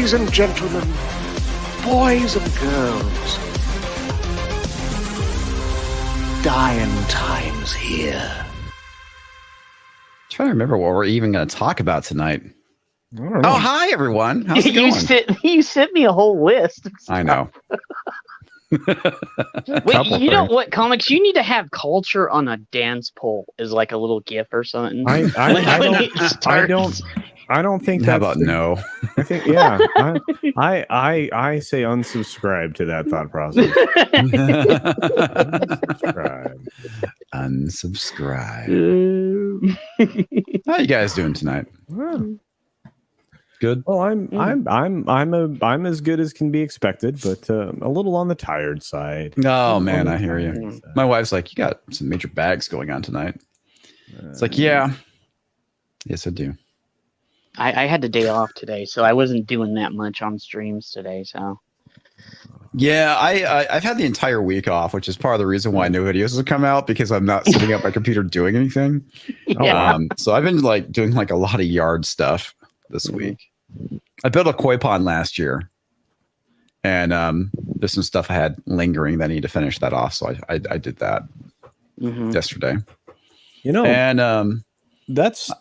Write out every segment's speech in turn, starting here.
Ladies and gentlemen, boys and girls, dying times here. Trying to remember what we're even going to talk about tonight. I don't know. Oh, hi everyone. How's it going? You sent me a whole list. I know. Wait, you know what, comics? You need to have culture on a dance pole as like a little GIF or something. I don't think that's... How about no? I think, yeah. I say unsubscribe to that thought process. Unsubscribe. How you guys doing tonight? Good. Well, I'm as good as can be expected, but a little on the tired side. Oh man, I hear you. My wife's like, you got some major bags going on tonight. It's like, yeah. Yes, I do. I had the day off today, so I wasn't doing that much on streams today. So yeah, I've had the entire week off, which is part of the reason why no videos have come out, because I'm not sitting at my computer doing anything. Yeah. So I've been like doing like a lot of yard stuff this week. I built a koi pond last year, and there's some stuff I had lingering that I need to finish that off. So I did that yesterday. You know, and that's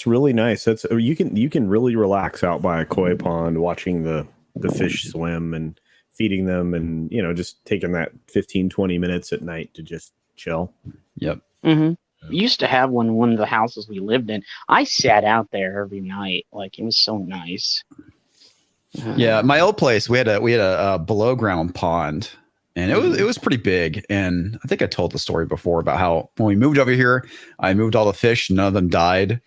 really nice. That's you can really relax out by a koi pond, watching the fish swim and feeding them, and just taking that 15-20 minutes at night to just chill. Yep. We used to have one of the houses we lived in. I sat out there every night. Like, it was so nice. Yeah, my old place, we had a below ground pond, and it was pretty big. And I think I told the story before about how when we moved over here, I moved all the fish, none of them died.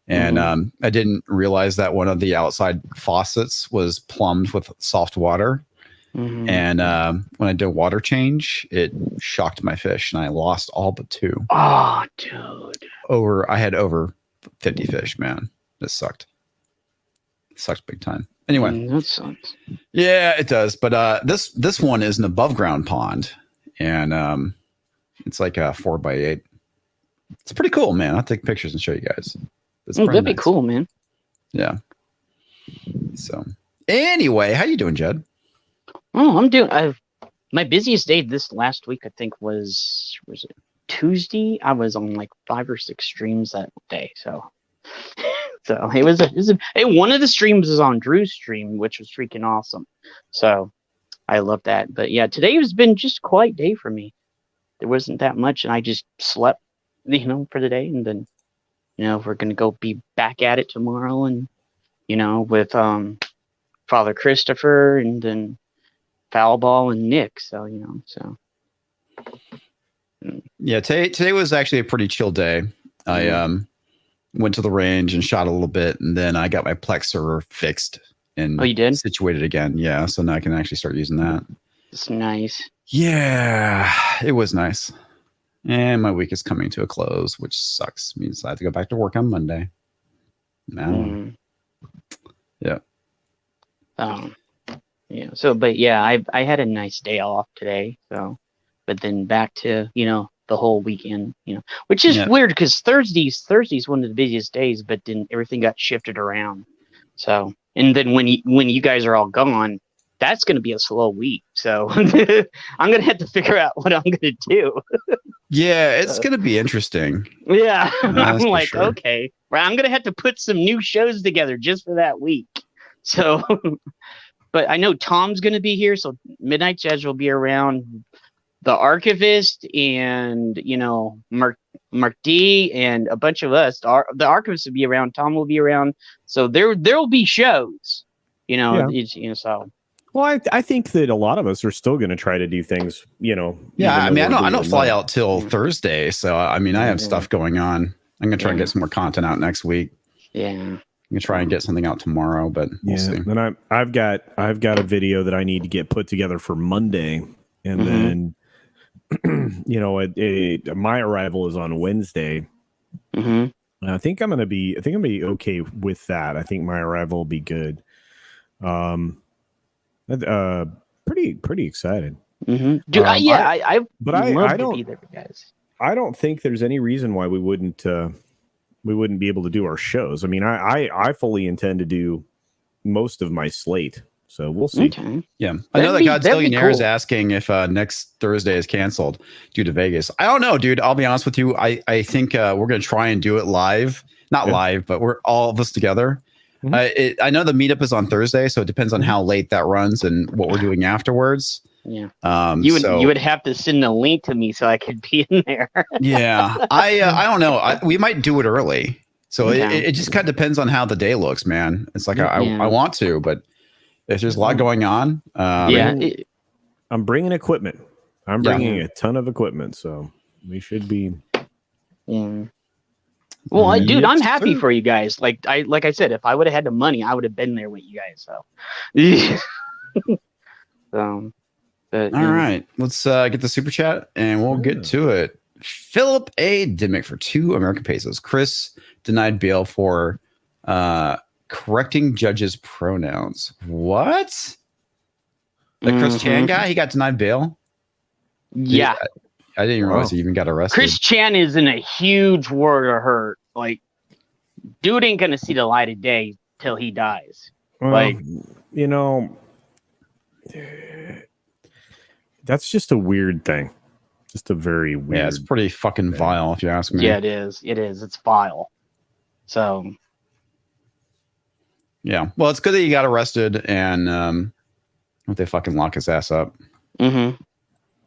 And I didn't realize that one of the outside faucets was plumbed with soft water. And when I did water change, it shocked my fish, and I lost all but 2. Oh, dude! I had over 50 fish, man. This sucked. It sucked big time. Anyway, that sucks. Yeah, it does. But this one is an above ground pond, and it's like a 4x8. It's pretty cool, man. I'll take pictures and show you guys. That'd be cool, man. Yeah. So anyway, how you doing, Jed? Oh, I'm doing. My busiest day this last week, I think, was it Tuesday? I was on like 5 or 6 streams that day. So it was one of the streams was on Drew's stream, which was freaking awesome. So I love that. But yeah, today has been just a quiet day for me. There wasn't that much, and I just slept, for the day, and then we're gonna go be back at it tomorrow, and with Father Christopher, and then Foulball and Nick. So yeah, today was actually a pretty chill day. I went to the range and shot a little bit, and then I got my Plex server fixed and you did? Situated again. Yeah, so now I can actually start using that. It's nice. Yeah, it was nice. And my week is coming to a close, which sucks. Means I have to go back to work on Monday. Now, yeah. Yeah. So, but yeah, I had a nice day off today. So, but then back to the whole weekend. Which is weird because Thursday's one of the busiest days, but then everything got shifted around. So, and then when you guys are all gone, that's going to be a slow week. So I'm going to have to figure out what I'm going to do. Yeah, it's going to be interesting. Yeah. I'm like, sure. okay, well, I'm going to have to put some new shows together just for that week. So, but I know Tom's going to be here. So Midnight Judge will be around, the Archivist, and, Mark D, and a bunch of us. The Archivist will be around. Tom will be around. So there'll be shows, so. Well, I think that a lot of us are still going to try to do things, Yeah, I mean, I don't fly out till Thursday, so I mean, I have stuff going on. I'm going to try and get some more content out next week. Yeah, I'm going to try and get something out tomorrow, but we'll see. And I've got a video that I need to get put together for Monday, and then my arrival is on Wednesday. I think I'm going to be okay with that. I think my arrival will be good. Pretty excited. Dude, I don't be there, guys. I don't think there's any reason why we wouldn't be able to do our shows. I mean, I fully intend to do, most of my slate. So we'll see. Okay. Yeah, I know that that'd be Godzillionaire is cool. asking if next Thursday is canceled due to Vegas. I don't know, dude. I'll be honest with you. I think we're gonna try and do it live, not live, but we're all of us together. I know the meetup is on Thursday, so it depends on how late that runs and what we're doing afterwards. Yeah. You would have to send a link to me so I could be in there. Yeah, I don't know. We might do it early, so it just kind of depends on how the day looks, man. It's like I want to, but if there's a lot going on, I'm bringing equipment. I'm bringing a ton of equipment, so we should be. Yeah. Well, dude, I'm happy for you guys. Like I said, if I would have had the money, I would have been there with you guys. So. But, all right, let's get the super chat and we'll get to it. Philip A. Dimmick for 2 American pesos. Chris denied bail for correcting judge's pronouns. What? The Chris Chan guy? He got denied bail? Yeah. I didn't even realize he even got arrested. Chris Chan is in a huge world of hurt. Like, dude ain't gonna see the light of day till he dies. That's just a weird thing. Just a very weird. Yeah, it's pretty fucking vile, if you ask me. Yeah, it is. It is. It's vile. So. Yeah. Well, it's good that he got arrested and they fucking lock his ass up. Mm-hmm.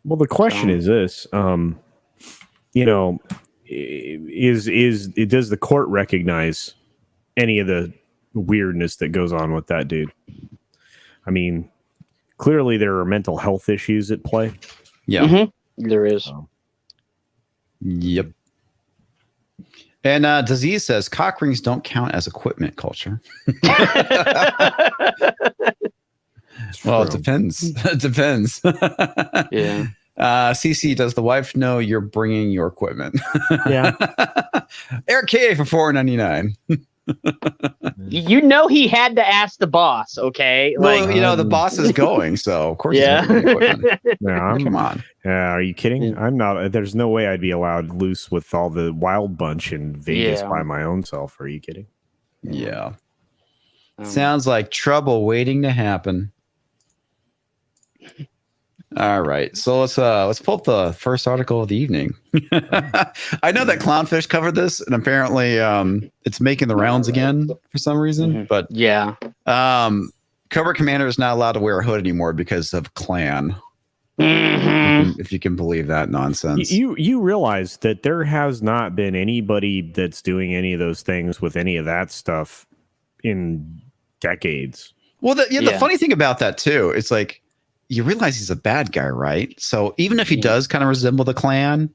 Well, the question is this: does the court recognize any of the weirdness that goes on with that dude? I mean, clearly there are mental health issues at play. Yeah, there is. Yep. And Disease says cock rings don't count as equipment culture. Well, it depends. It depends. Yeah. CC, does the wife know you're bringing your equipment? Yeah. Eric K for $4.99. He had to ask the boss, okay? Well, the boss is going, so of course. Yeah. Come on. Are you kidding? I'm not. There's no way I'd be allowed loose with all the wild bunch in Vegas by my own self. Are you kidding? Yeah. Sounds like trouble waiting to happen. All right, so let's pull up the first article of the evening. I know that Clownfish covered this, and apparently it's making the rounds again for some reason. But yeah, Cobra Commander is not allowed to wear a hood anymore because of Clan. If you can believe that nonsense. You realize that there has not been anybody that's doing any of those things with any of that stuff in decades. Well, the funny thing about that too, it's like, you realize he's a bad guy, right? So even if he does kind of resemble the Clan,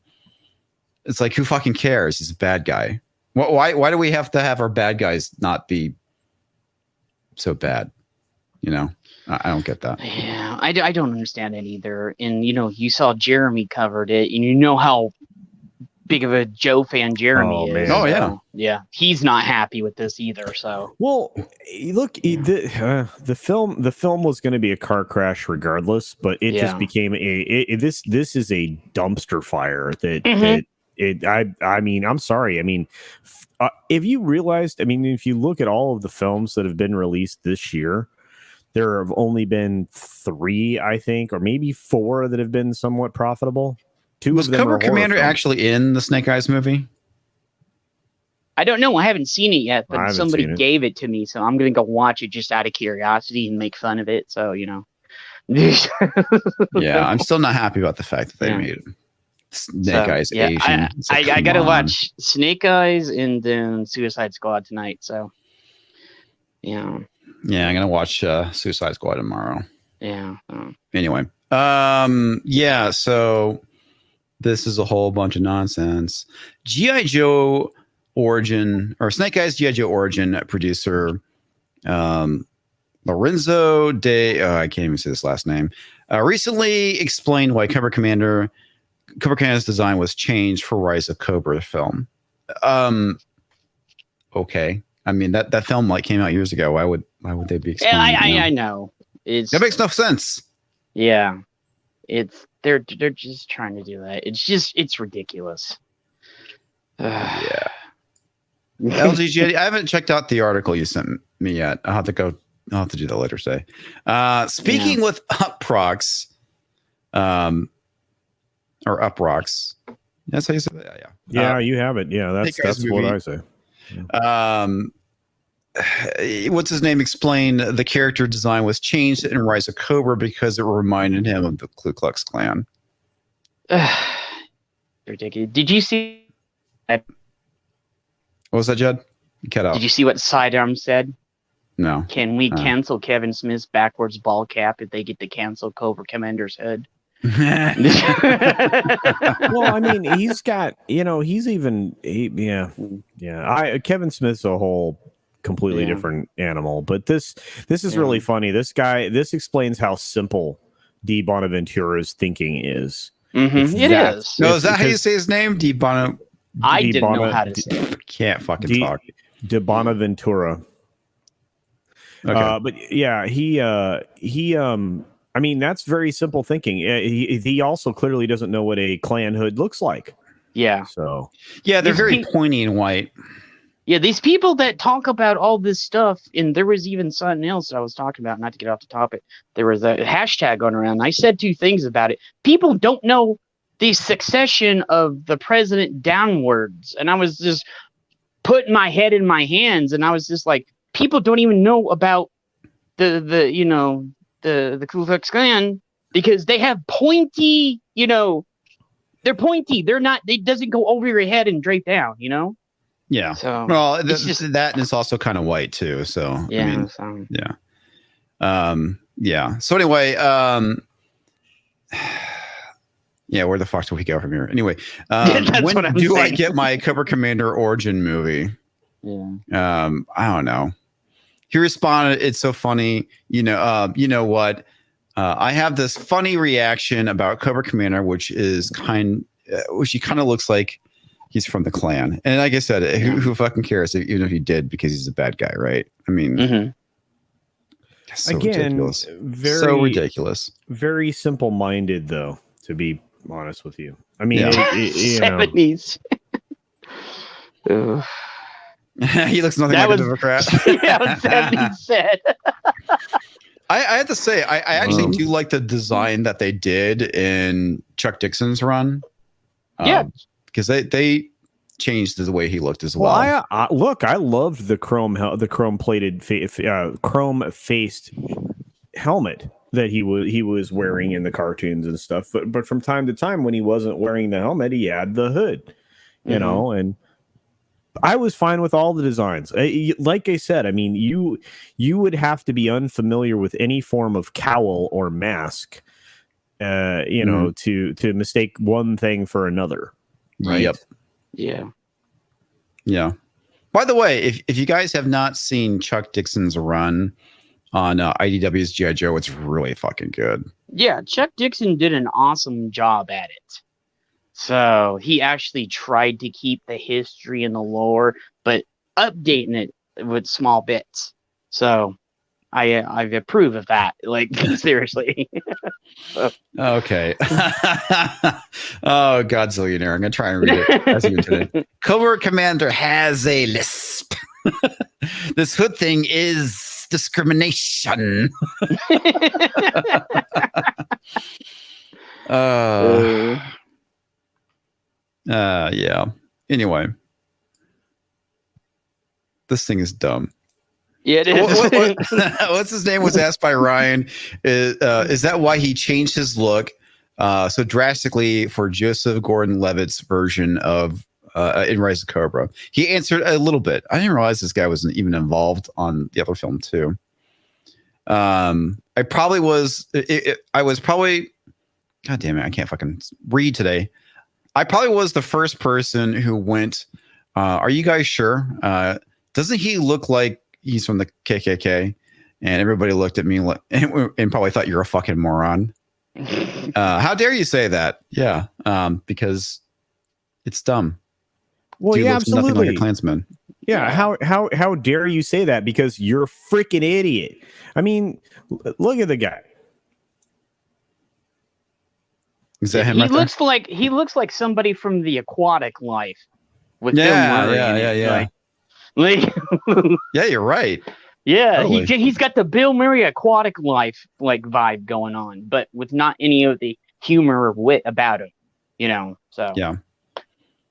it's like, who fucking cares? He's a bad guy. Why do we have to have our bad guys not be so bad? I don't get that. Yeah, I don't understand it either. And, you saw Jeremy covered it, and you know how big of a Joe fan Jeremy is. Oh, yeah. So, yeah, he's not happy with this either. So, well, look, the film was going to be a car crash regardless, but it just became this is a dumpster fire I mean, I'm sorry. I mean, if you realized, if you look at all of the films that have been released this year, there have only been 3, I think, or maybe 4 that have been somewhat profitable. 2 was of them Cobra Commander actually in the Snake Eyes movie? I don't know. I haven't seen it yet, but somebody gave it to me, so I'm gonna go watch it just out of curiosity and make fun of it. So Yeah, I'm still not happy about the fact that they made Snake Eyes Asian. I gotta watch Snake Eyes and then Suicide Squad tonight. So yeah, I'm gonna watch Suicide Squad tomorrow. Yeah. Anyway, so this is a whole bunch of nonsense. G.I. Joe Origin, or Snake Eyes G.I. Joe Origin producer Lorenzo de I can't even say this last name, recently explained why Cobra Commander's design was changed for Rise of Cobra film. Okay. I mean, that film came out years ago. Why would they be explaining I know. That makes no sense. Yeah. They're just trying to do that. It's ridiculous. Yeah. LGG, I haven't checked out the article you sent me yet. I'll have to go I'll have to do that later today. Speaking with Uproxx, or Uproxx. That's how you say that. Yeah, you have it. Yeah, that's what I say. What's his name? Explained the character design was changed in Rise of Cobra because it reminded him of the Ku Klux Klan. Ridiculous. Did you see? What was that, Jed? You cut out. Did you see what Sidearm said? No. Can we cancel Kevin Smith's backwards ball cap if they get to cancel Cobra Commander's head? Well, I mean, he's got, he's even, Kevin Smith's a whole completely different animal, but this is really funny. This explains how simple D. Bonaventura's thinking is. It is. No, is that how you say his name? D. Bonaventura. I didn't know how to say it. Can't fucking talk. De Bonaventura. Okay. But yeah, he I mean, that's very simple thinking. He also clearly doesn't know what a Klan hood looks like. Yeah. So yeah, they're very pointy and white. Yeah, these people that talk about all this stuff, and there was even something else I was talking about, not to get off the topic. There was a hashtag going around. I said 2 things about it. People don't know the succession of the president downwards. And I was just putting my head in my hands, and I was just like, people don't even know about the Ku Klux Klan because they have pointy, they're pointy. They're not, it doesn't go over your head and drape down, Yeah. So well, it's just that, and it's also kind of white too. So yeah, I mean, yeah. So anyway, yeah, where the fuck do we go from here? Anyway, when do I get my Cobra Commander origin movie? Yeah. I don't know. He responded, "It's so funny, you know what? I have this funny reaction about Cobra Commander, which he kind of looks like he's from the Klan. And like I said, who fucking cares? Even if he did, because he's a bad guy, right? I mean, so ridiculous. So ridiculous. Very simple-minded, though, to be honest with you. I mean, 70s. He looks nothing like a Democrat. Yeah, what 70s said. I have to say, I actually do like the design that they did in Chuck Dixon's run. Because they changed the way he looked as well. I loved the chrome plated chrome faced helmet that he was wearing in the cartoons and stuff. But from time to time, when he wasn't wearing the helmet, he had the hood, you know, and I was fine with all the designs. Like I said, I mean, you would have to be unfamiliar with any form of cowl or mask, to mistake one thing for another. Right. Yep. Yeah. Yeah. By the way, if you guys have not seen Chuck Dixon's run on IDW's G.I. Joe, it's really fucking good. Yeah, Chuck Dixon did an awesome job at it. So he actually tried to keep the history and the lore, but updating it with small bits. So I approve of that. Like, seriously. Okay. Oh, Godzillionaire. I'm going to try and read it as you today. Cobra Commander has a lisp. This hood thing is discrimination. Yeah. Anyway. This thing is dumb. Yeah, it is. What's his name was asked by Ryan. Is that why he changed his look so drastically for Joseph Gordon-Levitt's version of in Rise of Cobra? He answered a little bit. I didn't realize this guy wasn't even involved on the other film too. I probably was. I was probably. God damn it! I can't fucking read today. I probably was the first person who went. Are you guys sure? Doesn't he look like he's from the KKK? And everybody looked at me and probably thought you're a fucking moron. How dare you say that? Yeah, because it's dumb. Well, Dude yeah, looks absolutely. nothing like a Klansman. Yeah, how dare you say that? Because you're a freaking idiot. I mean, look at the guy. Is that him? He right looks like somebody from The Aquatic Life with Yeah, Bill Murray. yeah. Like, Yeah, you're right. Yeah, Totally. he's got the Bill Murray aquatic life like vibe going on, but with not any of the humor or wit about him, you know. So Yeah.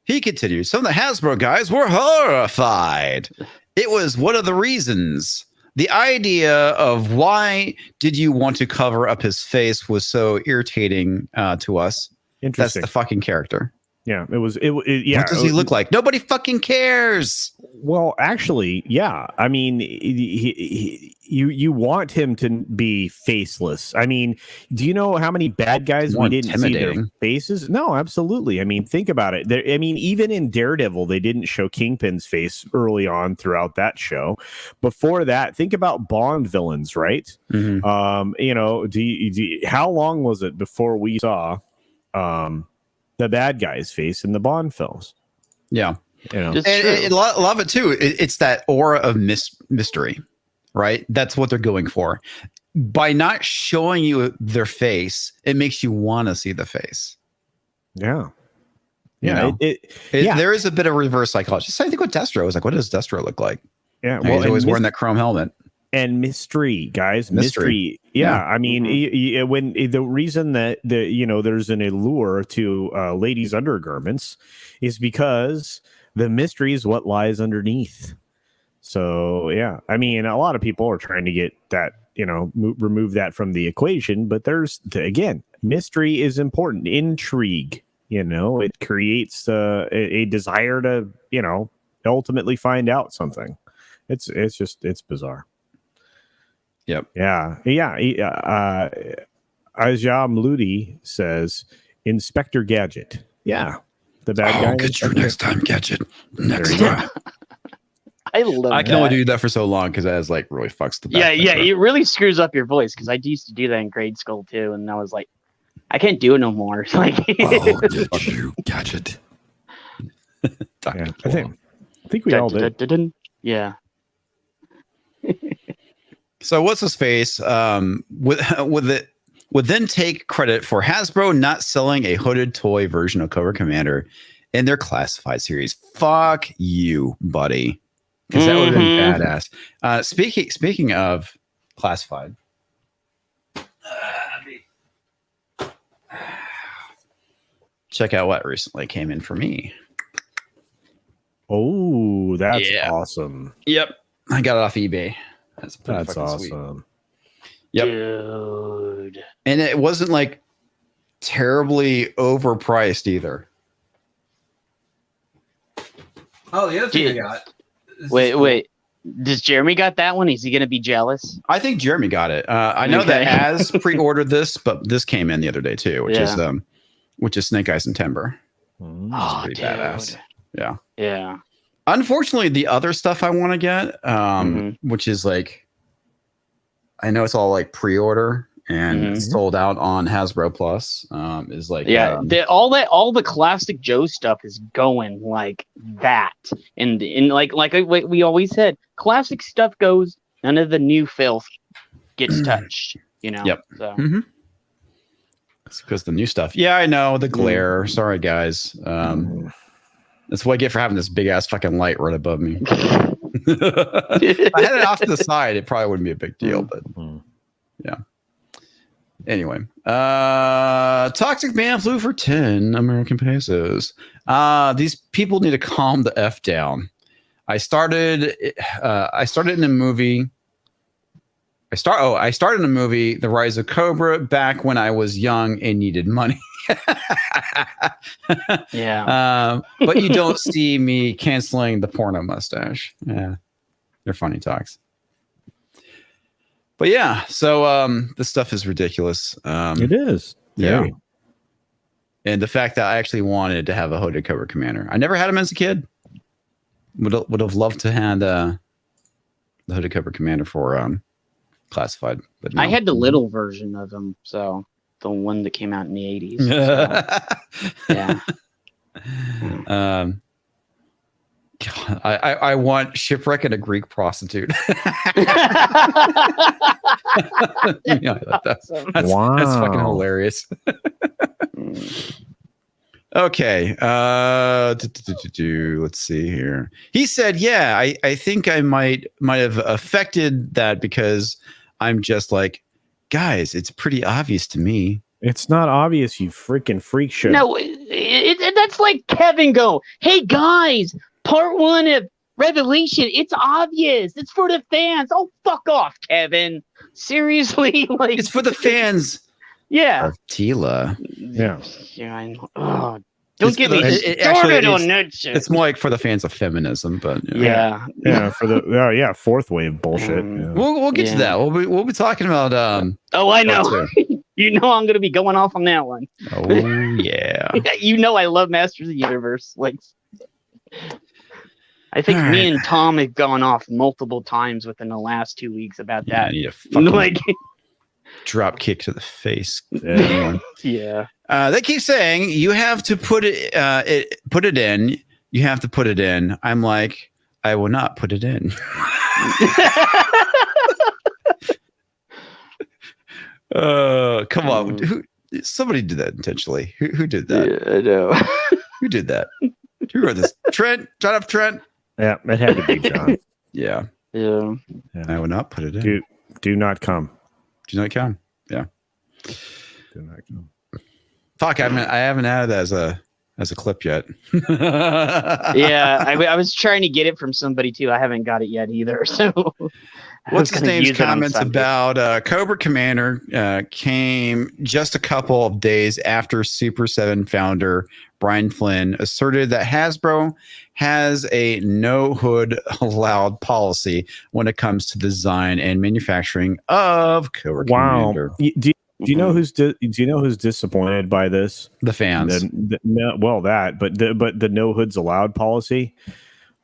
He continues, some of the Hasbro guys were horrified. It was one of the reasons. The idea of why did you want to cover up his face was so irritating to us. That's Interesting. the fucking character. Yeah, it was. Yeah. What does he look like? Nobody fucking cares. Well, actually, yeah. I mean, you want him to be faceless. I mean, do you know how many bad guys More we didn't see their intimidating. faces? No, absolutely. I mean, think about it. I mean, even in Daredevil, they didn't show Kingpin's face early on throughout that show. Before that, think about Bond villains, right? Mhm. You know, how long was it before we saw the bad guy's face in the Bond films? Yeah. You know, It's And true. a lot of it too. It's that aura of mystery, right? That's what they're going for. By not showing you their face, it makes you want to see the face. yeah. You Yeah, know? Yeah. There is a bit of reverse psychology. Same thing with Destro. It's like, what does Destro look like? Yeah, He's always wearing that chrome helmet. and mystery, guys, Mystery. Yeah, Yeah. I mean, when the reason that there's an allure to ladies' undergarments is because the mystery is what lies underneath. So yeah, I mean, a lot of people are trying to get that, remove that from the equation, but again, mystery is important. Intrigue, it creates a desire to, ultimately find out something. It's bizarre. Yep. Yeah. Ajah Mludi says Inspector Gadget. Yeah. The bad guy. Get you next time, Gadget. Next There you time. I love I can that. only do that for so long because that is like really fucks the Yeah, back. it really screws up your voice because I used to do that in grade school too, and I was like, I can't do it no more. Like, Oh, get you, Gadget. Yeah, I think we all did. dun. Yeah. So what's his face? Would then take credit for Hasbro not selling a hooded toy version of Cobra Commander in their classified series. Fuck you, buddy. Because that would have been badass. Speaking of classified. Check out what recently came in for me. Oh, that's Yeah. awesome. Yep. I got it off eBay. That's pretty That's fucking sweet. awesome. Yep. Dude. And it wasn't like terribly overpriced either. Oh, the other thing I Dude. got. Wait. Does Jeremy got that one? Is he gonna be jealous? I think Jeremy got it. I know that Okay. Az pre-ordered this, but this came in the other day too, which is Snake Eyes and Timber. Mm. Oh, pretty dude. badass. Yeah. Yeah. Unfortunately, the other stuff I want to get, Mm-hmm. which is like, I know it's all like pre-order and Mhm. it's sold out on Hasbro Plus. Is like, Yeah, all the classic Joe stuff is going like that, and like we always said, classic stuff goes. None of the new filth gets touched. Yep. So Mhm. It's because the new stuff. Yeah, I know the glare. Sorry, guys. That's what I get for having this big ass fucking light right above me. If I had it off to the side, it probably wouldn't be a big deal, but Mm. yeah. Anyway, Toxic Man flew for 10 American pesos. These people need to calm the F down. I started in a movie. I started in a movie, The Rise of Cobra, back when I was young and needed money. yeah, But you don't see me canceling the porno mustache. Yeah, they're funny talks. But yeah, so this stuff is ridiculous. It is. Yeah. Very. And the fact that I actually wanted to have a hooded Cobra Commander. I never had him as a kid. Would have loved to have the hooded Cobra Commander for classified. But no. I had the little version of him, so the one that came out in the 80s. So, yeah. God, I want Shipwreck and a Greek prostitute. Yeah, I like that. Awesome. That's Wow. fucking hilarious. Okay. Let's see here. He said, "Yeah, I think I might have affected that because I'm just like, guys, it's pretty obvious to me." It's not obvious, you freaking freak show. No, that's like Kevin go, hey guys, part 1 of Revelation, it's obvious. It's for the fans. Oh, fuck off, Kevin. Seriously? Like, It's for the fans. Yeah. Of Tila. Yeah. Yeah, I know. Oh, don't get me actually, started on that shit. It's more like for the fans of feminism, but Yeah. For the fourth wave bullshit. Yeah. We'll get to that. We'll be talking about Oh, I know. You know I'm gonna be going off on that one. Oh yeah. You know I love Masters of the Universe. Like, I think me and Tom have gone off multiple times within the last 2 weeks about that. I need a fucking Like, drop kick to the face. yeah. They keep saying you have to put it in. You have to put it in. I'm like, I will not put it in. Come on. Somebody did that intentionally. Who did that? Yeah, I know. Who did that? Who wrote this? Trent? John F. Trent? Yeah, it had to be John. Yeah. Yeah. I will not put it in. Do not come. Do not come. Yeah. Do not come. Fuck, I haven't added that as a clip yet. Yeah, I was trying to get it from somebody too. I haven't got it yet either. So, what's his name's comments about Cobra Commander came just a couple of days after Super 7 founder Brian Flynn asserted that Hasbro has a no hood allowed policy when it comes to design and manufacturing of Cobra Commander. Do you know who's disappointed by this? The fans. But the no hoods allowed policy.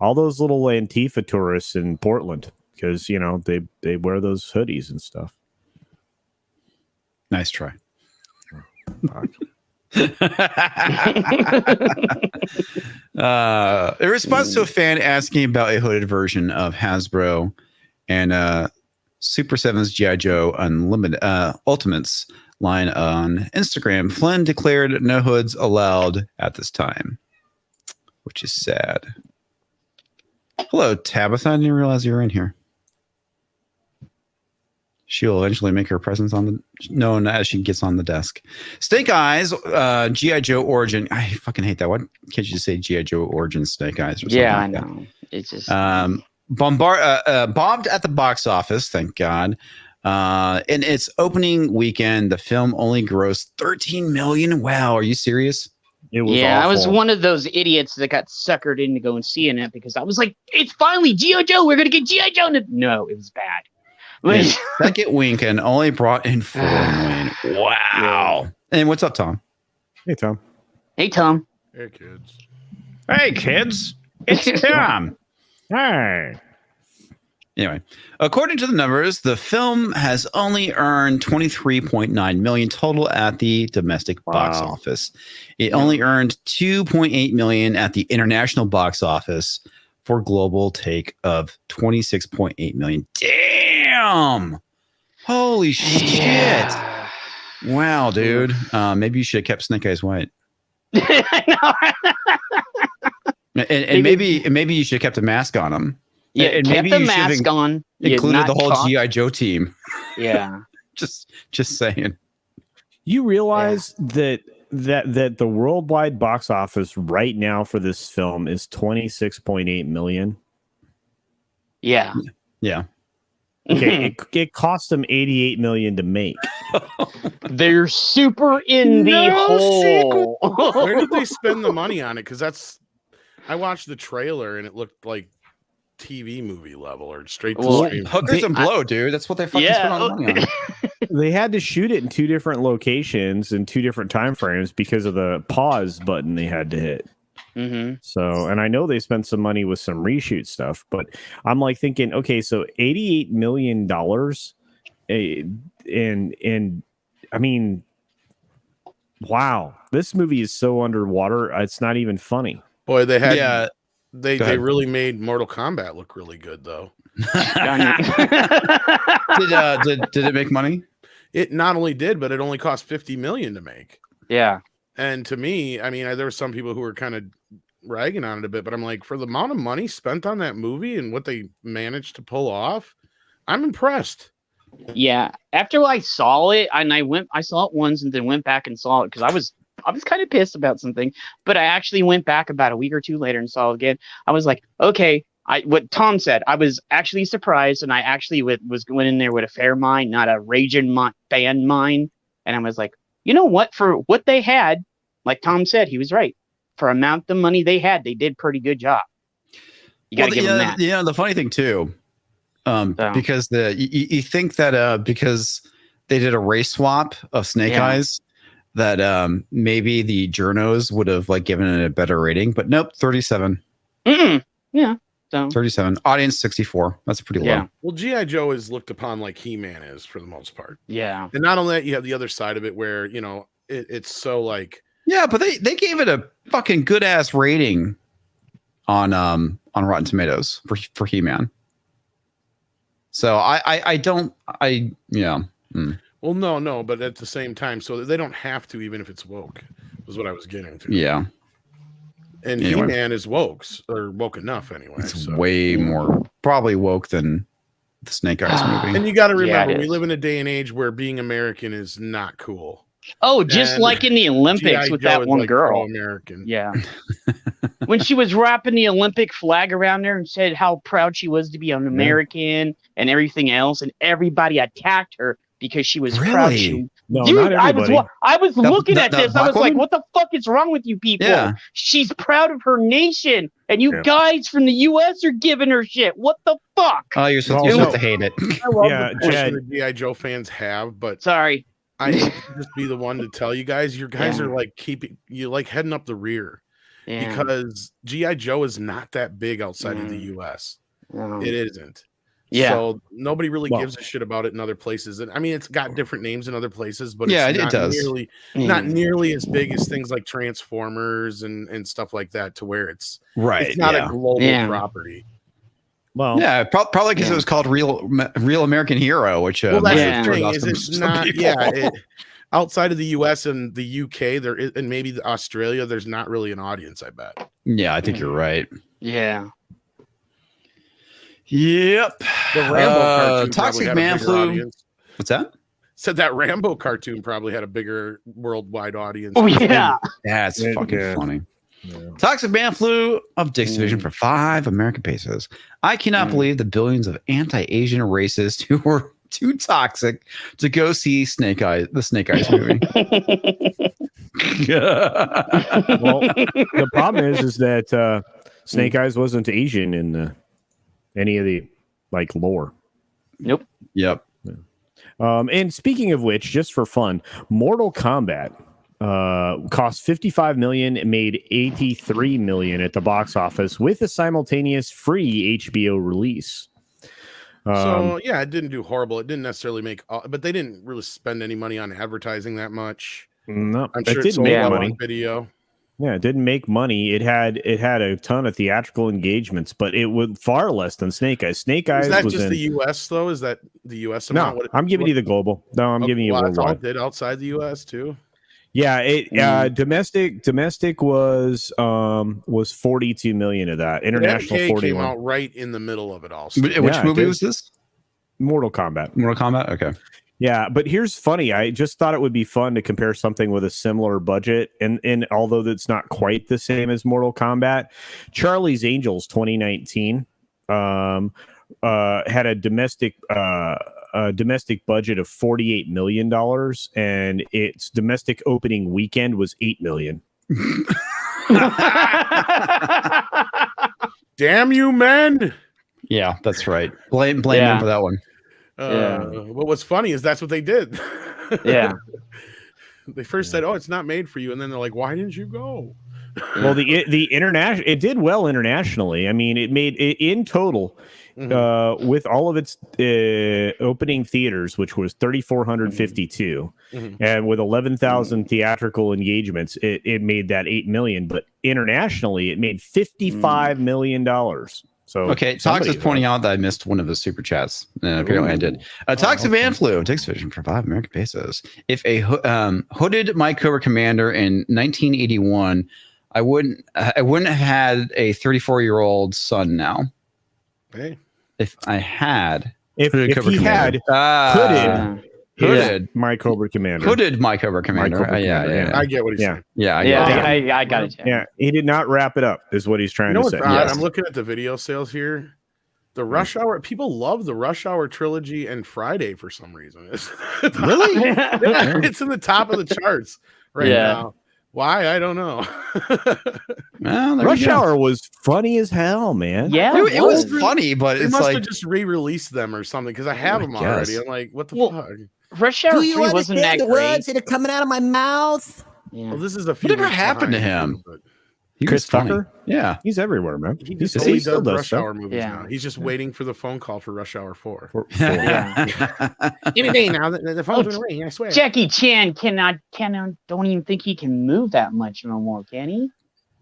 All those little Antifa tourists in Portland, because they wear those hoodies and stuff. Nice try. In response to a fan asking about a hooded version of Hasbro and Super 7's G.I. Joe Unlimited Ultimates line on Instagram, Flynn declared no hoods allowed at this time, which is sad. Hello, Tabitha. I didn't realize you were in here. She'll eventually make her presence known as she gets on the desk. Snake Eyes, G.I. Joe Origin. I fucking hate that. Why can't you just say G.I. Joe Origin Snake Eyes or something? Yeah, like I know. It's just bombed at the box office, thank God. In its opening weekend, the film only grossed $13 million. Wow, are you serious? It was awful. I was one of those idiots that got suckered into going seeing it because I was like, it's finally G.I. Joe. We're gonna get G.I. Joe. No, it was bad. Like, second weekend only brought in $4 million. Wow. And what's up, Tom? Hey, Tom. Hey, Tom. Hey, kids. Hey, kids. It's Tom. Hey. Anyway, according to the numbers, the film has only earned $23.9 million total at the domestic box office. It only earned $2.8 million at the international box office for global take of $26.8 million. Damn! Holy shit! Wow, dude. Maybe you should have kept Snake Eyes white. I know. And maybe you should have kept a mask on him. Yeah, and kept maybe the you should mask on. Included the whole G.I. Joe team. Yeah. just saying. You realize that the worldwide box office right now for this film is $26.8 million. Yeah. Yeah. Okay, it cost them $88 million to make. They're super in the hole. Where did they spend the money on it? Because I watched the trailer and it looked like TV movie level or straight to stream. Hookers and blow, dude. That's what they fucking spent on money on. They had to shoot it in two different locations in two different time frames because of the pause button they had to hit. Mm-hmm. So, and I know they spent some money with some reshoot stuff, but I'm like thinking, okay, so $88 million, and I mean, wow, this movie is so underwater, it's not even funny. Boy, they had they really made Mortal Kombat look really good though. Did it make money? It not only did, but it only cost $50 million to make. Yeah. And to me, I mean, there were some people who were kind of ragging on it a bit, but I'm like, for the amount of money spent on that movie and what they managed to pull off, I'm impressed. Yeah. After I saw it, and I saw it once and then went back and saw it because I was kind of pissed about something, but I actually went back about a week or two later and saw it again. I was like, okay, what Tom said, I was actually surprised, and I actually was going in there with a fair mind, not a raging fan mind. And I was like, you know what? For what they had, like Tom said, he was right. For amount of money they had, they did pretty good job. You got to give them that. Yeah, the funny thing too, because you think that because they did a race swap of Snake Eyes, that maybe the journos would have like given it a better rating, but nope, 37. Yeah. So 37. Audience 64. That's pretty low. Well, G.I. Joe is looked upon like He-Man is for the most part. Yeah. And not only that, you have the other side of it where, you know, it's so like. Yeah, but they gave it a fucking good ass rating on Rotten Tomatoes for He-Man. So Well, no, but at the same time, so they don't have to, even if it's woke, was what I was getting to. Yeah. And anyway, He-Man is woke enough anyway. It's way more probably woke than the Snake Eyes movie. And you got to remember, we live in a day and age where being American is not cool. Oh, just like in the Olympics with that one girl. American. Yeah. When she was wrapping the Olympic flag around there and said how proud she was to be an American and everything else, and everybody attacked her because she was proud. No, dude, not everybody. I was looking at this. I was like, what the fuck is wrong with you people? Yeah. She's proud of her nation, and you guys from the U.S. are giving her shit. What the fuck? Oh, you're supposed to hate it. I love the push the G.I. Joe fans have, but sorry. I hate to just be the one to tell you guys, are like heading up the rear because G.I. Joe is not that big outside of the U.S. It isn't. Yeah. So nobody really gives a shit about it in other places. And I mean, it's got different names in other places, but it does. Not nearly as big as things like Transformers and stuff like that, to where it's not a global property. Well, yeah, probably because it was called Real American Hero, which that's the thing, is it's not. Outside of the U.S. and the UK, there is, and maybe Australia, there's not really an audience, I bet. Yeah, I think you're right. Yeah. Yep. The Rambo cartoon Toxic Man Flu. What's that? Said that Rambo cartoon probably had a bigger worldwide audience. Oh yeah, that's fucking funny. Yeah. Toxic Man flew of Dexidoodle for 5 American pesos. I cannot believe the billions of anti-Asian racists who were too toxic to go see the Snake Eyes movie. Well, the problem is that Snake Eyes wasn't Asian in any of the lore. Nope. Yep. And speaking of which, just for fun, Mortal Kombat cost $55 million and made $83 million at the box office with a simultaneous free HBO release. So yeah, it didn't do horrible. It didn't necessarily make, but they didn't really spend any money on advertising that much. No, I'm sure it didn't make money. Video. Yeah, it didn't make money. It had a ton of theatrical engagements, but it was far less than Snake Eyes. Snake Eyes was was just in the U.S. though. Is that the U.S. amount? No, I'm giving you the global. No, I'm giving you worldwide. It did outside the U.S. too. Yeah, domestic was 42 million of that. International 41 came out right in the middle of it all. Which movie was this? Mortal Kombat. Okay. Yeah, but here's funny. I just thought it would be fun to compare something with a similar budget, and although that's not quite the same as Mortal Kombat, Charlie's Angels 2019 had a domestic budget of $48 million, and its domestic opening weekend was $8 million. Damn you, men! Yeah, that's right. Blame him for that one. But what's funny is that's what they did. Yeah. They first said, "Oh, it's not made for you," and then they're like, "Why didn't you go?" Well, the international, it did well internationally. I mean, it made it in total with all of its opening theaters, which was 3,452, and with 11,000 theatrical engagements, it made that $8 million. But internationally, it made $55 million. So okay, Tox is pointing out that I missed one of his super chats. Apparently I did. Toxic Man Flu, takes vision for 5 American pesos. If a hooded my Cobra Commander in 1981, I wouldn't have had a 34-year-old son now. Hey. If I had if Cobra he Commander. had hooded my Cobra Commander. Hooded my Cobra Commander. My Cobra Commander, Yeah. I get what he's saying. Yeah, I got it. Yeah, he did not wrap it up, is what he's trying to say. I'm looking at the video sales here. The Rush Hour, people love the Rush Hour trilogy and Friday for some reason. Really? Yeah, it's in the top of the charts right now. Why? I don't know. Well, Rush Hour was funny as hell, man. Yeah, it was funny, but They it's must like have just re-released them or something because I have them already. I'm like, what the fuck? Rush Hour 3 wasn't that the great. words that are coming out of my mouth? Yeah. Well, this is a few. Whatever weeks happened to behind, him? but he Chris was funny. Tucker? Yeah, He's everywhere, man. He just He only still does does Rush stuff. Hour movies Yeah. now. He's just waiting for the phone call for Rush Hour 4. Any day now, the phone's gonna ring. I swear. Jackie Chan don't even think he can move that much no more, can he?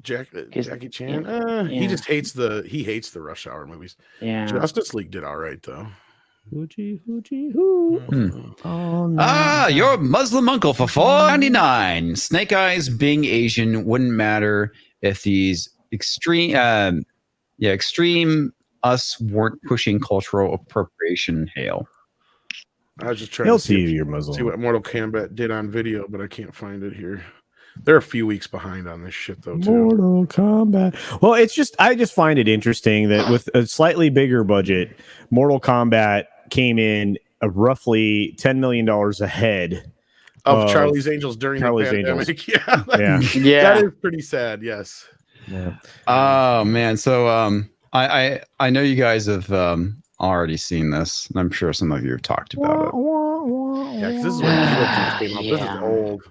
Jackie Chan. He just hates the Rush Hour movies. Yeah. Justice League did all right though. Your Muslim uncle for $4.99. Snake Eyes being Asian wouldn't matter if these extreme us weren't pushing cultural appropriation. Hail. I was just trying He'll to see you're Muslim. see what Mortal Kombat did on video, but I can't find it here. They're a few weeks behind on this shit though too. Mortal Kombat. Well, I just find it interesting that with a slightly bigger budget, Mortal Kombat came in roughly $10 million ahead Of Charlie's Angels during Charlie's the pandemic. Angels. Yeah. That is pretty sad, yes. Yeah. Oh man, so I know you guys have already seen this, and I'm sure some of you have talked about it. Yeah, 'cause this is when Beetlejuice came out. This is old.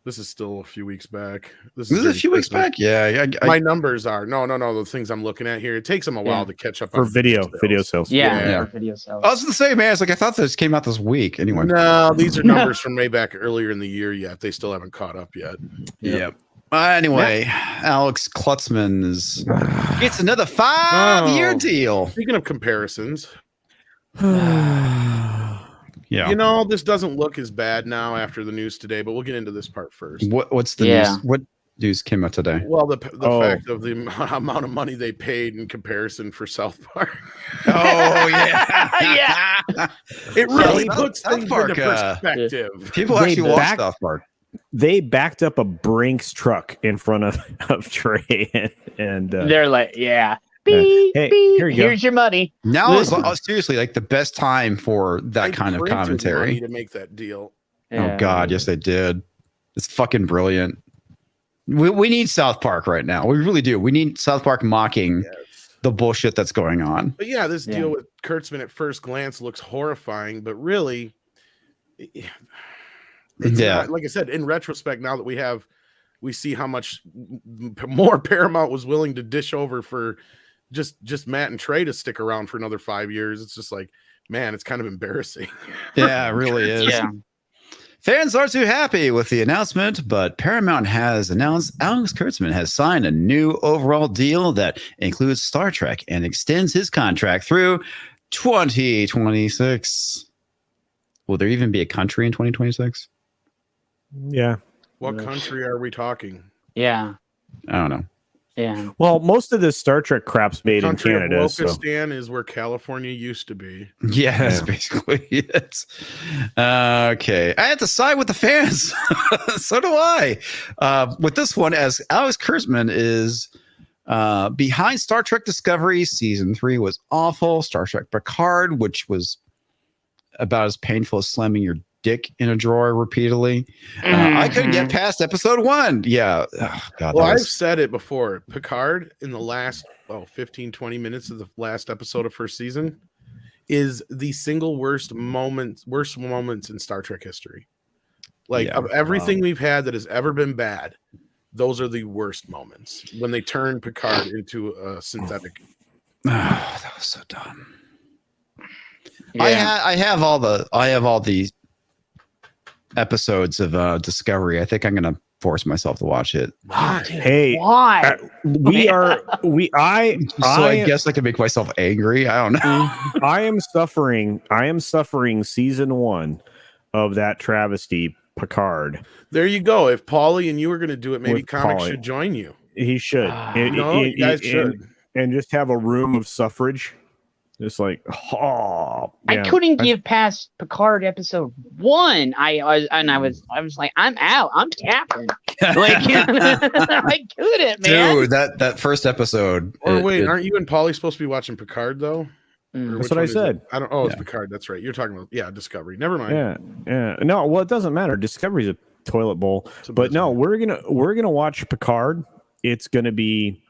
This is still a few weeks back. This is a few weeks back. Yeah, my numbers are no. The things I'm looking at here. It takes them a while to catch up For on video sales. Yeah. Video sales. I was gonna say, man, it's like I thought this came out this week. Anyway, No, these are numbers from way back earlier in the year. Yet they still haven't caught up yet. Yep. Anyway, Alex Kurtzman gets another 5-year deal. Speaking of comparisons, Yeah. you know, this doesn't look as bad now after the news today, but we'll get into this part first. What's the news? What news came out today? Well, the fact of the amount of money they paid in comparison for South Park. Oh yeah, Yeah. It really South puts things Park, into perspective. people actually watch South Park. They backed up a Brinks truck in front of Trey, and They're like, yeah. Hey, Beep, here you go. here's your money. Now is seriously like the best time for that They kind of printed commentary. money to make that deal. Oh God, yes they did. It's fucking brilliant. We need South Park right now. We really do. We need South Park mocking the bullshit that's going on. But yeah, this deal with Kurtzman at first glance looks horrifying, but really, it's not, like I said, in retrospect, now that we see how much more Paramount was willing to dish over for just Matt and Trey to stick around for another 5 years. It's just like, man, it's kind of embarrassing. Yeah, it really is. Yeah. Fans aren't too happy with the announcement, but Paramount has announced Alex Kurtzman has signed a new overall deal that includes Star Trek and extends his contract through 2026. Will there even be a country in 2026? yeah. What country are we talking? Yeah. I don't know. Yeah. Well, most of the Star Trek crap's made in Country Canada. of So. Wokistan is where California used to be. Yeah, that's basically it. Okay. I have to side with the fans. So do I. With this one, as Alex Kurtzman is behind Star Trek Discovery. Season 3 was awful. Star Trek Picard, which was about as painful as slamming your dick in a drawer repeatedly. I couldn't get past episode 1. Yeah. Oh, God, Well, I've said it before. Picard in the last 15, 20 minutes of the last episode of first season is the single worst moments in Star Trek history. Like of everything we've had that has ever been bad, those are the worst moments when they turn Picard into a synthetic. that was so dumb. Yeah. I have all the episodes of Discovery. I think I'm gonna force myself to watch it. Hey, why? I guess I can make myself angry. I don't know. I am suffering season 1 of that travesty, Picard. There you go. If Paulie and you were going to do it, maybe With Comics Paulie. should join you. He should. You guys should. And just have a room of suffrage. Just like, I couldn't get past Picard episode 1. I was like, I'm out. I'm tapping. Like, I couldn't, man. Dude, that first episode. Or wait, aren't you and Paulie supposed to be watching Picard though? That's what I said. I don't. Oh, it's Picard. That's right. You're talking about Discovery. Never mind. Yeah. No, well, it doesn't matter. Discovery's a toilet bowl. But no, we're gonna watch Picard. It's gonna be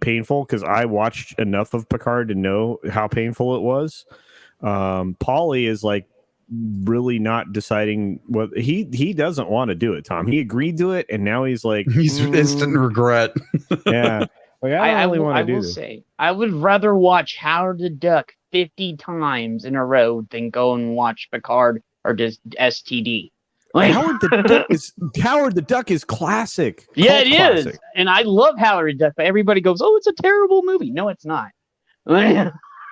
painful because I watched enough of Picard to know how painful it was. Paulie is like really not deciding what he doesn't want to do it, Tom. He agreed to it, and now he's like he's instant regret. Yeah. Like, I will say I would rather watch Howard the Duck 50 times in a row than go and watch Picard or just STD. Like, Howard the Duck is classic. Yeah, it classic. is. And I love Howard the Duck, but everybody goes, "Oh, it's a terrible movie." No, it's not.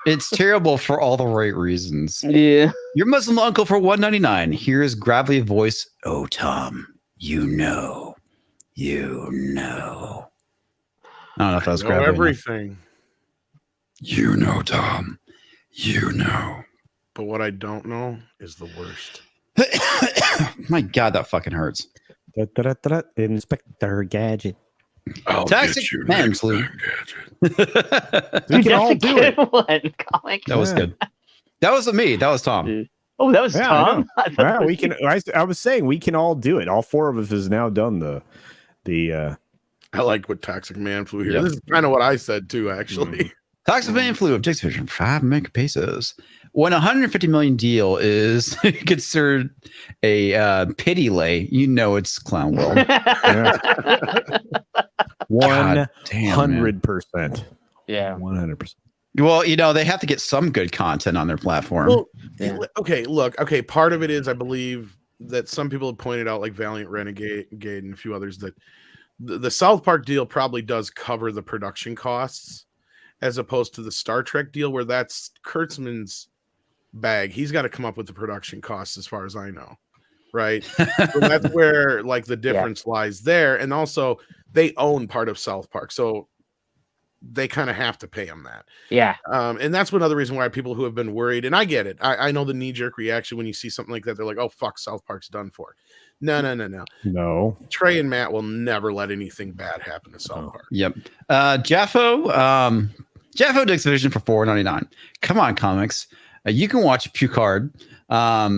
It's terrible for all the right reasons. Yeah. Your Muslim uncle for $1.99. Here's gravelly voice. Oh, Tom, you know. I don't know if that was gravelly. Everything. You know, Tom. You know. But what I don't know is the worst. My God, that fucking hurts. Inspector Gadget. Toxic man flu. We can all do it. That was good. That wasn't me. That was Tom. Oh, that was Tom. We can. I was saying we can all do it. All 4 of us has now done the. I like what Toxic Man Flu here. Yep. This is kind of what I said too, actually. Toxic Man Flu of Dexidoodle 5 megapesos. When a $150 million deal is considered a pity lay, you know it's Clown World. 100%. Yeah, 100%. Well, you know, they have to get some good content on their platform. Well, okay. Part of it is, I believe that some people have pointed out, like Valiant Renegade and a few others, that the South Park deal probably does cover the production costs, as opposed to the Star Trek deal, where that's Kurtzman's bag. He's got to come up with the production costs, as far as I know, right? So that's where like the difference lies there, and also they own part of South Park, so they kind of have to pay him that. Yeah. And that's another reason why people who have been worried, and I get it. I know the knee-jerk reaction when you see something like that. They're like, "Oh fuck, South Park's done for." No. Trey and Matt will never let anything bad happen to South Park. Yep. J.A.F.O. J.A.F.O. Dixivision for $4.99. Come on, comics. You can watch Picard. Are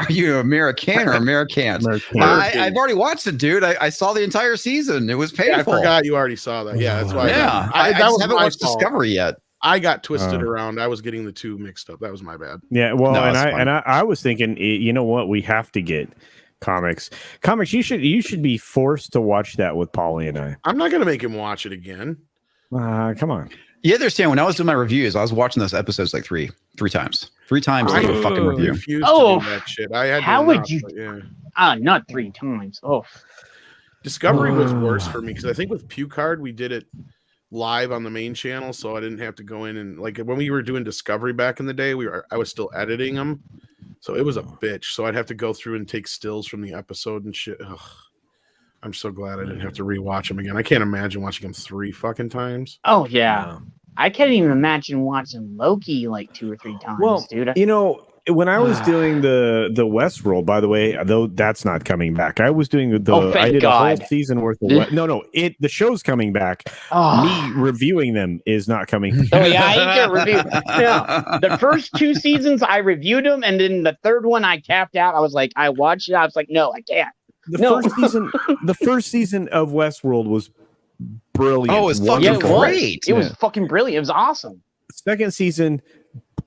you American or Americans? I've already watched it, dude. I saw the entire season. It was painful. I forgot you already saw that. Yeah, that's why. Yeah, I haven't watched Discovery yet. I got twisted around. I was getting the two mixed up. That was my bad. Yeah, well, no, I was thinking, you know what? We have to get comics. You should be forced to watch that with Paulie and I. I'm not gonna make him watch it again. Come on. You understand, when I was doing my reviews, I was watching those episodes like three times. 3 times to do a fucking review. To do that shit. I had how would you? Not 3 times. Oh, Discovery was worse for me because I think with Picard we did it live on the main channel, so I didn't have to go in and, like, when we were doing Discovery back in the day, I was still editing them, so it was a bitch. So I'd have to go through and take stills from the episode and shit. Ugh. I'm so glad I didn't have to rewatch them again. I can't imagine watching them 3 fucking times. Oh yeah. I can't even imagine watching Loki like 2 or 3 times, dude. You know, when I was doing the Westworld, by the way, though that's not coming back. I was doing I did a whole season worth of the show's coming back. Me reviewing them is not coming. Oh yeah, I can't review. No, the first 2 seasons I reviewed them, and then the 3rd one I tapped out. I was like, I watched it. I was like, no, I can't. The first season of Westworld was brilliant. Oh, it was fucking great. It was fucking brilliant. It was awesome. Second season,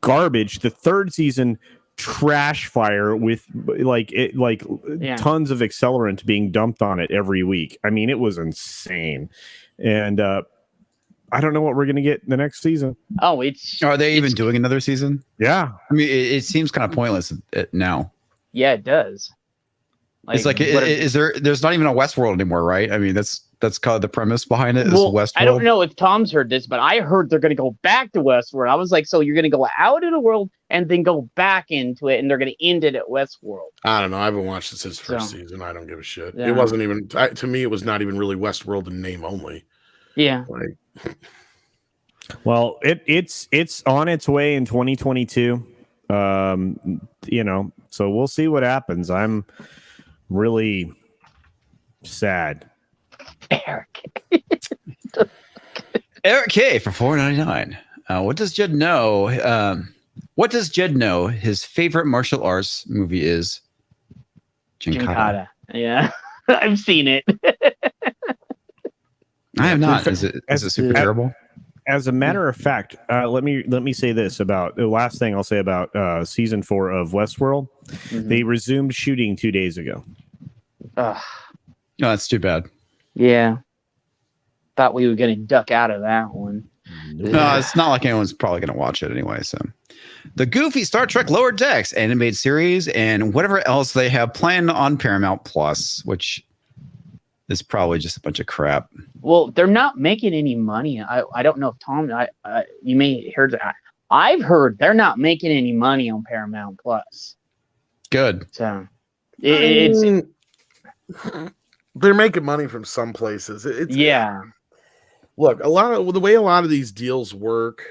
garbage. The 3rd season, trash fire with tons of accelerant being dumped on it every week. I mean, it was insane. And I don't know what we're gonna get the next season. Oh, are they even doing another season? Yeah. I mean, it seems kind of pointless now. Yeah, it does. It's like, is there? There's not even a Westworld anymore, right? I mean, that's kind of the premise behind it. Is Westworld. I don't know if Tom's heard this, but I heard they're going to go back to Westworld. I was like, so you're going to go out of the world and then go back into it, and they're going to end it at Westworld. I don't know. I haven't watched it since first season. I don't give a shit. Yeah. It wasn't even to me. It was not even really Westworld in name only. Yeah. Like, well, it's on its way in 2022. You know, so we'll see what happens. I'm really sad. Eric K for $4.99. What does Jed know? What does Jed know his favorite martial arts movie is? Jinkata. Yeah, I've seen it. I have not. Is it super terrible? As a matter of fact, let me say this about the last thing I'll say about season 4 of Westworld. Mm-hmm. They resumed shooting 2 days ago. No, that's too bad. Yeah, thought we were going to duck out of that one. No, it's not like anyone's probably going to watch it anyway. So, the goofy Star Trek Lower Decks animated series and whatever else they have planned on Paramount Plus, which is probably just a bunch of crap. Well, they're not making any money. I don't know if Tom, you may heard that. I've heard they're not making any money on Paramount Plus. Good. So they're making money from some places. Look, the way a lot of these deals work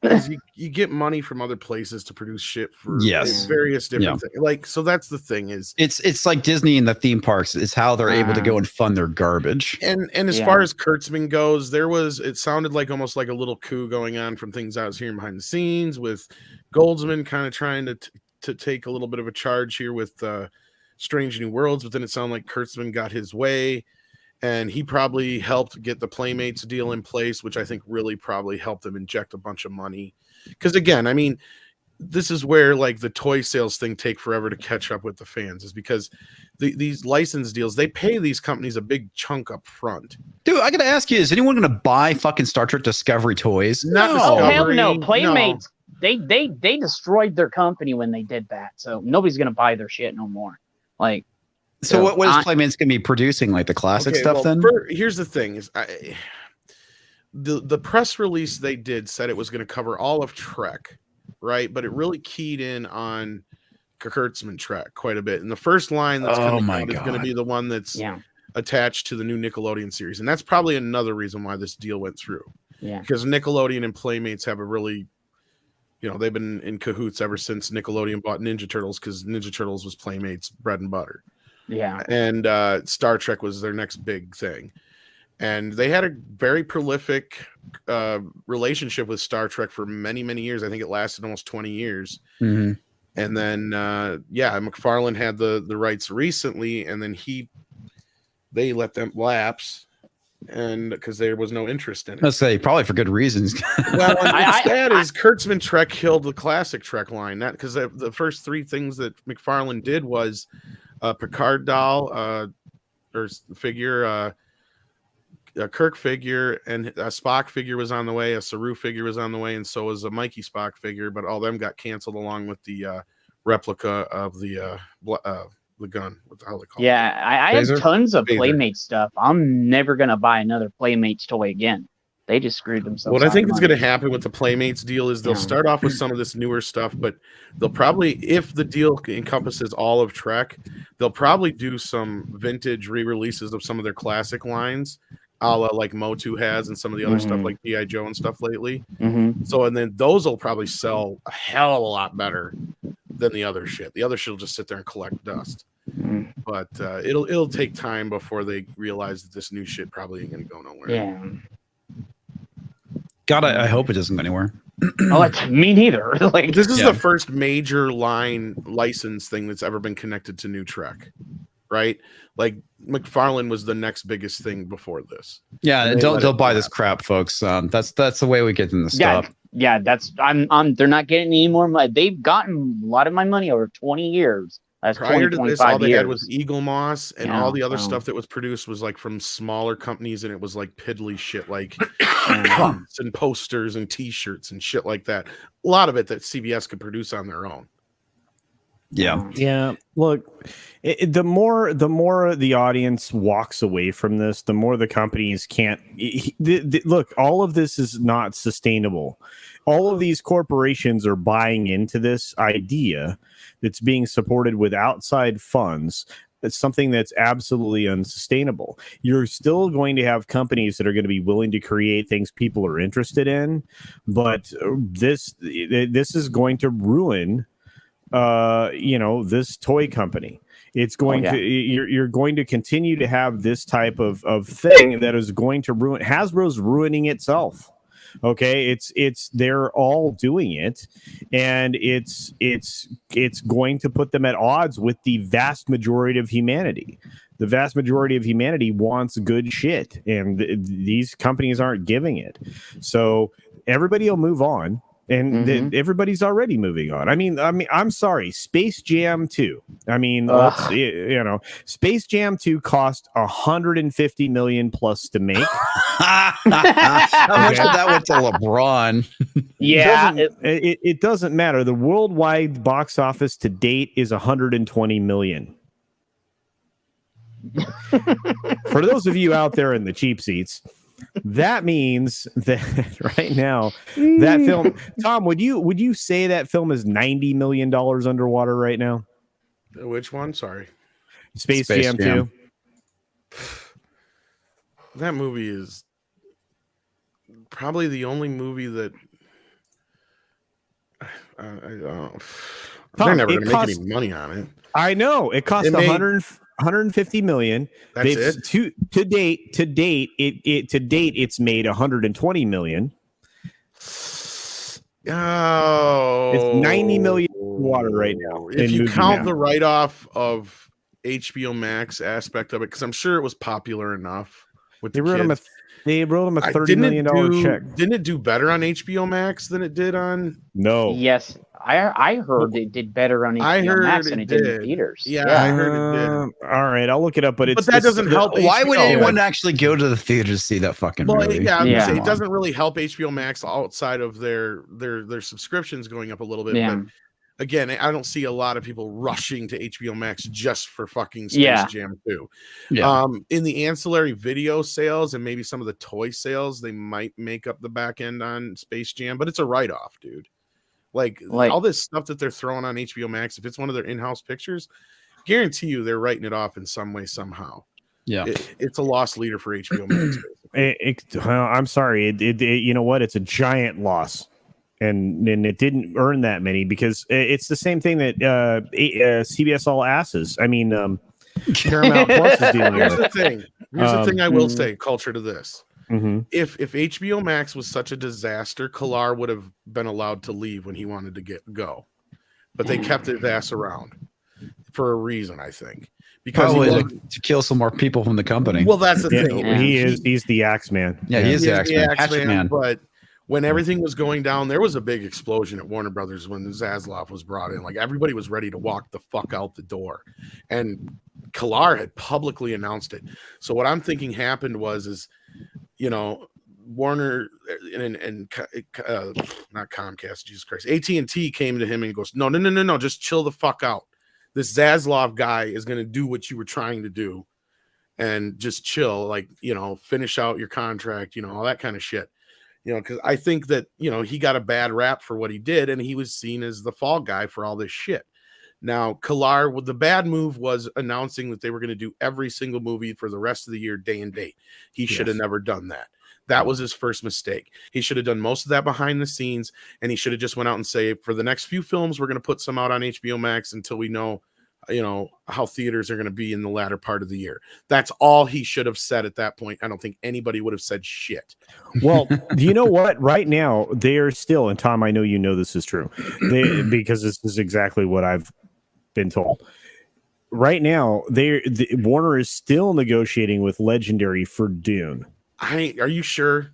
is you get money from other places to produce shit for various different things. Like, so that's the thing is it's like Disney and the theme parks is how they're able to go and fund their garbage. And as far as Kurtzman goes, it sounded like almost like a little coup going on from things I was hearing behind the scenes with Goldsman kind of trying to take a little bit of a charge here with Strange New Worlds, but then it sounded like Kurtzman got his way. And he probably helped get the Playmates deal in place, which I think really probably helped them inject a bunch of money. Because again, I mean, this is where like the toy sales thing take forever to catch up with the fans, is because these license deals, they pay these companies a big chunk up front. Dude, I gotta ask you, is anyone gonna buy fucking Star Trek Discovery toys? Oh hell no! Playmates, no. They destroyed their company when they did that, so nobody's gonna buy their shit no more. Like. So what is Playmates going to be producing, like the classic stuff then? Here's the thing: is the press release they did said it was going to cover all of Trek, right? But it really keyed in on Kurtzman Trek quite a bit. And the first line that's coming out is going to be the one that's attached to the new Nickelodeon series, and that's probably another reason why this deal went through. Yeah, because Nickelodeon and Playmates have a really, they've been in cahoots ever since Nickelodeon bought Ninja Turtles, because Ninja Turtles was Playmates' bread and butter. Yeah, and Star Trek was their next big thing, and they had a very prolific relationship with Star Trek for many, many years. I think it lasted almost 20 years. Mm-hmm. And then McFarlane had the rights recently, and then they let them lapse, and because there was no interest in it. Let's say probably for good reasons. Well, what's sad is Kurtzman Trek killed the classic Trek line. That because the first three things that McFarlane did was a Picard doll, or figure, a Kirk figure, and a Spock figure was on the way. A Saru figure was on the way, and so was a Mikey Spock figure. But all them got canceled along with the replica of the gun. What the hell they call it? Yeah, I have tons of Playmate stuff. I'm never gonna buy another Playmates toy again. They just screwed themselves. What I think is going to happen with the Playmates deal is they'll start off with some of this newer stuff, but they'll probably, if the deal encompasses all of Trek, they'll probably do some vintage re-releases of some of their classic lines, a la like Motu has and some of the other stuff like G.I. Joe and stuff lately. Mm-hmm. So, and then those will probably sell a hell of a lot better than the other shit. The other shit will just sit there and collect dust. Mm-hmm. But it'll take time before they realize that this new shit probably ain't going to go nowhere. Yeah. God, I hope it doesn't go anywhere. Me neither. Like, this is the first major line license thing that's ever been connected to New Trek, right? Like McFarlane was the next biggest thing before this. Yeah, don't buy this crap, folks. That's the way we get them to stop. Yeah, that's they're not getting any more money. They've gotten a lot of my money over 20 years. That's prior 20, to this, all they years. had was Eagle Moss, and all the other stuff that was produced was like from smaller companies, and it was like piddly shit, like cups and posters and T-shirts and shit like that. A lot of it that CBS could produce on their own. Yeah. Look, the more the audience walks away from this, the more the companies can't look. All of this is not sustainable. All of these corporations are buying into this idea that's being supported with outside funds. It's something that's absolutely unsustainable. You're still going to have companies that are going to be willing to create things people are interested in, but this is going to ruin this toy company. It's going to you're going to continue to have this type of thing that is going to ruin. Hasbro's ruining itself. Okay, it's they're all doing it, and it's going to put them at odds with the vast majority of humanity. The vast majority of humanity wants good shit, and these companies aren't giving it. So everybody will move on. And everybody's already moving on. I mean, I'm sorry. Space Jam 2. I mean, Space Jam 2 cost $150 million plus to make. How much of that went to LeBron? Yeah, it doesn't matter. The worldwide box office to date is $120 million. For those of you out there in the cheap seats, that means that right now that film, Tom, would you say that film is $90 million underwater right now? Which one? Sorry. Space Jam 2. That movie is probably the only movie that they're never going to make any money on it. I know. It cost $150 million. That's it. To date, it's made $120 million. Oh, it's $90 million water right now. If you count the write-off of HBO Max aspect of it, because I'm sure it was popular enough. They wrote him a $30 million check. Didn't it do better on HBO Max than it did on? No. Yes, I heard it did better on HBO Max than it did in theaters. Yeah, I heard it did. All right, I'll look it up, but that doesn't help. Why would anyone actually go to the theater to see that fucking movie? Yeah, it doesn't really help HBO Max outside of their subscriptions going up a little bit. Yeah. But again, I don't see a lot of people rushing to HBO Max just for fucking Space Jam 2. Yeah. In the ancillary video sales and maybe some of the toy sales, they might make up the back end on Space Jam, but it's a write-off, dude. Like all this stuff that they're throwing on HBO Max, if it's one of their in-house pictures, guarantee you they're writing it off in some way, somehow. Yeah. It's a lost leader for HBO Max. I'm sorry. You know what? It's a giant loss. And it didn't earn that many because it's the same thing that CBS All Asses. I mean, Paramount Plus is dealing with. Here's the thing I will say, culture to this. Mm-hmm. If HBO Max was such a disaster, Kalar would have been allowed to leave when he wanted to go. But they kept his ass around for a reason, I think. Because to kill some more people from the company. Well, that's the thing. He's the Axeman. Yeah, he is the Axeman. But when everything was going down, there was a big explosion at Warner Brothers when Zaslav was brought in. Like everybody was ready to walk the fuck out the door. And Kalar had publicly announced it. So what I'm thinking happened was Warner and not Comcast, Jesus Christ, AT&T came to him and he goes, no, just chill the fuck out. This Zaslav guy is going to do what you were trying to do and just chill, finish out your contract, all that kind of shit. Because I think that, he got a bad rap for what he did and he was seen as the fall guy for all this shit. Now, Kalar, the bad move was announcing that they were going to do every single movie for the rest of the year, day and date. He should have never done that. That was his first mistake. He should have done most of that behind the scenes, and he should have just went out and say, for the next few films, we're going to put some out on HBO Max until we know, how theaters are going to be in the latter part of the year. That's all he should have said at that point. I don't think anybody would have said shit. Well, do you know what? Right now, they are still, and Tom, I know you know this is true, because this is exactly what I've been told. Right now, Warner is still negotiating with Legendary for Dune. Are you sure?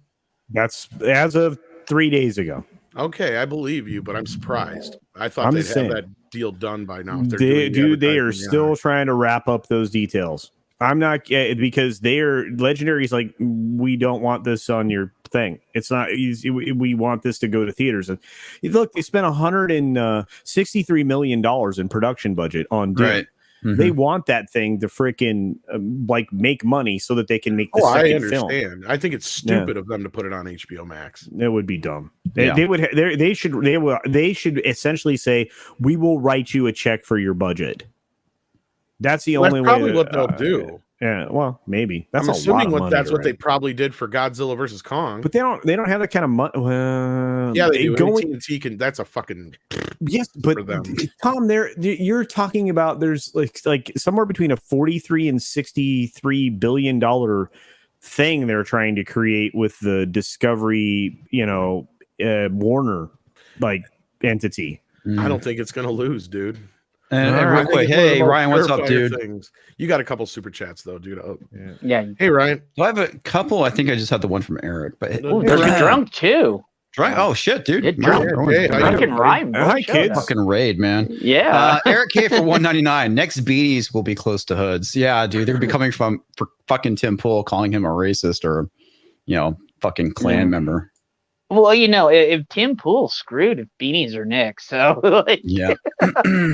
That's as of 3 days ago. Okay, I believe you, but I'm surprised. I thought they'd have that deal done by now. They are still trying to wrap up those details. I'm not because they're Legendary's like, we don't want this on your thing. It's not. We want this to go to theaters. And look, they spent $163 million in production budget on Doom. Right. Mm-hmm. They want that thing to freaking like make money so that they can make the second I understand. film. I think it's stupid of them to put it on HBO Max. It would be dumb. They should essentially say, we will write you a check for your budget. That's the only way. Probably what they'll do. Yeah, well, maybe I'm assuming what they probably did for Godzilla versus Kong. But they don't have that kind of money. Well, yeah, they do. TNT can. That's a fucking yes. But Tom, you're talking about there's like somewhere between a 43 and 63 billion dollar thing they're trying to create with the Discovery, Warner like entity. I don't think it's gonna lose, dude. And real quick, hey Ryan, what's up, dude? You got a couple super chats though, dude. Oh, yeah. Hey Ryan. I have a couple. I think I just had the one from Eric, but there's drunk too. Drunk? Oh shit, dude! Get drunk. Fucking rhyme. Hi kids. Fucking raid, man. Yeah. Eric K for 199. Next beanies will be close to hoods. Yeah, dude. They're gonna be coming for fucking Tim Pool, calling him a racist or, fucking Klan member. Well, if Tim Pool's screwed, if beanies are Nick, so yeah.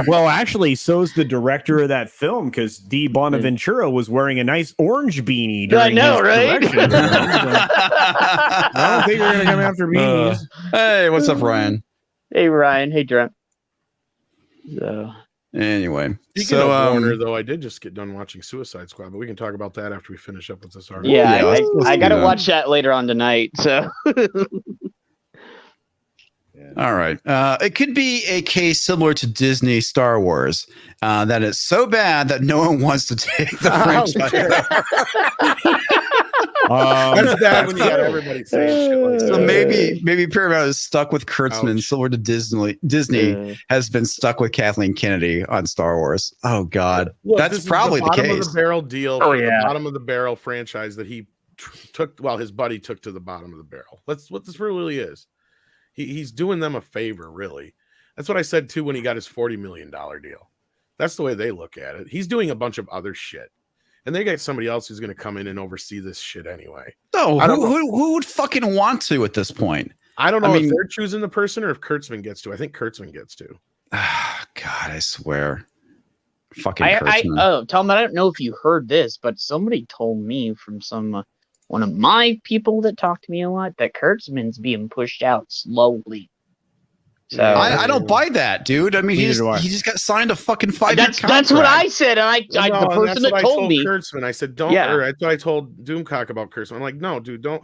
Well, actually, so's the director of that film because D. Bonaventura was wearing a nice orange beanie. I know, right? I don't think we're gonna come after beanies. Hey, what's up, Ryan? Hey, Ryan. Hey, Drunk. So. Anyway, speaking of Warner, though, I did just get done watching Suicide Squad, but we can talk about that after we finish up with this article. Yeah, I got to watch that later on tonight. So, all right, it could be a case similar to Disney Star Wars, that it's so bad that no one wants to take the franchise. That's bad when you got everybody saying shit like that. So maybe Paramount is stuck with Kurtzman, similar to Disney has been stuck with Kathleen Kennedy on Star Wars. Oh God, look, that's probably the case. Bottom of the barrel deal. The bottom of the barrel franchise that he took. Well, his buddy took to the bottom of the barrel. That's what this really is. He's doing them a favor, really. That's what I said too when he got his $40 million deal. That's the way they look at it. He's doing a bunch of other shit. And they got somebody else who's going to come in and oversee this shit anyway. No, who would fucking want to at this point? I don't know if they're choosing the person or if Kurtzman gets to. I think Kurtzman gets to. God, I swear. Fucking Kurtzman. Tom, I don't know if you heard this, but somebody told me from one of my people that talk to me a lot that Kurtzman's being pushed out slowly. So I don't buy that, dude. I mean, he just got signed a fucking 5-year contract. That's what I said. And the person that told me, Kurtzman, I said, don't. Yeah. That's what I told Doomcock about Kurtzman. I'm like, no, dude, don't.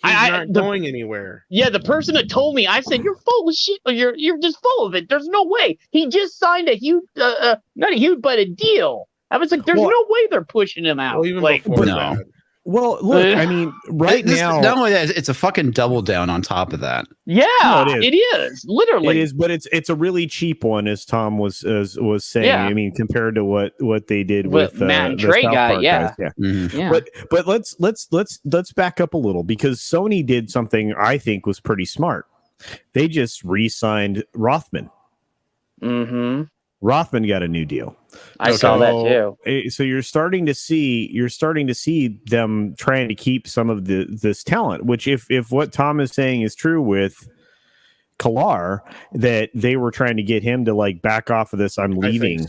He's not going anywhere. Yeah, the person that told me, I said, you're full of shit. You're just full of it. There's no way. He just signed a huge, not a huge, but a deal. I was like, there's no way they're pushing him out. Well, even before that. Well, look, I mean, now, not only that, it's a fucking double down on top of that. Yeah, it is literally. It is, but it's a really cheap one, as Tom was saying. Yeah. I mean, compared to what they did with Matt and Trey guy, guys. But let's back up a little because Sony did something I think was pretty smart. They just re-signed Rothman. Mm-hmm. Rothman got a new deal. I saw that too. So you're starting to see them trying to keep some of this talent, which if what Tom is saying is true with Kalar, that they were trying to get him to like back off of this I'm leaving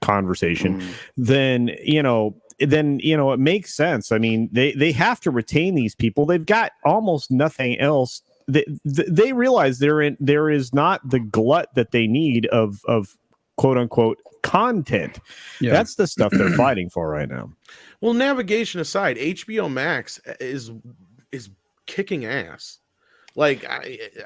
conversation, then it makes sense. I mean, they have to retain these people. They've got almost nothing else. They realize there is not the glut that they need of quote unquote content. Yeah. That's the stuff they're fighting for right now. Well, navigation aside, HBO Max is kicking ass. Like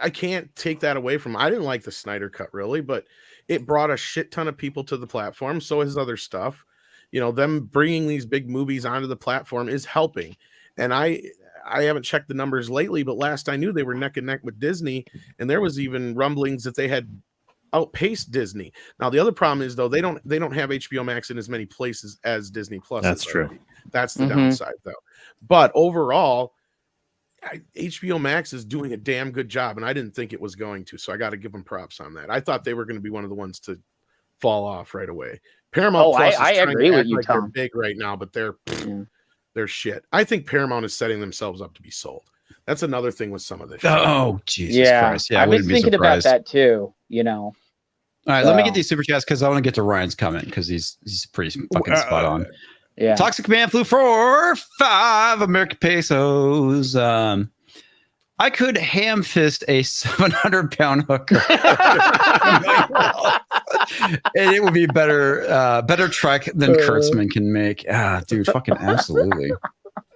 I can't take that away from. I didn't like the Snyder Cut really, but it brought a shit ton of people to the platform. So is other stuff. Them bringing these big movies onto the platform is helping. And I haven't checked the numbers lately, but last I knew they were neck and neck with Disney, and there was even rumblings that they had outpaced Disney. Now the other problem is though they don't have HBO Max in as many places as Disney Plus. That's true. That's the downside though. But overall, HBO Max is doing a damn good job, and I didn't think it was going to. So I got to give them props on that. I thought they were going to be one of the ones to fall off right away. Paramount Plus I agree with you, Tom. They're big right now, but they're shit. I think Paramount is setting themselves up to be sold. That's another thing with some of this shit. Oh, Jesus Christ. Yeah, I was thinking about that too, All right, let me get these super chats because I want to get to Ryan's comment because he's pretty fucking spot on. Yeah. Toxic Man flew for 5 American pesos. I could ham fist a 700-pound hooker. And it would be better trek than Kurtzman can make. Dude, fucking absolutely.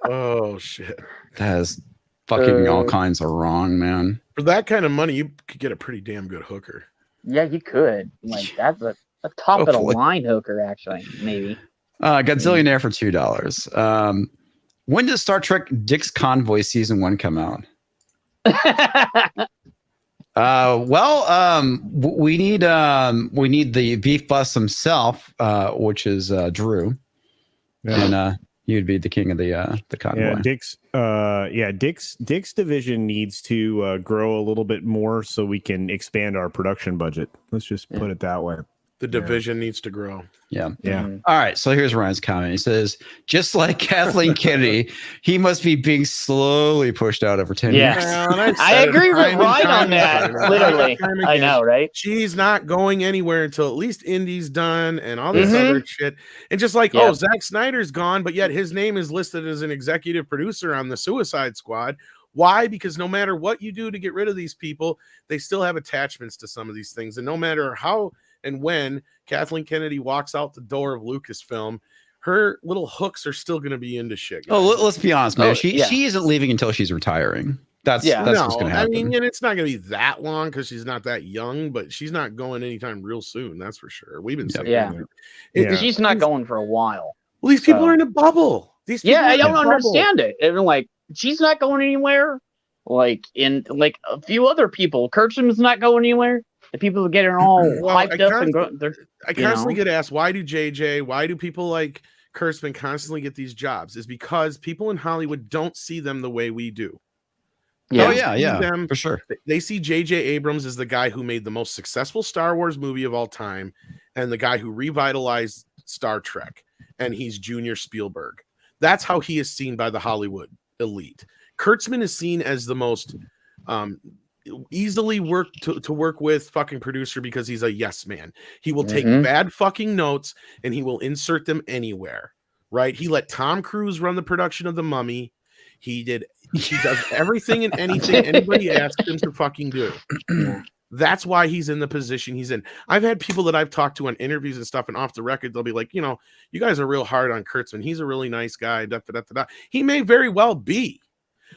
Oh, shit. That is fucking all kinds of wrong, man. For that kind of money, you could get a pretty damn good hooker. Yeah, you could. Like, that's a top of the line hooker, actually, maybe. Godzillionaire for $2. When does Star Trek Dick's Convoy Season 1 come out? We need the beef bus himself, which is Drew, and you'd be the king of the convoy. Dick's division needs to grow a little bit more so we can expand our production budget. Let's just put it that way. The division needs to grow. Yeah. All right. So here's Ryan's comment. He says, just like Kathleen Kennedy, he must be being slowly pushed out over 10 years. I agree with Ryan on that. Literally. I know, right? She's not going anywhere until at least Indy's done and all this other shit. And just like, Zack Snyder's gone, but yet his name is listed as an executive producer on the Suicide Squad. Why? Because no matter what you do to get rid of these people, they still have attachments to some of these things. And no matter how and when Kathleen Kennedy walks out the door of Lucasfilm, her little hooks are still going to be into shit. Guys. Oh, let's be honest, man. She isn't leaving until she's retiring. That's what's going to happen. I mean, and it's not going to be that long because she's not that young, but she's not going anytime real soon. That's for sure. We've been saying she's not going for a while. Well, these people are in a bubble. These people I don't understand it. And like, she's not going anywhere. Like in like a few other people, Kurtzman's not going anywhere. The people are getting all hyped up and I constantly get asked, why do people like Kurtzman constantly get these jobs? Is because people in Hollywood don't see them the way we do. For sure. They see J.J. Abrams as the guy who made the most successful Star Wars movie of all time and the guy who revitalized Star Trek, and he's Junior Spielberg. That's how he is seen by the Hollywood elite. Kurtzman is seen as the most easily work with fucking producer because he's a yes man. He will take bad fucking notes and he will insert them anywhere, right? He let Tom Cruise run the production of The Mummy. He does everything and anything anybody asks him to fucking do. That's why he's in the position he's in. I've had people that I've talked to on interviews and stuff, and off the record, they'll be like, you guys are real hard on Kurtzman. He's a really nice guy. He may very well be.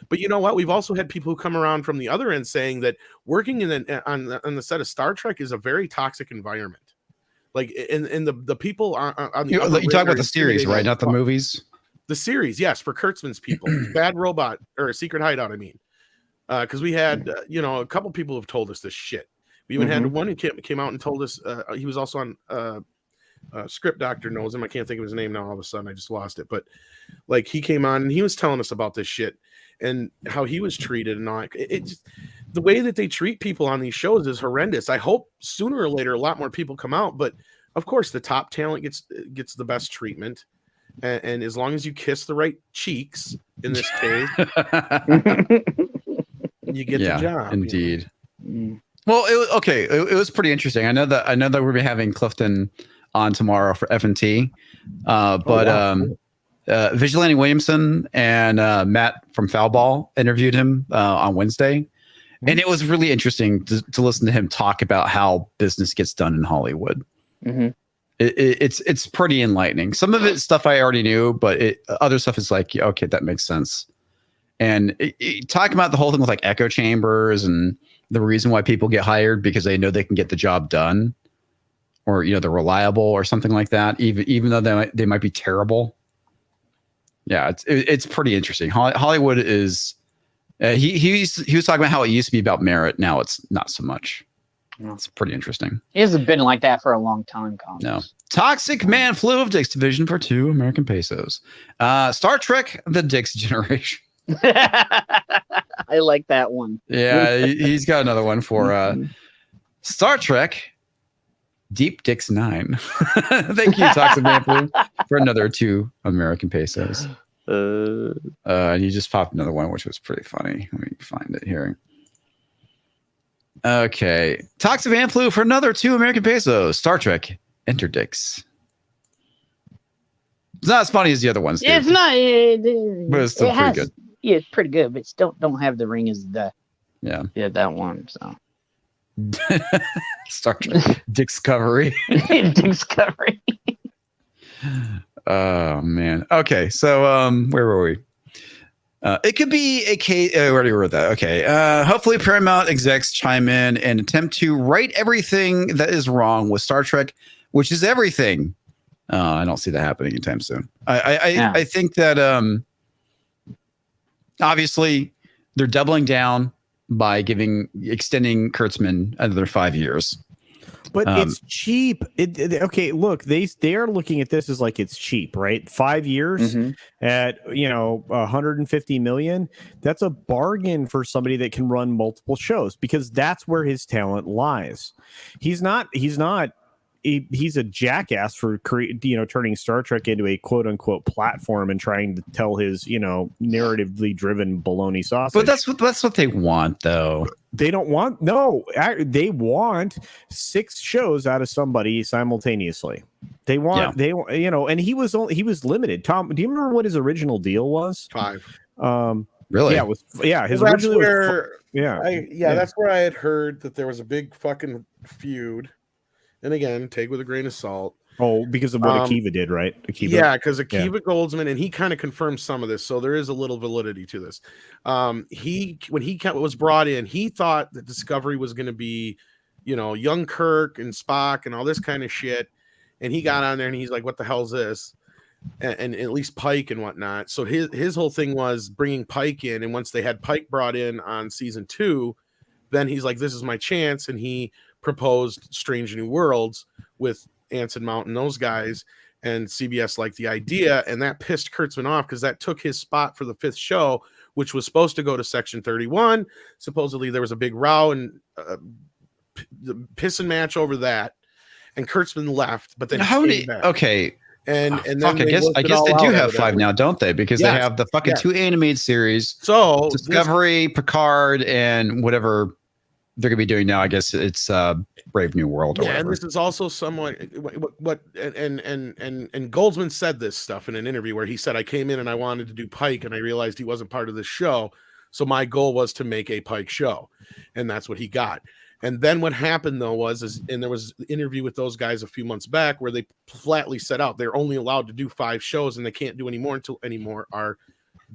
But you know what? We've also had people who come around from the other end saying that working on the set of Star Trek is a very toxic environment. Like, in the people on the you talk about the series, right? Not the movies. The series, yes, for Kurtzman's people. Bad Robot or Secret Hideout, I mean. Because we had, a couple people have told us this shit. We even had one who came out and told us he was also on Script Doctor knows him. I can't think of his name now. All of a sudden, I just lost it. But like, he came on and he was telling us about this shit and how he was treated and all. The way that they treat people on these shows is horrendous. I hope sooner or later a lot more people come out, but of course the top talent gets the best treatment. And as long as you kiss the right cheeks, in this case, you get the job. Indeed. Well, it was pretty interesting. I know that we're gonna be having Clifton on tomorrow for F&T, Vigilante Williamson and Matt from Foul Ball interviewed him on Wednesday, and it was really interesting to listen to him talk about how business gets done in Hollywood. It's pretty enlightening. Some of it's stuff I already knew, but other stuff is like, okay, that makes sense. And talking about the whole thing with like echo chambers and the reason why people get hired because they know they can get the job done, or they're reliable or something like that, even though they might be terrible. Yeah, it's pretty interesting. Hollywood is. He was talking about how it used to be about merit. Now it's not so much. It's pretty interesting. It hasn't been like that for a long time, Colin. No. Toxic Man flew of Dick's division for 2 American pesos. Star Trek: The Dick's Generation. I like that one. Yeah, he's got another one for Star Trek: Deep Dicks 9. Thank you, Toxic Man Flew, for another 2 American pesos. You just popped another one, which was pretty funny. Let me find it here. Okay. Toxic Van flew for another 2 American pesos. Star Trek interdicts. It's not as funny as the other ones. Yeah, it's not. But it's still pretty good. Yeah, it's pretty good, but still don't have the ring as the that one. So Star Trek Discovery. Discovery. Oh man. Okay, so where were we? It could be a case. I already wrote that. Okay. Hopefully, Paramount execs chime in and attempt to right everything that is wrong with Star Trek, which is everything. I don't see that happening anytime soon. I think that obviously they're doubling down by extending Kurtzman another 5 years. But it's cheap. Okay, look, they are looking at this as like it's cheap, right? 5 years at 150 million. That's a bargain for somebody that can run multiple shows because that's where his talent lies. He's a jackass for turning Star Trek into a quote unquote platform and trying to tell his narratively driven baloney sausage. But that's what they want, though. They don't want they want 6 shows out of somebody simultaneously. They want and he was limited. Tom, do you remember what his original deal was? 5. Really? Yeah, his original that's where I had heard that there was a big fucking feud. And again, take with a grain of salt. Oh, because of what Akiva did, right? Yeah, because Akiva Goldsman, and he kind of confirmed some of this, so there is a little validity to this. When he was brought in, he thought that Discovery was going to be, young Kirk and Spock and all this kind of shit. And he got on there and he's like, "What the hell is this?" And at least Pike and whatnot. So his whole thing was bringing Pike in, and once they had Pike brought in on season 2, then he's like, "This is my chance," and he proposed Strange New Worlds with Anson Mount and those guys, and CBS liked the idea, and that pissed Kurtzman off because that took his spot for the 5th show, which was supposed to go to Section 31. Supposedly there was a big row and the pissing match over that, and Kurtzman left. But then how many? Okay, and then I guess they do have 5 now, don't they? Because they have the fucking 2 animated series, so Discovery, Picard, and whatever they're gonna be doing now. I guess it's Brave New World. Or whatever. And this is also somewhat what and Goldsman said this stuff in an interview where he said, "I came in and I wanted to do Pike, and I realized he wasn't part of this show, so my goal was to make a Pike show," and that's what he got. And then what happened though and there was an interview with those guys a few months back where they flatly set out they're only allowed to do 5 shows and they can't do any more until any more are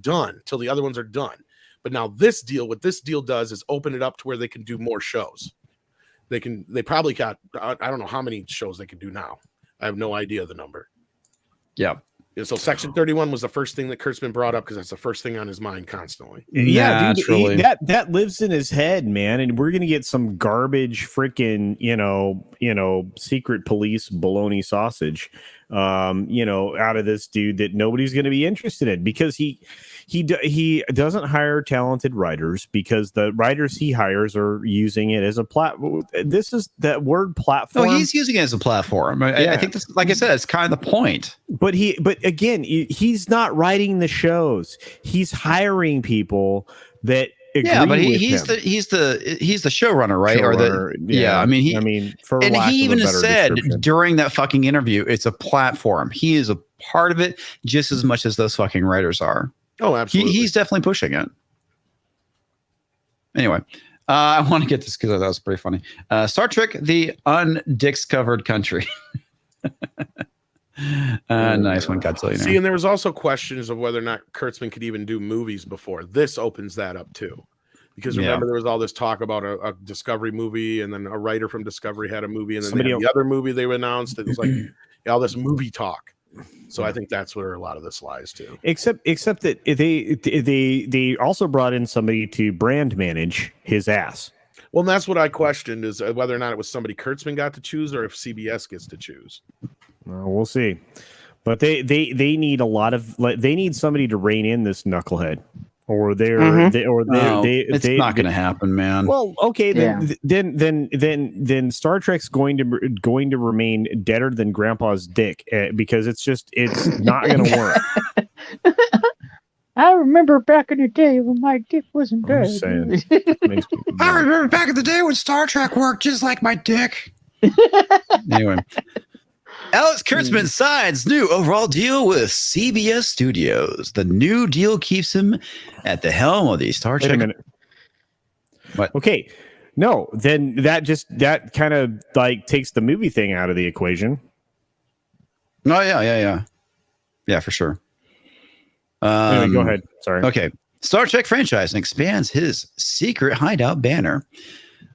done, till the other ones are done. But now what this deal does is open it up to where they can do more shows. They probably got, I don't know how many shows they can do now. I have no idea the number. Yeah. So Section 31 was the first thing that Kurtzman brought up because that's the first thing on his mind constantly. Yeah, dude, that lives in his head, man. And we're gonna get some garbage, freaking, secret police baloney sausage, out of this dude that nobody's gonna be interested in because he doesn't hire talented writers because the writers he hires are using it as a platform. This is that word platform. No, he's using it as a platform. I think this, like I said, it's kind of the point. But again, he's not writing the shows. He's hiring people that agree with he's him. he's the showrunner, right? For he even said during that fucking interview, it's a platform. He is a part of it just as much as those fucking writers are. Oh, absolutely. He's definitely pushing it. Anyway, I want to get this because that was pretty funny. Star Trek: The Undiscovered Country. Nice one, Godzilla. See, and there was also questions of whether or not Kurtzman could even do movies before. This opens that up too, because remember there was all this talk about a Discovery movie, and then a writer from Discovery had a movie, and then the other movie they announced. It was like all this movie talk. So I think that's where a lot of this lies too. Except that they also brought in somebody to brand manage his ass. Well, and that's what I questioned is whether or not it was somebody Kurtzman got to choose or if CBS gets to choose. We'll see. But they need they need somebody to rein in this knucklehead. Or it's not going to happen, man. Well, okay, then Star Trek's going to remain deader than Grandpa's dick because it's not going to work. I remember back in the day when my dick wasn't I'm bad. just saying. Makes me I remember back in the day when Star Trek worked just like my dick. Anyway, Alex Kurtzman signs new overall deal with CBS Studios. The new deal keeps him at the helm of the Star Trek. Wait a minute. What? Okay. No, then that kind of like takes the movie thing out of the equation. Oh yeah, for sure. Anyway, go ahead. Sorry. Okay. Star Trek franchise expands his secret hideout banner.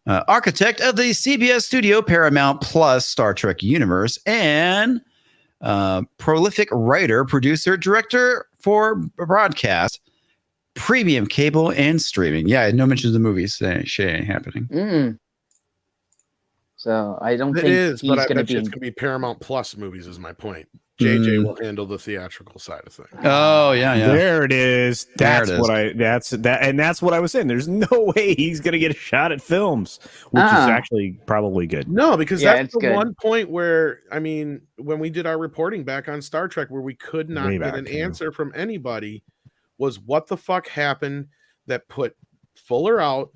Architect of the CBS Studio Paramount Plus Star Trek universe and prolific writer, producer, director for broadcast, premium cable, and streaming. Yeah, no mention of the movies. Shit ain't happening. So I don't It think is, he's but I going to bet you be. it's going to be Paramount Plus movies. Is my point. JJ will handle the theatrical side of things. Oh yeah. There it is. That's There it is. what I. That's what I was saying. There's no way he's gonna get a shot at films, which is actually probably good. No, because Yeah, that's it's the good. one point where, I mean, when we did our reporting back on Star Trek, where we could not Way get back, an yeah. answer from anybody, was what the fuck happened that put Fuller out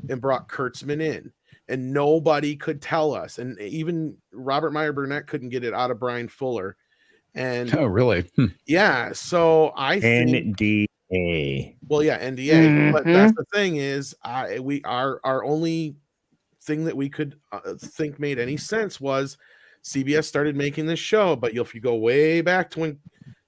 and brought Kurtzman in, and nobody could tell us, and even Robert Meyer Burnett couldn't get it out of Brian Fuller. And Oh really? yeah, so I think NDA. well, yeah, NDA. But that's the thing is, our only thing that we could think made any sense was CBS started making this show. But if you go way back to when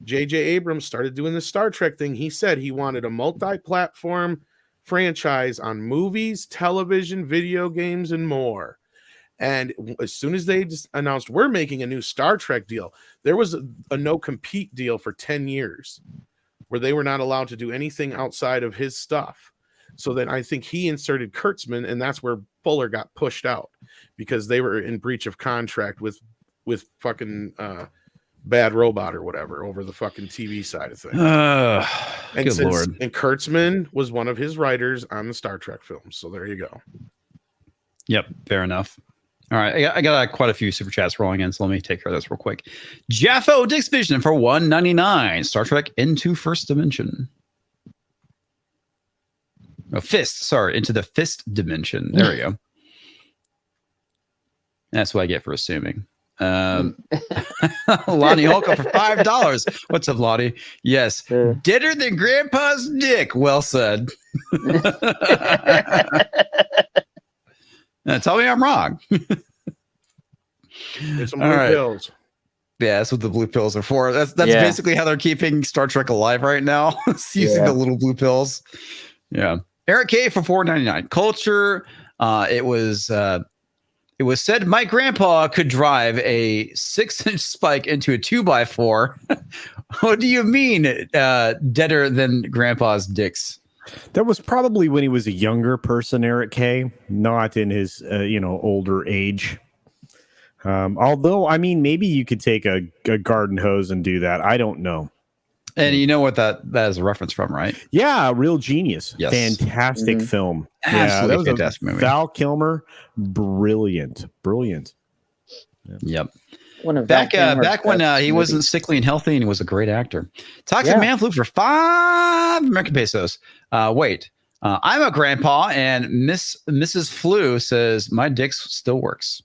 J.J. Abrams started doing the Star Trek thing, he said he wanted a multi-platform franchise on movies, television, video games, and more. And as soon as they just announced we're making a new Star Trek deal, there was a no-compete deal for 10 years where they were not allowed to do anything outside of his stuff. So then I think he inserted Kurtzman, and that's where Fuller got pushed out because they were in breach of contract with fucking Bad Robot or whatever over the fucking TV side of things. Good Lord. And Kurtzman was one of his writers on the Star Trek films. So there you go. Yep, fair enough. All right, I got quite a few super chats rolling in, so let me take care of this real quick. J.A.F.O. Dixivision for $1.99. Star Trek Into First Dimension. Oh, into the Fist Dimension. There we go. That's what I get for assuming. Lonnie Holka for $5. What's up, Lonnie? Yes. Deader than Grandpa's dick. Well said. Tell me I'm wrong. There's some blue pills. Yeah, that's what the blue pills are for. That's basically how they're keeping Star Trek alive right now. Using the little blue pills. Yeah. Eric K for $4.99. Culture. It was said my grandpa could drive a 6-inch spike into a 2x4. What do you mean, deader than grandpa's dicks? That was probably when he was a younger person, Eric K, not in his older age. Although, I mean, maybe you could take a garden hose and do that. I don't know. And you know what that is a reference from, right? Yeah, Real Genius. Yes. Fantastic film. Absolutely that was fantastic movie. Val Kilmer, brilliant. Yep. Back when he wasn't sickly and healthy, and he was a great actor. Toxic Man Flew for 5 American pesos. I'm a grandpa, and Mrs. Flew says my dick still works.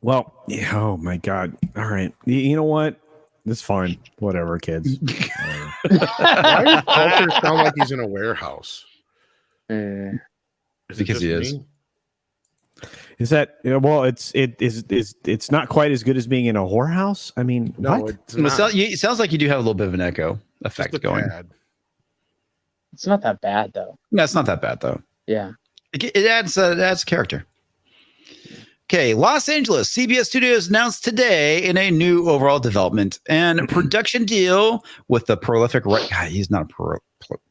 Well, yeah, oh my God. All right. You know what? It's fine. Whatever, kids. Why does Culture sound like he's in a warehouse? Because he is. Me? Is that well? It's not quite as good as being in a whorehouse. I mean, No, what? it's not. It sounds like you do have a little bit of an echo effect Just a going. tad. It's not that bad though. No, it's not that bad though. Yeah. It adds character. Okay, Los Angeles CBS Studios announced today in a new overall development and production deal with the prolific writer. God, he's not a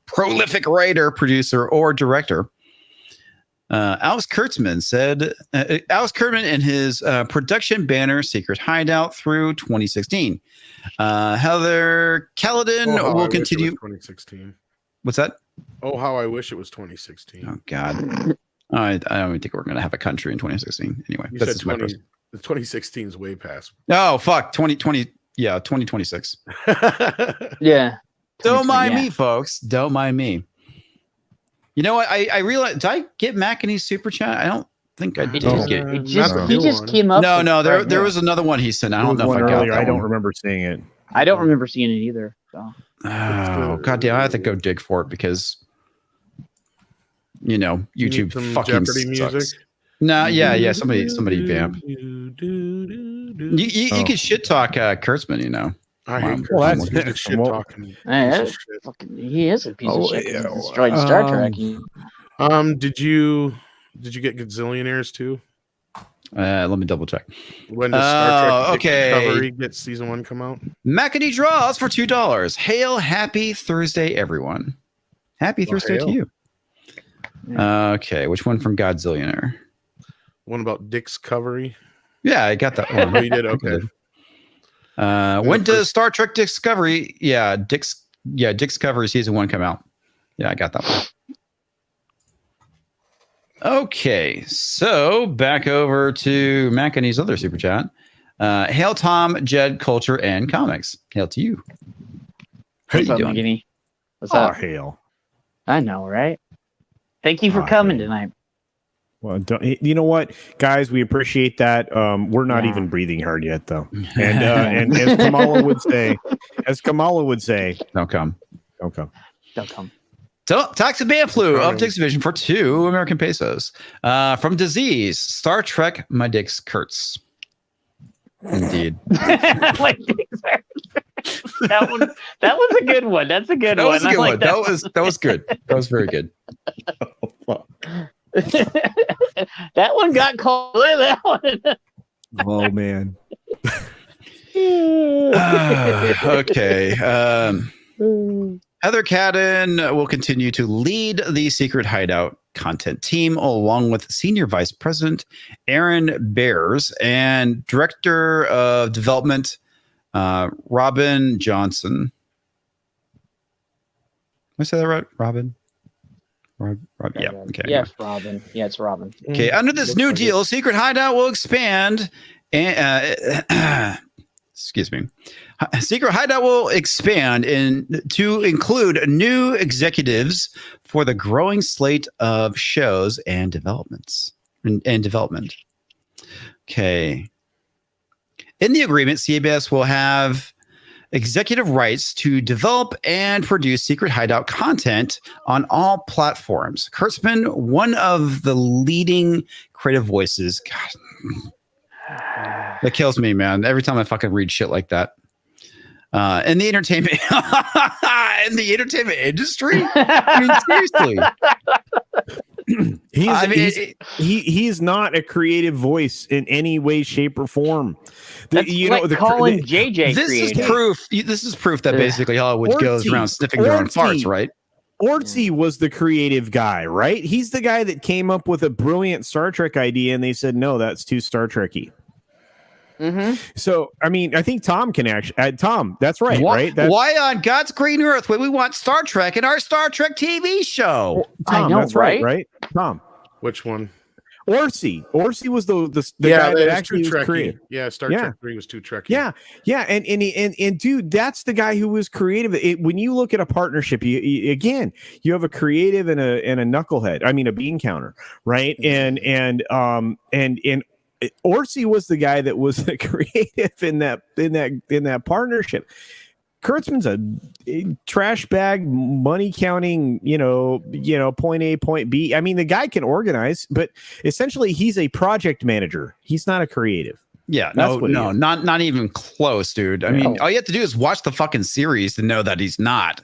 prolific writer, producer, or director. Alex Kurtzman said Alex Kurtzman and his production banner Secret Hideout through 2016. Heather Caledon will continue. 2016. What's that? Oh, how I wish it was 2016. Oh God. I don't even think we're going to have a country in 2016. Anyway, You that's said just my 20. The 2016 is way past. Oh fuck, 2020. Yeah, 2026. Yeah. Don't mind me, folks. Don't mind me. You know what? I realized. Did I get McEnany's super chat? I don't think I did. He just came up. No. There was another one he sent. I don't know if I got that. I don't remember seeing it. I don't remember seeing it either. So. Oh goddamn! I have to go dig for it because YouTube fucking Jeopardy sucks. music. No, yeah. Somebody vamp. You can shit talk Kurtzman. I hate Well, Kurtzman. He's just shit talking. He is a piece of shit. He destroyed Star Trek. Did you get Gazillionaires too? Let me double check. When does Star Trek Discovery get season 1 come out? McEnany draws for $2. Hail, happy Thursday, everyone. Happy Thursday to you. Okay, which one from Godzillionaire? One about Discovery. Yeah, I got that one. Oh, you did? Okay. When does Star Trek Discovery? Discovery season 1 come out? Yeah, I got that one. Okay, so back over to McEnany's other super chat. Hail Tom, Jed, Culture, and Comics. Hail to you. How you doing? McEnany? What's up? Hail. I know, right? Thank you for coming tonight. Well, you know what, guys? We appreciate that. We're not even breathing hard yet, though. And as Kamala would say, don't come. Toxic Ban Flu of Dick's Division for 2 American pesos. From Disease, Star Trek, my Dick's Kurtz. Indeed. My Dick's that was a good one. That's a good one. That was a good one. That was good. That was very good. That one got called. Look at that one. Oh man. Okay. Heather Cadden will continue to lead the Secret Hideout content team along with Senior Vice President Aaron Bears and Director of Development Robin Johnson. Did I say that right? Robin? Yeah. Okay. Yes, Robin. Yeah, it's Robin. Okay. Under this new deal, Secret Hideout will expand and excuse me. Secret Hideout will expand to include new executives for the growing slate of shows and developments and development. Okay. In the agreement, CBS will have executive rights to develop and produce Secret Hideout content on all platforms. Kurtzman, one of the leading creative voices. God, that kills me, man. Every time I fucking read shit like that. In the entertainment industry? I mean, seriously. He's not a creative voice in any way, shape, or form. Colin JJ. This is proof that basically Hollywood goes around sniffing their own farts, right? Ortsy was the creative guy, right? He's the guy that came up with a brilliant Star Trek idea, and they said, no, that's too Star Trek-y. Mm-hmm. So, I mean, I think Tom can actually... Tom, that's right, right? Why on God's green earth would we want Star Trek in our Star Trek TV show? Tom, I know, that's right? Tom. Which one? Orsi was the guy that actually was creative. Yeah, Star Trek 3 was too Trekky. Yeah, and dude, that's the guy who was creative. When you look at a partnership, you have a creative and a knucklehead. I mean, a bean counter, right? And Orsi was the guy that was the creative in that partnership. Kurtzman's a trash bag, money counting, point A, point B. I mean, the guy can organize, but essentially he's a project manager. He's not a creative. Yeah, not even close, dude. I mean, all you have to do is watch the fucking series to know that he's not.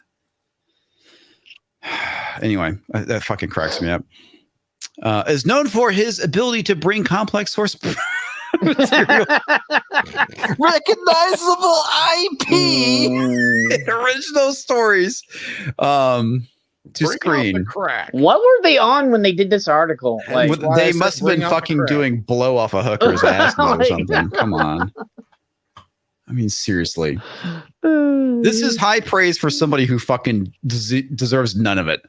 Anyway, that fucking cracks me up. Is known for his ability to bring complex source material, recognizable IP, original stories to screen. What were they on when they did this article? Like, they must have been fucking doing blow off a hooker's ass or something. Come on. I mean, seriously. This is high praise for somebody who fucking deserves none of it.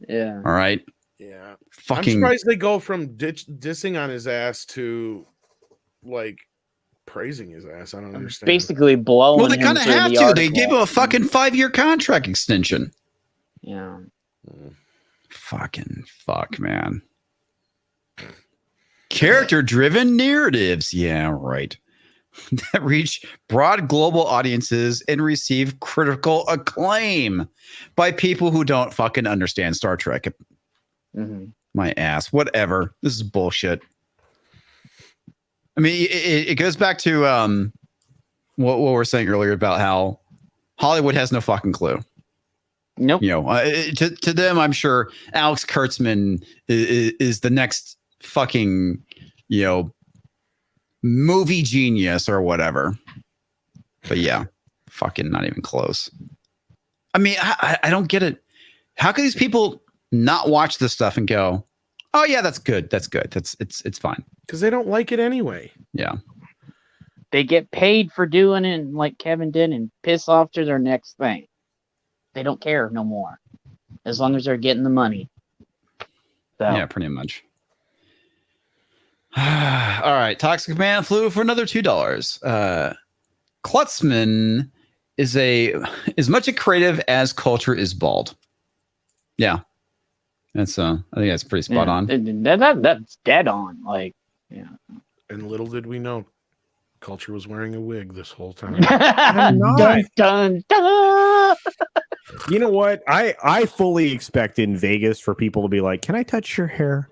Yeah. All right. Yeah. Fucking. I'm surprised they go from dissing on his ass to like praising his ass. I don't understand. Basically blowing. Well, they kind of have to. They gave him a fucking 5-year contract extension. Yeah. Fucking fuck, man. Character-driven narratives. Yeah, right. That reach broad global audiences and receive critical acclaim by people who don't fucking understand Star Trek. My ass. Whatever. This is bullshit. I mean, it goes back to what we were saying earlier about how Hollywood has no fucking clue. Nope. You know, to them, I'm sure Alex Kurtzman is the next fucking, you know, movie genius or whatever. But yeah, fucking not even close. I mean, I don't get it. How can these people not watch this stuff and go, oh yeah, that's good. That's good. It's fine. Because they don't like it anyway. Yeah. They get paid for doing it like Kevin did and piss off to their next thing. They don't care no more. As long as they're getting the money. So. Yeah, pretty much. All right. Toxic Man flew for another $2. Kurtzman is much a creative as culture is bald. Yeah. That's I think that's pretty spot on. That's dead on. Like, yeah. And little did we know, Culture was wearing a wig this whole time. Dun, dun, dun. You know what? I fully expect in Vegas for people to be like, "Can I touch your hair?"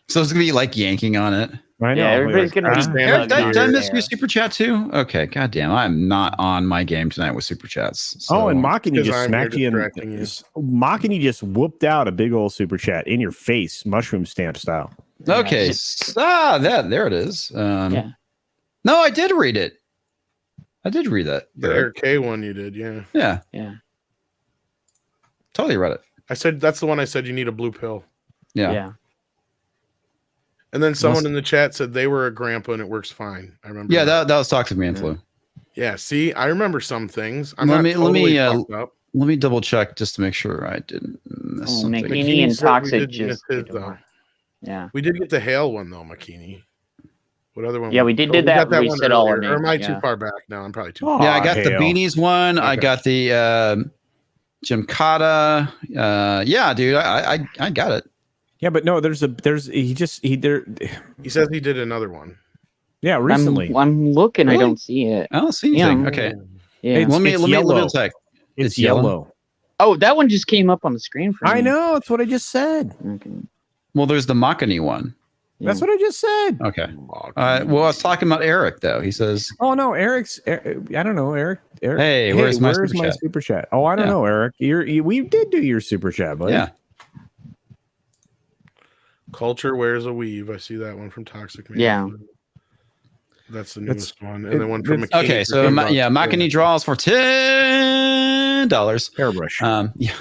So it's gonna be like yanking on it. I know. Yeah, everybody's gonna be Eric, did I miss your super chat too? Okay, goddamn, I'm not on my game tonight with super chats. So. And Makini just smacked you distracting you. Makini just whooped out a big old super chat in your face, mushroom stamp style. Okay, there it is. Yeah. No, I did read it. I did read that. The Eric K one you did, yeah. Yeah. Yeah. Totally read it. I said that's the one I said you need a blue pill. Yeah. Yeah. And then someone in the chat said they were a grandpa and it works fine. I remember. Yeah, that was Toxic Man flu. Yeah, see, I remember some things. Let me double check just to make sure I didn't miss something. McKinney and Toxic just yeah. We did get the Hale one though, McKinney. What other one? Yeah, we did that reset all our names. Or am I yeah. too far back? No, I'm probably too far. Yeah, I got the beanies one. Okay. I got the Jim Cotta. Yeah, dude, I got it. Yeah, but no, he says he did another one. Yeah, recently. I'm looking. Really? I don't see it. I don't see anything. Yeah. Okay. Yeah. Let me check. It's yellow. Oh, that one just came up on the screen for me. I know. That's what I just said. Okay. Well, there's the Makini one. Yeah. That's what I just said. Okay. Well, I was talking about Eric though. He says, "Oh no, I don't know, Eric. Hey, where's my super chat? Oh, I don't know, Eric. We did do your super chat, buddy. Yeah. Culture wears a weave. I see that one from Toxic Man. Yeah. That's the newest one. And the one from McKinney. Okay, so Makini draws for $10. Hairbrush. Yeah.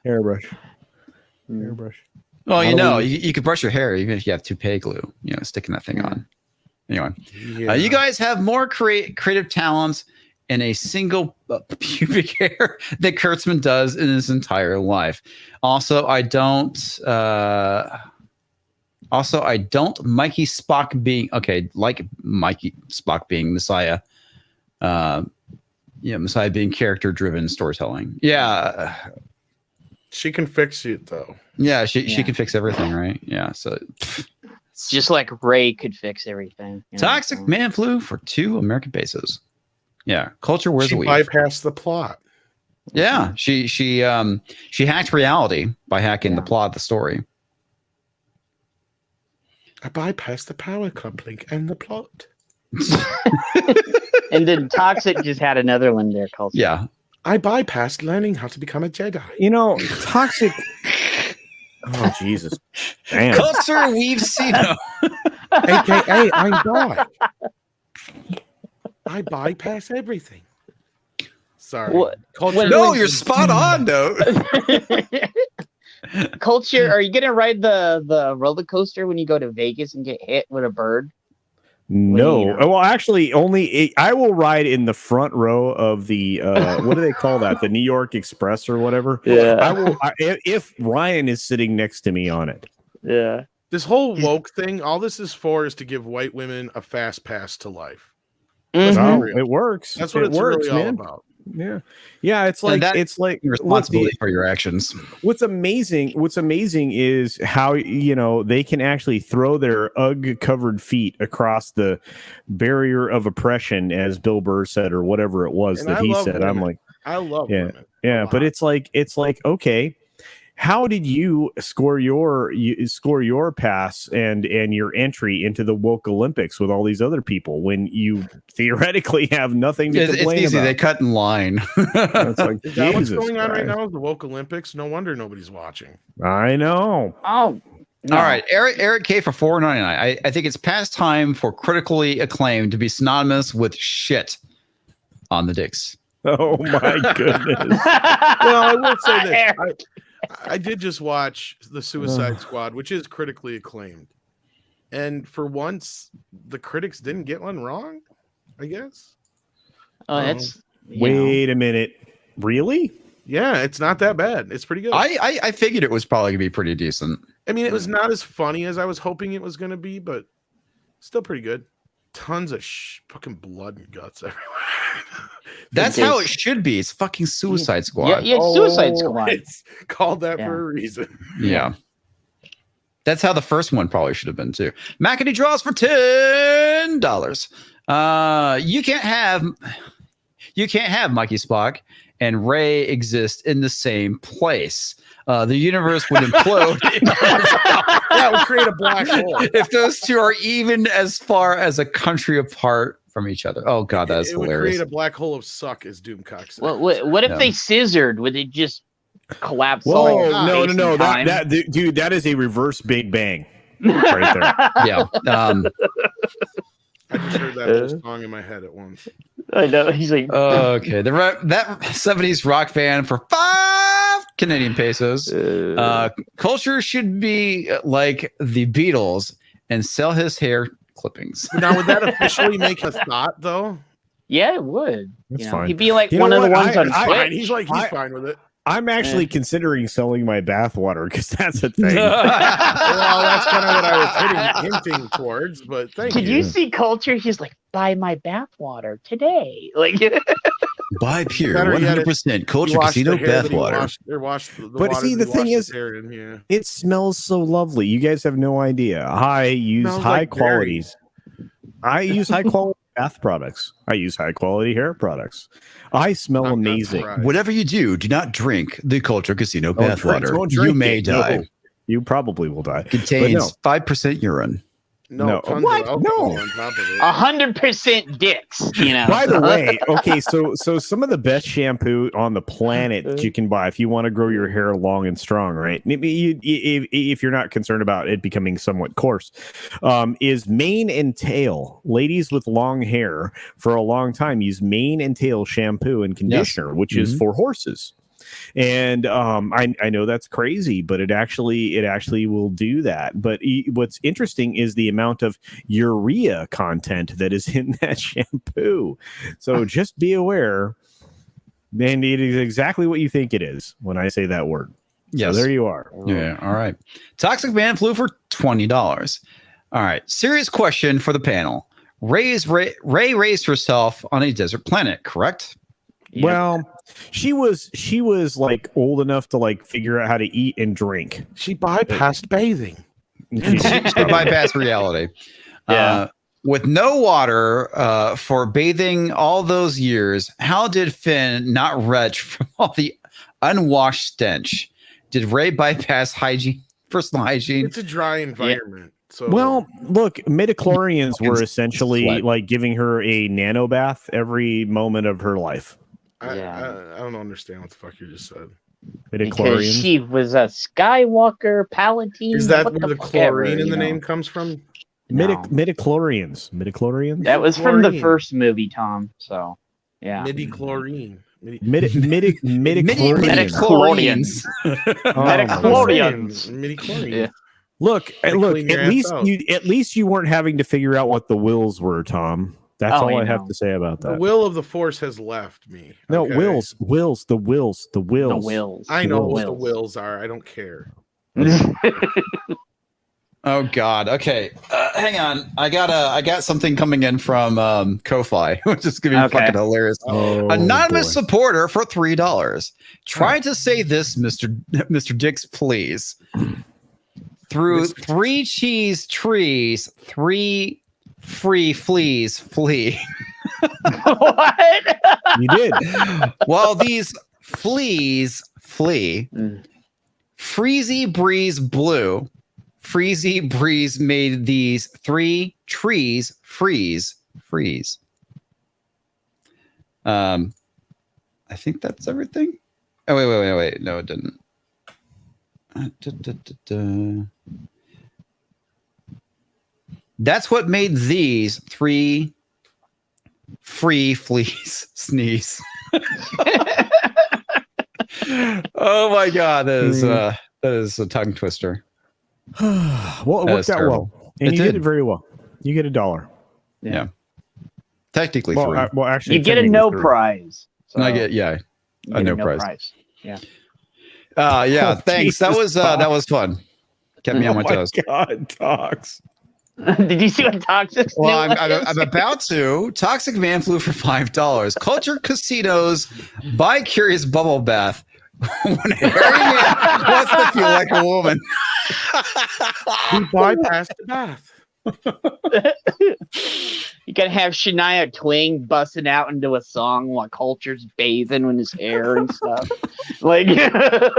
Hairbrush. Well, you could brush your hair even if you have toupee glue, sticking that thing on. Anyway, you guys have more creative talents in a single pubic hair that Kurtzman does in his entire life. Also, I don't Mikey Spock being like Mikey Spock being Messiah. Messiah being character-driven storytelling. Yeah. She can fix it though. Yeah, she can fix everything, right? Yeah, so just like Ray could fix everything. Toxic Man flew for 2 American pesos. Yeah, Culture wears a weave. She bypassed the plot. Yeah, she hacked reality by hacking the plot of the story. I bypassed the power coupling and the plot. And then Toxic just had another one there called. Yeah. I bypassed learning how to become a Jedi. Toxic. Oh, Jesus. Damn. Culture weaves Cino. AKA, I'm dark. I bypass everything. Sorry. You're spot on, though. Culture, are you going to ride the roller coaster when you go to Vegas and get hit with a bird? No. Well, actually, I will ride in the front row of the what do they call that? The New York Express or whatever. Yeah. I will if Ryan is sitting next to me on it. Yeah. This whole woke thing, all this is for is to give white women a fast pass to life. Oh, it works. That's what it's really all about. Yeah. It's like responsibility for your actions. What's amazing is how they can actually throw their UGG covered feet across the barrier of oppression, as Bill Burr said, or whatever it was that he said. Women. I'm like, I love women. Yeah, but it's like okay. How did you score your pass and your entry into the woke Olympics with all these other people when you theoretically have nothing to complain it's easy. about? They cut in line. It's like, is that what's going on right now is the woke Olympics? No wonder nobody's watching. I know. Oh, no. All right, Eric K for $4.99. I think it's past time for critically acclaimed to be synonymous with shit on the dicks. Oh my goodness. Well, I will say that I did just watch The Suicide Squad, which is critically acclaimed. And for once, the critics didn't get one wrong, I guess. Wait a minute. Really? Yeah, it's not that bad. It's pretty good. I figured it was probably going to be pretty decent. I mean, it was not as funny as I was hoping it was going to be, but still pretty good. Tons of fucking blood and guts everywhere. That's how it should be. It's fucking Suicide Squad. Yeah, Suicide Squad. It's called that for a reason. Yeah. That's how the first one probably should have been too. McAdee draws for $10. You can't have Mikey Spock and Ray exist in the same place. The universe would implode. That would create a black hole. If those two are even as far as a country apart from each other. Oh god, that's hilarious. It would create a black hole of suck, as Doomcock said. Well, what if they scissored? Would it just collapse? Whoa, no. That dude, that is a reverse Big Bang right there. Yeah. I just heard that whole song in my head at once. I know. He's like, okay. That 70s rock fan for 5 Canadian pesos. Culture should be like the Beatles and sell his hair clippings. Now, would that officially make a thought, though? Yeah, it would. That's fine. He'd be like one of the ones on Twitch. He's fine with it. I'm actually considering selling my bathwater because that's a thing. Well, that's kind of what I was hinting towards, but thank you. Did you see Culture? He's like, buy my bathwater today. Like, buy pure 100% Culture Casino bathwater. But see, the thing is, it smells so lovely. You guys have no idea. I use high quality bath products. I use high quality hair products. I smell amazing. Whatever you do not drink the Culture Casino bathwater. You may die. No, you probably will die. Contains 5% urine. No. What? No. 100% dicks. By the way, okay, so some of the best shampoo on the planet that you can buy if you want to grow your hair long and strong, right? If you're not concerned about it becoming somewhat coarse, is mane and tail. Ladies with long hair for a long time use mane and tail shampoo and conditioner, which is for horses. And I know that's crazy, but it actually will do that. But what's interesting is the amount of urea content that is in that shampoo. So just be aware, and it is exactly what you think it is when I say that word. Yes. So there you are. Yeah. All right. Toxic Man flew for $20. All right. Serious question for the panel. Ray raised herself on a desert planet, correct? Yeah. Well, she was like old enough to like figure out how to eat and drink. She bypassed bathing. She bypassed reality. Yeah. With no water for bathing all those years, how did Finn not retch from all the unwashed stench? Did Ray bypass personal hygiene? It's a dry environment. So well, look, midichlorians were essentially like giving her a nano bath every moment of her life. I don't understand what the fuck you just said. Because she was a Skywalker Palatine. Is that where the chlorine in the name comes from? Midichlorians. That was from the first movie, Tom. So, yeah. Midichlorians. Midichlorians. Midichlorians. Look. At least you weren't having to figure out what the wills were, Tom. That's all I have to say about that. The will of the Force has left me. No, okay? wills. The wills. I know what the wills are. I don't care. Oh God. Okay. Hang on. I got something coming in from Ko-Fi, which is gonna be fucking hilarious. Oh, Anonymous boy. supporter for $3. Try to say this, Mr. Dix, please. Through 3 cheese trees, 3 free fleas flee. What? You did. While these fleas flee, Freezy Breeze blew. Freezy Breeze made these 3 trees freeze. I think that's everything. Oh, wait. No, it didn't. That's what made these 3 free fleas sneeze. Oh my God, that is a tongue twister. Well, it worked out well, and you did it very well. You get $1. Yeah. Technically, well, 3. well, actually, you get a no 3. prize. So I get a no prize. Yeah. Yeah. Oh, Thanks. Jesus, That was fun. Kept me on my toes. God, Tox. Did you see what Toxic? Well, I'm about to. Toxic Man flew for $5. Culture Casinos bi-curious bubble bath. When a hairy man wants to feel like a woman. He bypassed the bath. You gotta have Shania Twain busting out into a song while Culture's bathing in his hair and stuff. Like, I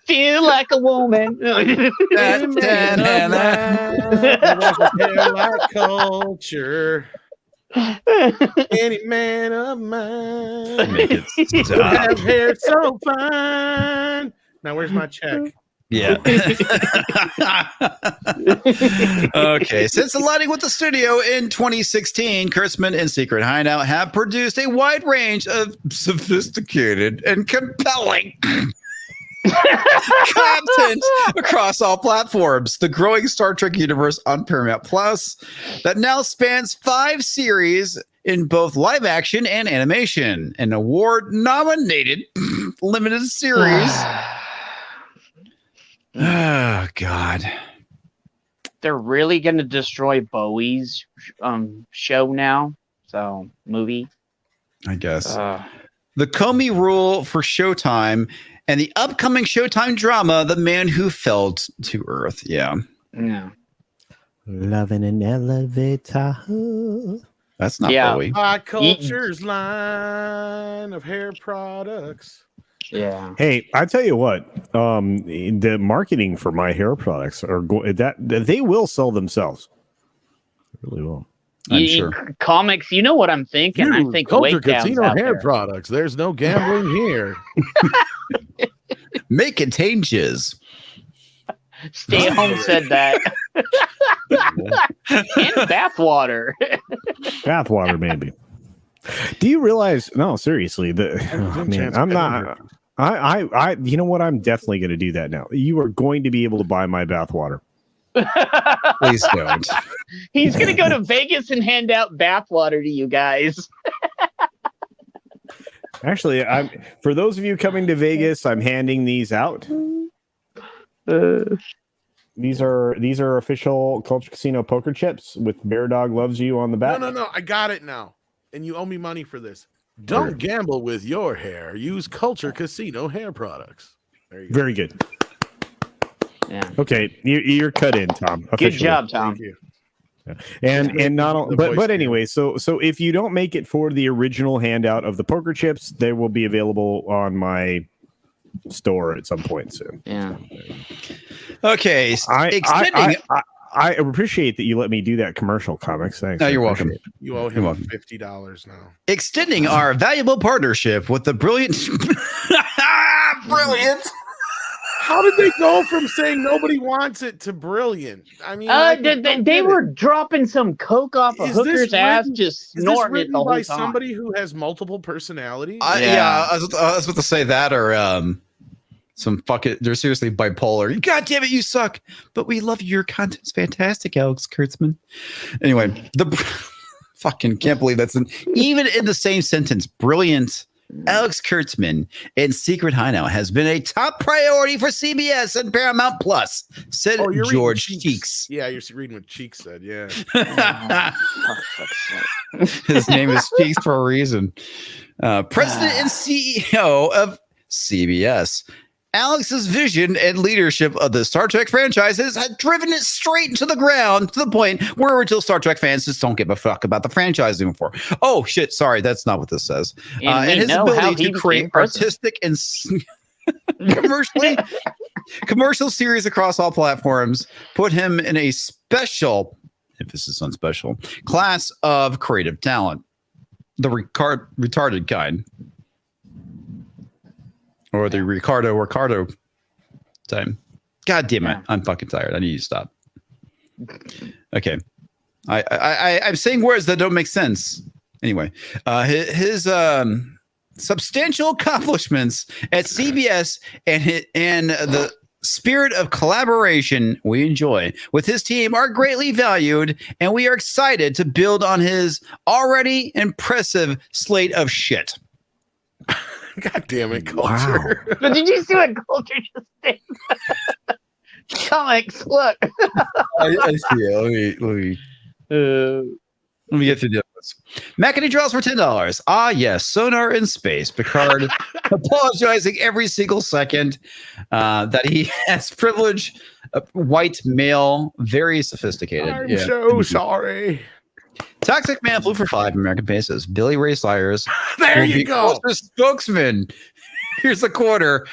feel like a woman. Like Culture. Any man of mine. Make it stop. Have hair so fine. Now where's my check? Yeah. Okay. Since aligning with the studio in 2016, Kurtzman and Secret Hideout have produced a wide range of sophisticated and compelling content across all platforms. The growing Star Trek universe on Paramount Plus that now spans 5 series in both live action and animation. An award-nominated limited series. Oh God! They're really gonna destroy Bowie's show now. So movie, I guess. The Comey Rule for Showtime and the upcoming Showtime drama, The Man Who Fell to Earth. Yeah. Loving an elevator. That's not Bowie. My Culture's line of hair products. Yeah. Hey, I tell you what, the marketing for my hair products are that they will sell themselves. They really will. I'm sure. Comics, you know what I'm thinking? I think Culture Wake Down's Casino out hair there. products. There's no gambling here. May contain jizz. Stay Home said that. And bathwater. Bathwater, maybe. Do you realize? No, seriously. Man, I'm not. I. You know what? I'm definitely going to do that now. You are going to be able to buy my bathwater. Please don't. He's gonna go to Vegas and hand out bathwater to you guys. Actually, for those of you coming to Vegas, I'm handing these out. These are official Culture Casino poker chips with Bear Dog Loves You on the back. No. I got it now. And you owe me money for this. Don't gamble with your hair. Use Culture Casino hair products. There you go. Very good. Yeah. Okay, you're cut in, Tom. Good job, Tom. Thank you. And not but anyway, so if you don't make it for the original handout of the poker chips, they will be available on my store at some point soon. Yeah. Okay. I appreciate that you let me do that commercial, Comics. Thanks. No, you're welcome. You owe him $50 now. Extending our valuable partnership with the brilliant How did they go from saying nobody wants it to brilliant? I mean, they were dropping some coke off a hooker's ass, just snorting it the whole by time. somebody who has multiple personalities. Yeah, I was about to say that, or some fucking. They're seriously bipolar. God damn it, you suck. But we love you. Your content's fantastic, Alex Kurtzman. Anyway, the fucking can't believe that's even in the same sentence. Brilliant Alex Kurtzman in Secret Hideout has been a top priority for CBS and Paramount Plus, said George Cheeks. Yeah, you're reading what Cheeks said. Yeah. His name is Cheeks for a reason. President and CEO of CBS. Alex's vision and leadership of the Star Trek franchises had driven it straight into the ground to the point where original Star Trek fans just don't give a fuck about the franchise anymore. Oh shit, sorry, that's not what this says. And his ability to create artistic and commercial series across all platforms put him in a special, emphasis on special, class of creative talent. The retarded kind. Or the Ricardo time. God damn it. I'm fucking tired. I need to stop. Okay. I'm saying words that don't make sense. Anyway, his substantial accomplishments at CBS and the spirit of collaboration we enjoy with his team are greatly valued, and we are excited to build on his already impressive slate of shit. God damn it, Culture. Wow. But did you see what Culture just did? Comics, look. I see it. Let me get through the others. Mackety draws for $10. Ah, yes, Sonar in Space. Picard apologizing every single second that he has privilege. White male, very sophisticated. I'm so sorry. Toxic Man flew for 5 American pesos. Billy Ray Cyrus. There you go. Spokesman. Here's a quarter.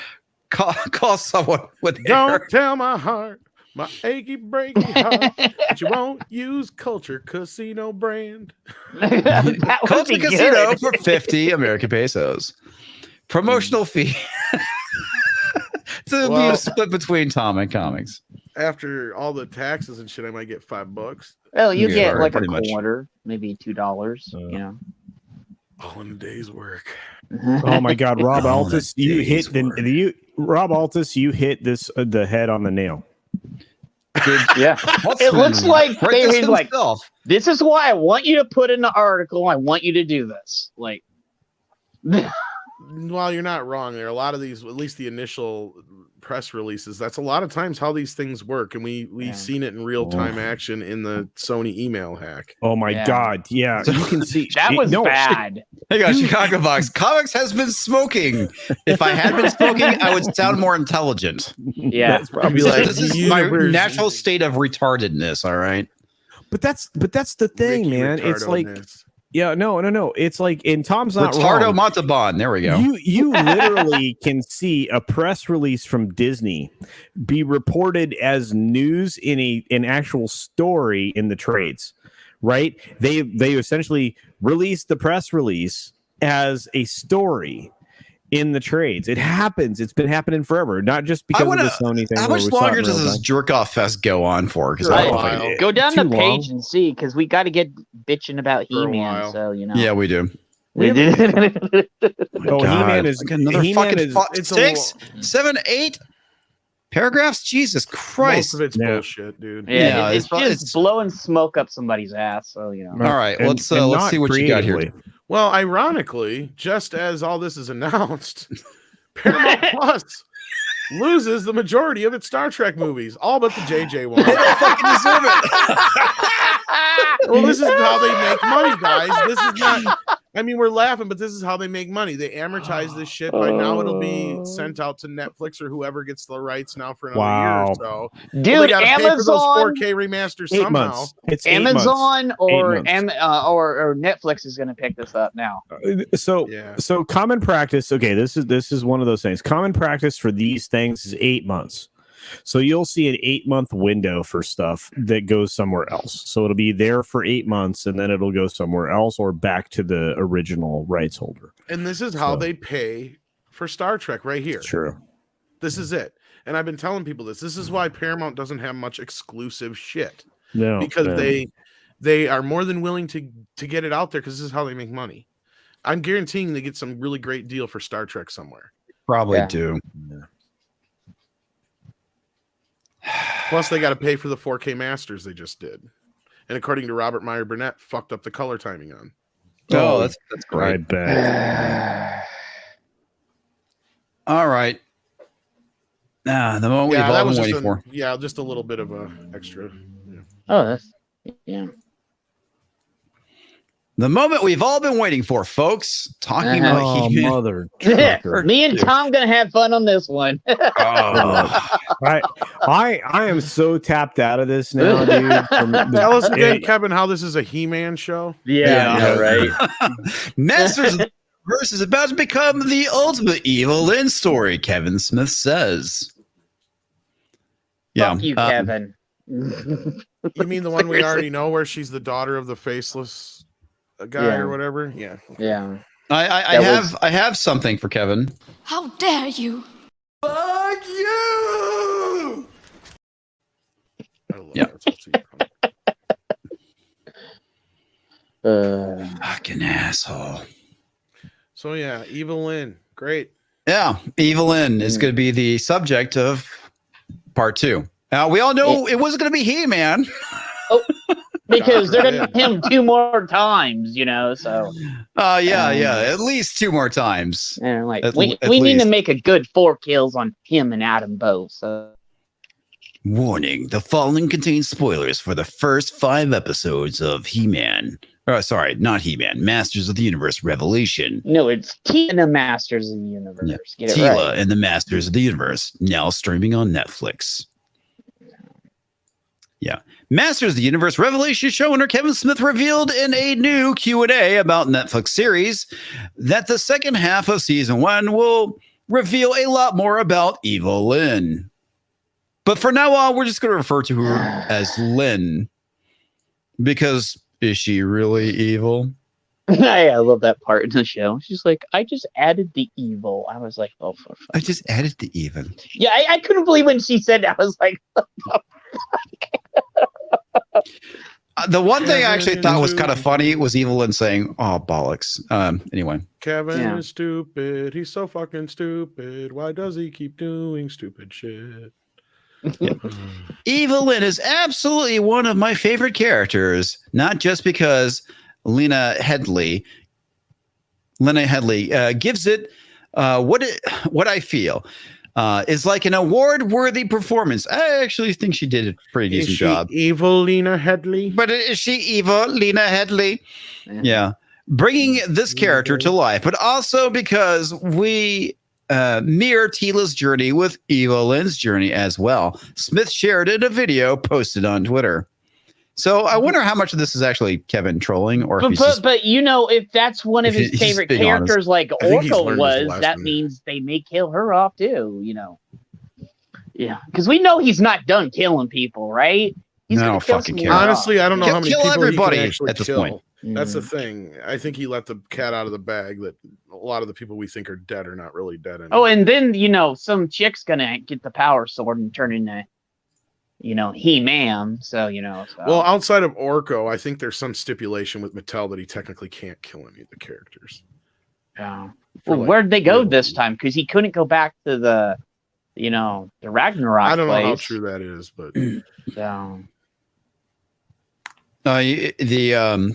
Call someone with Don't hair. tell my heart, my achy breaky heart, that you won't use Culture Casino brand. Culture Casino for 50 American pesos. Promotional fee to be split between Tom and Comics. After all the taxes and shit, I might get $5. Well, you get like a quarter, maybe $2. You know, all in a day's work. Oh my God, Rob Altus, you hit this the head on the nail. Yeah, it looks like he's like, this is why I want you to put in the article. I want you to do this. Like, well, you're not wrong. There are a lot of these, at least the initial press releases. That's a lot of times how these things work, and we've seen it in real time action in the Sony email hack. Oh my God, yeah, you can see that was bad. Hey guys, Chicago Box Comics has been smoking. If I had been smoking, I would sound more intelligent. Yeah, I'd be like, this is my natural state of retardedness. All right, but that's the thing, Ricky, man. It's like. Yeah, no. It's like, and Tom's not Ricardo wrong. Montalban. There we go. You literally can see a press release from Disney be reported as news in an actual story in the trades, right? They essentially released the press release as a story in the trades. It happens. It's been happening forever, not just because of the Sony thing. How much longer does this jerk off fest go on for? Because go down the page and see, because we got to get bitching about He-Man. So yeah, we do. We do. He-Man is another fucking 6, 7, 8 paragraphs. Jesus Christ, most of it's bullshit, dude. Yeah, it's just blowing smoke up somebody's ass. So All right, let's see what you got here. Well, ironically, just as all this is announced, Paramount Plus loses the majority of its Star Trek movies, all but the JJ one. They don't fucking deserve it. Well, this is how they make money, guys. This is not. I mean, we're laughing, but this is how they make money. They amortize this shit. By now, it'll be sent out to Netflix or whoever gets the rights now for another year or so. Dude, Amazon, pay for those 4K remasters somehow. It's Amazon or Netflix is going to pick this up now. So common practice. Okay, this is one of those things. Common practice for these things is 8 months. So you'll see an 8-month window for stuff that goes somewhere else. So it'll be there for 8 months, and then it'll go somewhere else or back to the original rights holder. And this is how they pay for Star Trek right here. True. This is it. And I've been telling people this. This is why Paramount doesn't have much exclusive shit. No, because they are more than willing to get it out there because this is how they make money. I'm guaranteeing they get some really great deal for Star Trek somewhere. Probably do. Yeah. Plus, they got to pay for the 4K masters they just did, and according to Robert Meyer Burnett, fucked up the color timing on. Oh, that's great. I bet. The moment we've all been waiting for. Yeah, just a little bit of a extra. Yeah. Oh, that's yeah. The moment we've all been waiting for, folks. Talking about He-Man. Mother. Me and Tom gonna have fun on this one. I am so tapped out of this now, dude. Tell us again, Kevin, how this is a He-Man show. Yeah, right. Masters of the Universe is about to become the ultimate Evil Lyn story, Kevin Smith says. Fuck you, Kevin. You mean the one we already know where she's the daughter of the faceless guy or whatever? Yeah. Yeah. I have something for Kevin. How dare you? Fuck you! I love that. Fucking asshole. So yeah, Evil Lyn. Great. Yeah, Evil Lyn is going to be the subject of part 2. Now we all know it wasn't going to be He-Man. Oh, because they're going to him 2 more times, so. At least 2 more times. And we need to make a good 4 kills on him and Adam both. So. Warning: the following contains spoilers for the first 5 episodes of He-Man. Sorry, not He-Man. Masters of the Universe Revelation. No, it's Tina Masters of the Universe. Yeah. Get it Tila right. and the Masters of the Universe, now streaming on Netflix. Yeah. Masters of the Universe Revelation showrunner Kevin Smith revealed in a new Q&A about Netflix series that the second half of season 1 will reveal a lot more about Evil Lyn. But for now on, we're just going to refer to her as Lyn. Because is she really evil? I love that part in the show. She's like, I just added the evil. I was like, oh, for fuck. I just added the evil. Yeah, I couldn't believe when she said that. I was like, what the fuck? The one thing I actually thought was kind of funny was Evil Lyn saying, oh, bollocks. Anyway. Kevin is stupid. He's so fucking stupid. Why does he keep doing stupid shit? Yeah. Evil Lyn is absolutely one of my favorite characters, not just because Lena Headley gives it what I feel is like an award-worthy performance. I actually think she did a pretty decent job. Evil Lena Headley? But is she evil Lena Headley? Yeah. Bringing this character to life, but also because we mirror Tila's journey with Evil Lyn's journey as well. Smith shared in a video posted on Twitter. So I wonder how much of this is actually Kevin trolling, or but if that's one of his favorite characters, like Orko was, that means they may kill her off too. Yeah, because we know he's not done killing people, right? He's no fucking care. Honestly, I don't know how many people everybody he can actually at this kill. point. That's the thing. I think he let the cat out of the bag that a lot of the people we think are dead are not really dead anymore. Oh, and then, some chick's going to get the power sword and turn into, He-Man. So. Well, outside of Orko, I think there's some stipulation with Mattel that he technically can't kill any of the characters. Yeah. Well, where'd they go this time? Because he couldn't go back to the Ragnarok I don't know how place. true that is, but. So. The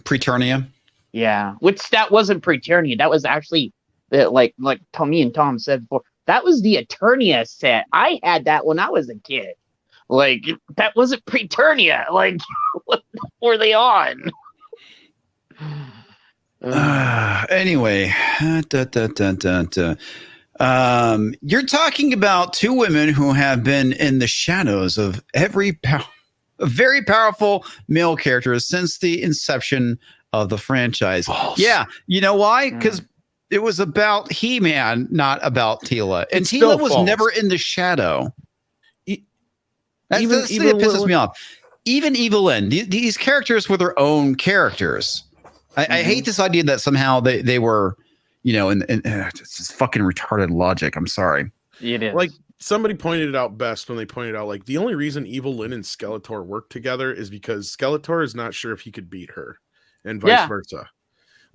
Preternia. Yeah, which that wasn't Preternia. That was actually like Tommy and Tom said before. That was the Eternia set. I had that when I was a kid. Like that wasn't Preternia. Like what were they on? Anyway, you're talking about 2 women who have been in the shadows of very powerful male characters since the inception of the franchise. False. Yeah, you know why? Because it was about He-Man, not about Tila. And Tila was never in the shadow. That's the thing that pisses me off. Even Evil Lyn, these characters were their own characters. I hate this idea that somehow they were, it's just fucking retarded logic. I'm sorry. It is. Like, somebody pointed it out best when they pointed out, like, the only reason Evil Lyn and Skeletor work together is because Skeletor is not sure if he could beat her, and vice versa.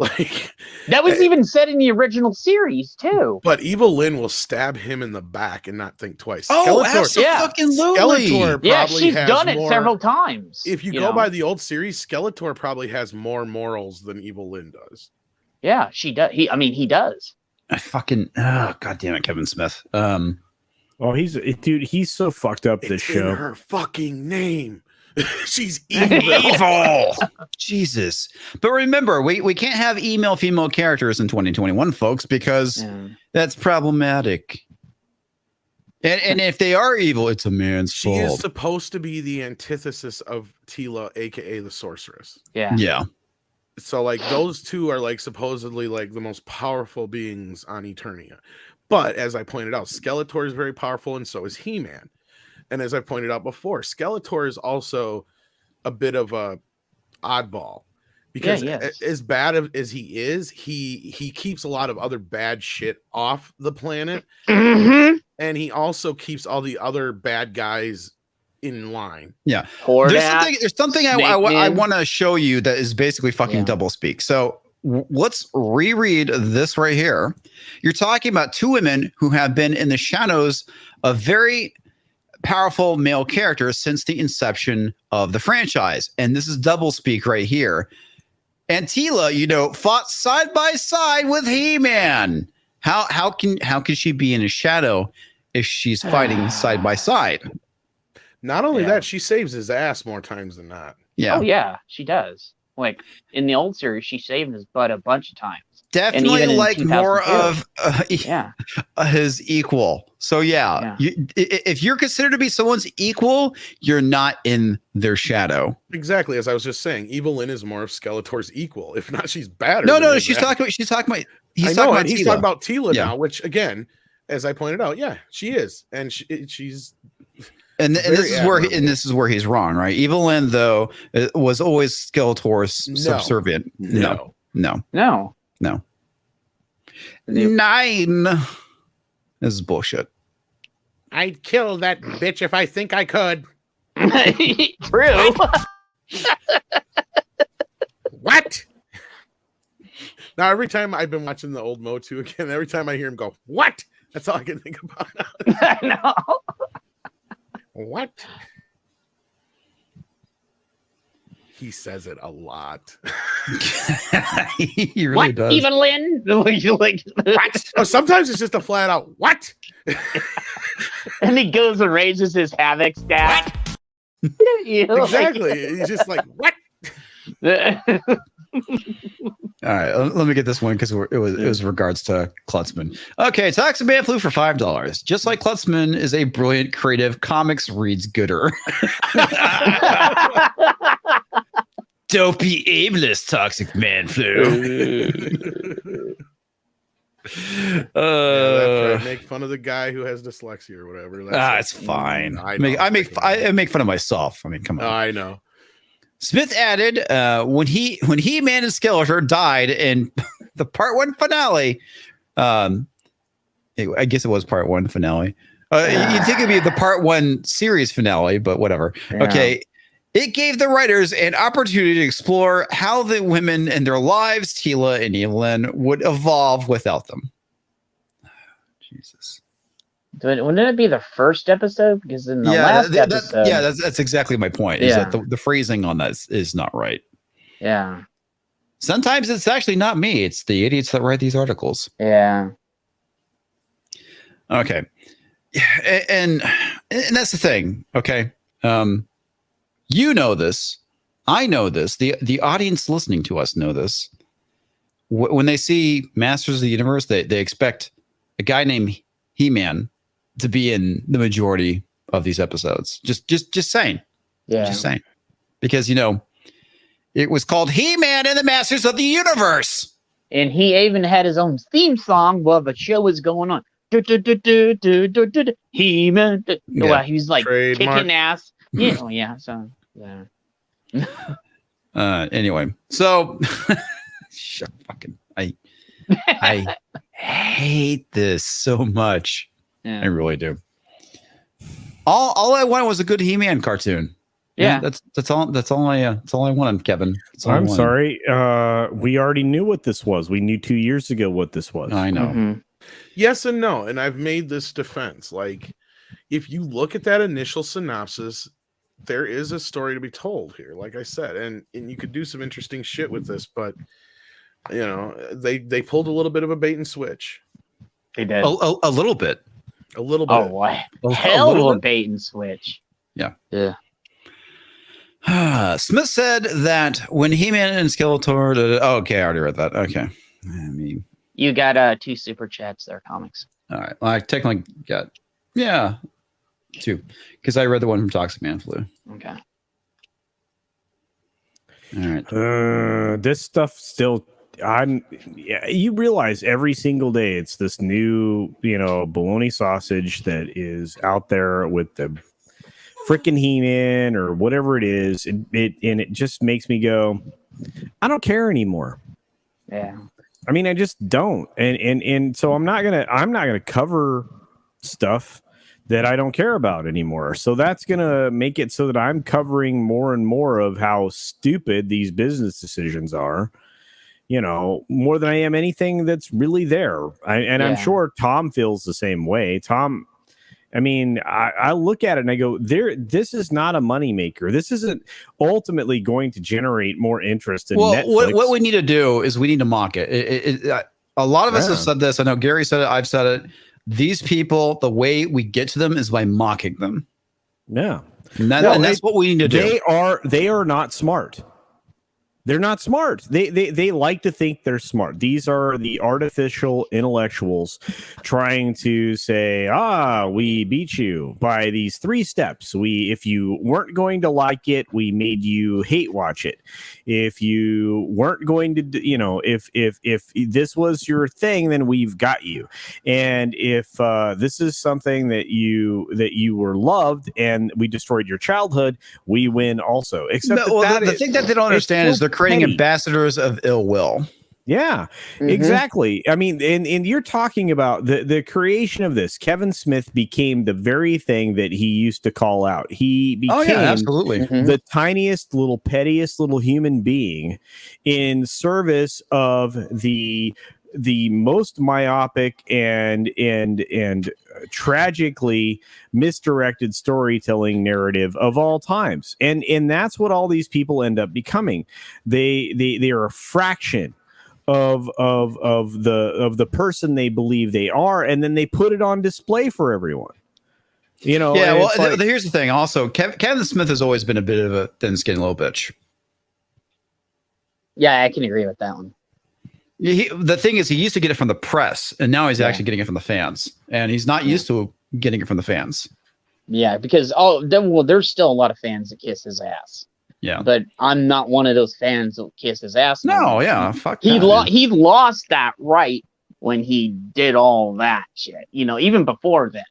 Like that was even said in the original series too. But Evil Lyn will stab him in the back and not think twice. Oh, absolutely! Skeletor she's done it several times. If you go by the old series, Skeletor probably has more morals than Evil Lyn does. Yeah, she does. He does. I fucking God damn it, Kevin Smith. Oh, he's so fucked up this It's show. in her fucking name. She's evil. Jesus. But remember, we can't have female characters in 2021, folks, because that's problematic. And if they are evil, it's a man's fault. She is supposed to be the antithesis of Tila, aka the sorceress. Yeah. So like those two are like supposedly like the most powerful beings on Eternia. But as I pointed out, Skeletor is very powerful, and so is He-Man. And as I pointed out before, Skeletor is also a bit of a oddball because as bad as he is, he keeps a lot of other bad shit off the planet. And he also keeps all the other bad guys in line. Yeah. There's something I want to show you that is basically fucking double speak. So let's reread this right here. You're talking about two women who have been in the shadows of very powerful male characters since the inception of the franchise. And this is double speak right here. And Tila, fought side by side with He-Man. How can she be in a shadow if she's fighting side by side? Not only that, she saves his ass more times than not. Yeah. Oh yeah, she does. Like in the old series, she saved his butt a bunch of times. Definitely like more of his equal. So if you're considered to be someone's equal, you're not in their shadow. Exactly, as I was just saying, Evil Lyn is more of Skeletor's equal. If not, she's better. No, he's talking about Tila now, which again, as I pointed out, she is, and she's. And this is where he's wrong, right? Evil Lyn though was always Skeletor's subservient. No. 9. This is bullshit. I'd kill that bitch if I think I could. True. What? Now every time I've been watching the old Motu again, every time I hear him go, "What?" That's all I can think about now. I know. What? He says it a lot. He really does. Even Lynn? Like, what? Oh, sometimes it's just a flat out what? And he goes and raises his Havoc stat. Exactly. He's just like, what? All right, let me get this one because it was regards to Kurtzman. Okay, Toxic Man flew for $5. Just like Kurtzman is a brilliant, creative, comics reads gooder. Dopey, aimless Toxic Man flew. That's right. Make fun of the guy who has dyslexia or whatever. It's fine. I make fun of myself. I mean, come on. I know. Smith added, when He-Man and Skeletor died in the part 1 finale, I guess it was part 1 finale. You'd think it'd be the part 1 series finale, but whatever. Yeah. Okay. It gave the writers an opportunity to explore how the women in their lives, Tila and Evil Lyn, would evolve without them. Jesus. Wouldn't it be the first episode? Because in the last episode, that's exactly my point. Is that the phrasing on that is not right? Yeah. Sometimes it's actually not me; it's the idiots that write these articles. Yeah. Okay. And that's the thing. Okay. You know this. I know this. The audience listening to us know this. When they see Masters of the Universe, they expect a guy named He-Man to be in the majority of these episodes. Just saying. Yeah. Just saying. Because, it was called He-Man and the Masters of the Universe. And he even had his own theme song while the show was going on. He-Man. Well, he was like kicking ass. Yeah. So, yeah. Anyway, so I hate this so much. Yeah. I really do. All I wanted was a good He-Man cartoon. Yeah, that's all I wanted, Kevin. I'm sorry. We already knew what this was. We knew 2 years ago what this was. I know. Mm-hmm. Yes and no, and I've made this defense. Like, if you look at that initial synopsis, there is a story to be told here, like I said, and you could do some interesting shit with this, but they pulled a little bit of a bait and switch. They did a little bit. A little bit. Oh, what? Hell of a bait and switch. Yeah. Yeah. Smith said that when He-Man and Skeletor. Okay, I already read that. Okay. I mean, you got 2 super chats there, comics. All right. Well, I technically got 2 because I read the one from Toxic Man Flu. Okay. All right. This stuff still. You realize every single day it's this new, bologna sausage that is out there with the freaking He-Man or whatever it is. It just makes me go, I don't care anymore. Yeah. I mean, I just don't. And so I'm not gonna cover stuff that I don't care about anymore. So that's gonna make it so that I'm covering more and more of how stupid these business decisions are. More than I am anything that's really there. I'm sure Tom feels the same way. Tom, I mean, I look at it and I go, this is not a moneymaker. This isn't ultimately going to generate more interest in Netflix. What we need to do is we need to mock it. A lot of us have said this. I know Gary said it. I've said it. These people, the way we get to them is by mocking them. Yeah. And that's what we need to do. They are not smart. They're not smart. They like to think they're smart. These are the artificial intellectuals trying to say, we beat you by these 3 steps. If you weren't going to like it, we made you hate watch it. If you weren't going to, if this was your thing, then we've got you. And if this is something that you were loved and we destroyed your childhood, we win also. Except the thing that they don't understand is they're creating ambassadors of ill will. Yeah, exactly. I mean, and you're talking about the creation of this. Kevin Smith became the very thing that he used to call out. He became absolutely the tiniest little, pettiest little human being in service of the most myopic and tragically misdirected storytelling narrative of all times, and that's what all these people end up becoming. They are a fraction of the person they believe they are, and then they put it on display for everyone. Yeah. Well, here's the thing. Also, Kevin Smith has always been a bit of a thin-skinned little bitch. Yeah, I can agree with that one. The thing is, he used to get it from the press, and now he's actually getting it from the fans, and he's not used to getting it from the fans. Yeah, because there's still a lot of fans that kiss his ass. Yeah, but I'm not one of those fans that kiss his ass. No, yeah, fuck. He lost that right when he did all that shit. Even before then.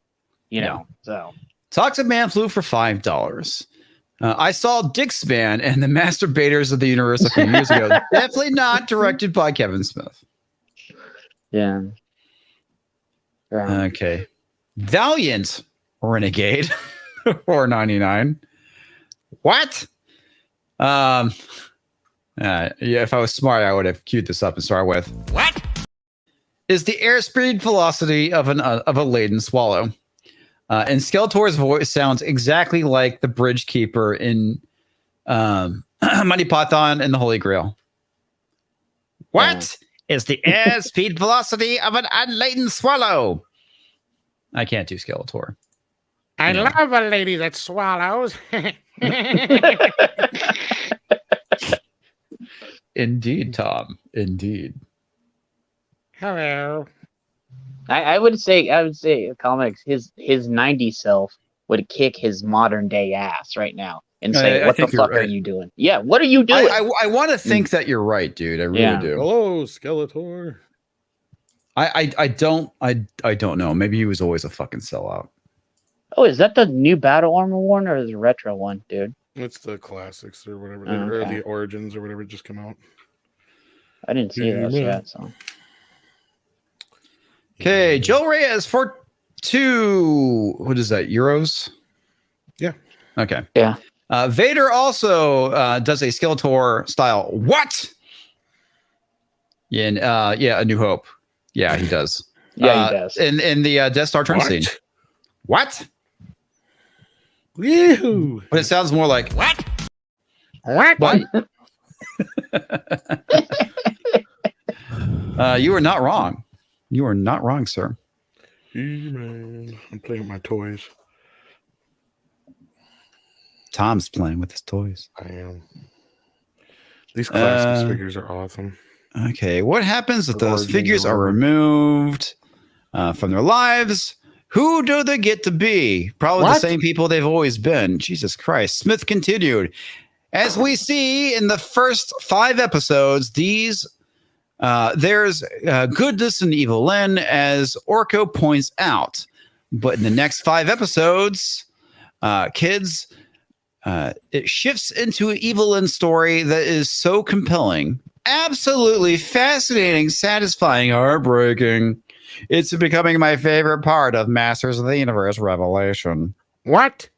So Toxic Man Flew for $5. I saw Dixman and the Masturbators of the Universe a few years ago. Definitely not directed by Kevin Smith. Yeah. Okay. Valiant Renegade $4.99. What? If I was smart, I would have queued this up and started with what is the airspeed velocity of a laden swallow? And Skeletor's voice sounds exactly like the Bridge Keeper in Monty Python and the Holy Grail. What is the airspeed velocity of an unladen swallow? I can't do Skeletor. I love a lady that swallows. Indeed, Tom. Indeed. Hello. I would say comics, his 90s self would kick his modern day ass right now and say, what the fuck are you doing? Yeah, what are you doing? I want to think that you're right, dude. I really do. Hello, Skeletor. I don't know. Maybe he was always a fucking sellout. Oh, is that the new Battle Armor one or the retro one, dude? It's the classics or whatever, or the Origins or whatever just come out. I didn't see those yet, so. Okay, Joe Reyes for 2. What is that? Euros? Yeah. Okay. Yeah. Vader also does a Skeletor style. What? In A New Hope. Yeah, he does. Yeah, he does. In the Death Star turn scene. What? Ew. But it sounds more like what? What? You are not wrong. You are not wrong, sir. He-Man. I'm playing with my toys. Tom's playing with his toys. I am. These classics figures are awesome. Okay, what happens if those figures are removed from their lives? Who do they get to be? Probably the same people they've always been. Jesus Christ. Smith continued. As we see in the first 5 episodes, there's goodness and evil Lyn, as Orko points out. But in the next 5 episodes, kids, it shifts into an evil Lyn story that is so compelling, absolutely fascinating, satisfying, heartbreaking. It's becoming my favorite part of Masters of the Universe Revelation. What?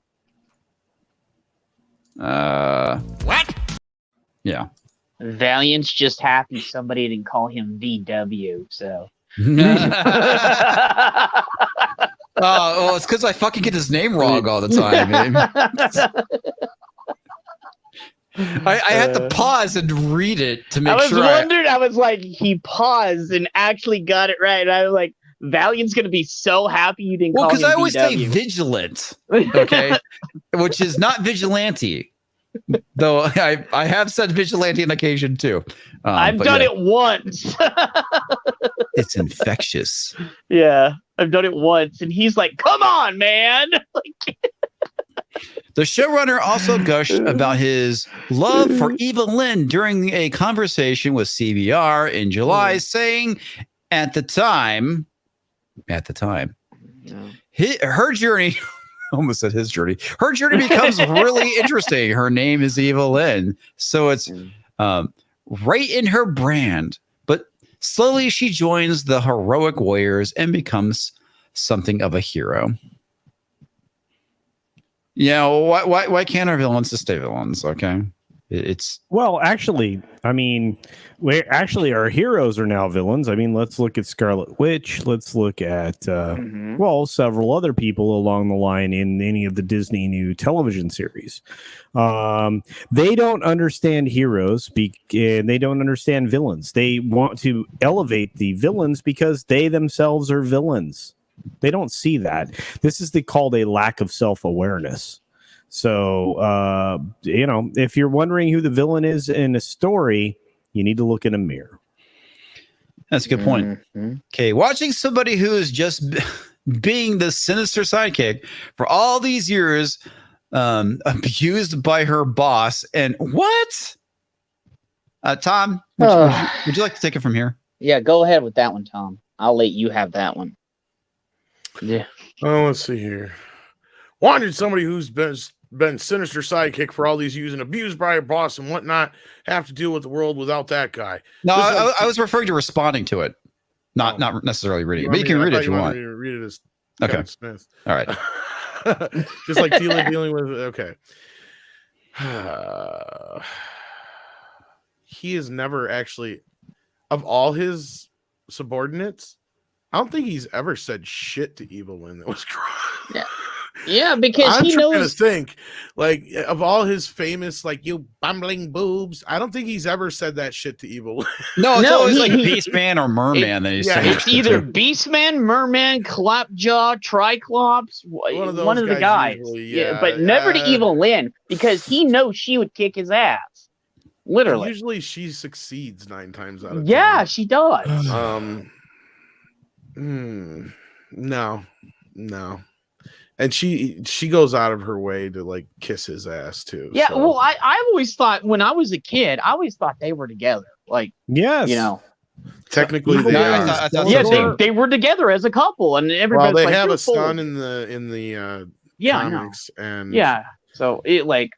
What? Yeah. Valiant's just happy somebody didn't call him VW, so. Oh, it's because I fucking get his name wrong all the time, man. I had to pause and read it to make sure. I was like, he paused and actually got it right. And I was like, Valiant's going to be so happy you didn't call him VW. Well, because I always say vigilant, okay? Which is not vigilante. Though I have said vigilante on occasion too. I've done it once. It's infectious. Yeah, I've done it once. And he's like, come on, man. The showrunner also gushed about his love for Eva Lyn during a conversation with CBR in July, saying at the time, her journey, almost said his journey, her journey becomes really interesting. Her name is Eva Lyn. So it's right in her brand. But slowly she joins the heroic warriors and becomes something of a hero. Yeah, why can't our villains just stay villains? Okay, it's actually, I mean, our heroes are now villains. I mean, let's look at Scarlet Witch. Let's look at several other people along the line in any of the Disney new television series. They don't understand heroes, and they don't understand villains. They want to elevate the villains because they themselves are villains. They don't see that. This is called a lack of self-awareness. So, if you're wondering who the villain is in a story, you need to look in a mirror. That's a good point. Okay, watching somebody who is just being the sinister sidekick for all these years, abused by her boss, and what? Tom, would you like to take it from here? Yeah, go ahead with that one, Tom. I'll let you have that one. Yeah. Oh, let's see here. Wanted somebody who's been sinister sidekick for all these years and abused by her boss and whatnot have to deal with the world without that guy. No, I was referring to responding to it, not necessarily reading it. But you can read it if you want. Read it as okay. Smith. All right. Just like dealing with okay. He is never actually, of all his subordinates, I don't think he's ever said shit to Evil Lyn that was wrong. Yeah, because he knows. I'm trying to think, like, of all his famous, like, you bumbling boobs, I don't think he's ever said that shit to Evil Lyn. No, it's always like Beastman or Merman that he's saying. It's either Beastman, Merman, Clapjaw, Triclops, one of the guys. Usually, but never to Evil Lyn, because he knows she would kick his ass. Literally. Usually she succeeds 9 times out of 10. Yeah, she does. No. And she goes out of her way to like kiss his ass too. Yeah, so. well, I always thought when I was a kid, I always thought they were together. Like, yes, technically they are. They were together as a couple, and everybody. Well, they have a son in the comics, and so it like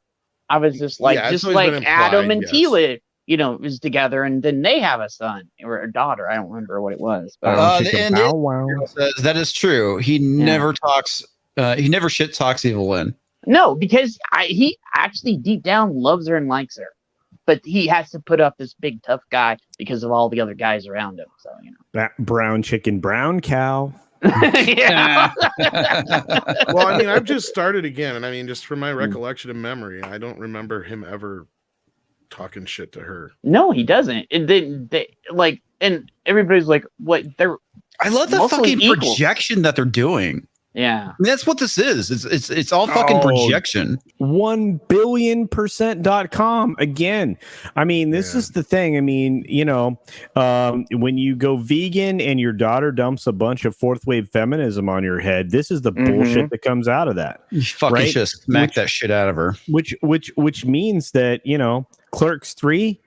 I was just like Adam and Tila, is together, and then they have a son or a daughter. I don't remember what it was. But that is true. He never talks. He never shit talks Evil Lyn. No, because he actually deep down loves her and likes her, but he has to put up this big tough guy because of all the other guys around him. So that brown chicken, brown cow. Yeah. Well, I mean, I've just started again, and I mean, just from my recollection and memory, I don't remember him ever talking shit to her. No, he doesn't. They like and everybody's like, what? They're I love the mostly fucking equal. projection that they're doing. Yeah. I mean, that's what this is. It's all fucking projection. 1,000,000,000.com again. I mean, this is the thing. I mean, you know, when you go vegan and your daughter dumps a bunch of fourth wave feminism on your head, this is the bullshit that comes out of that. You fucking just smack that shit out of her. Which means that, you know, Clerks 3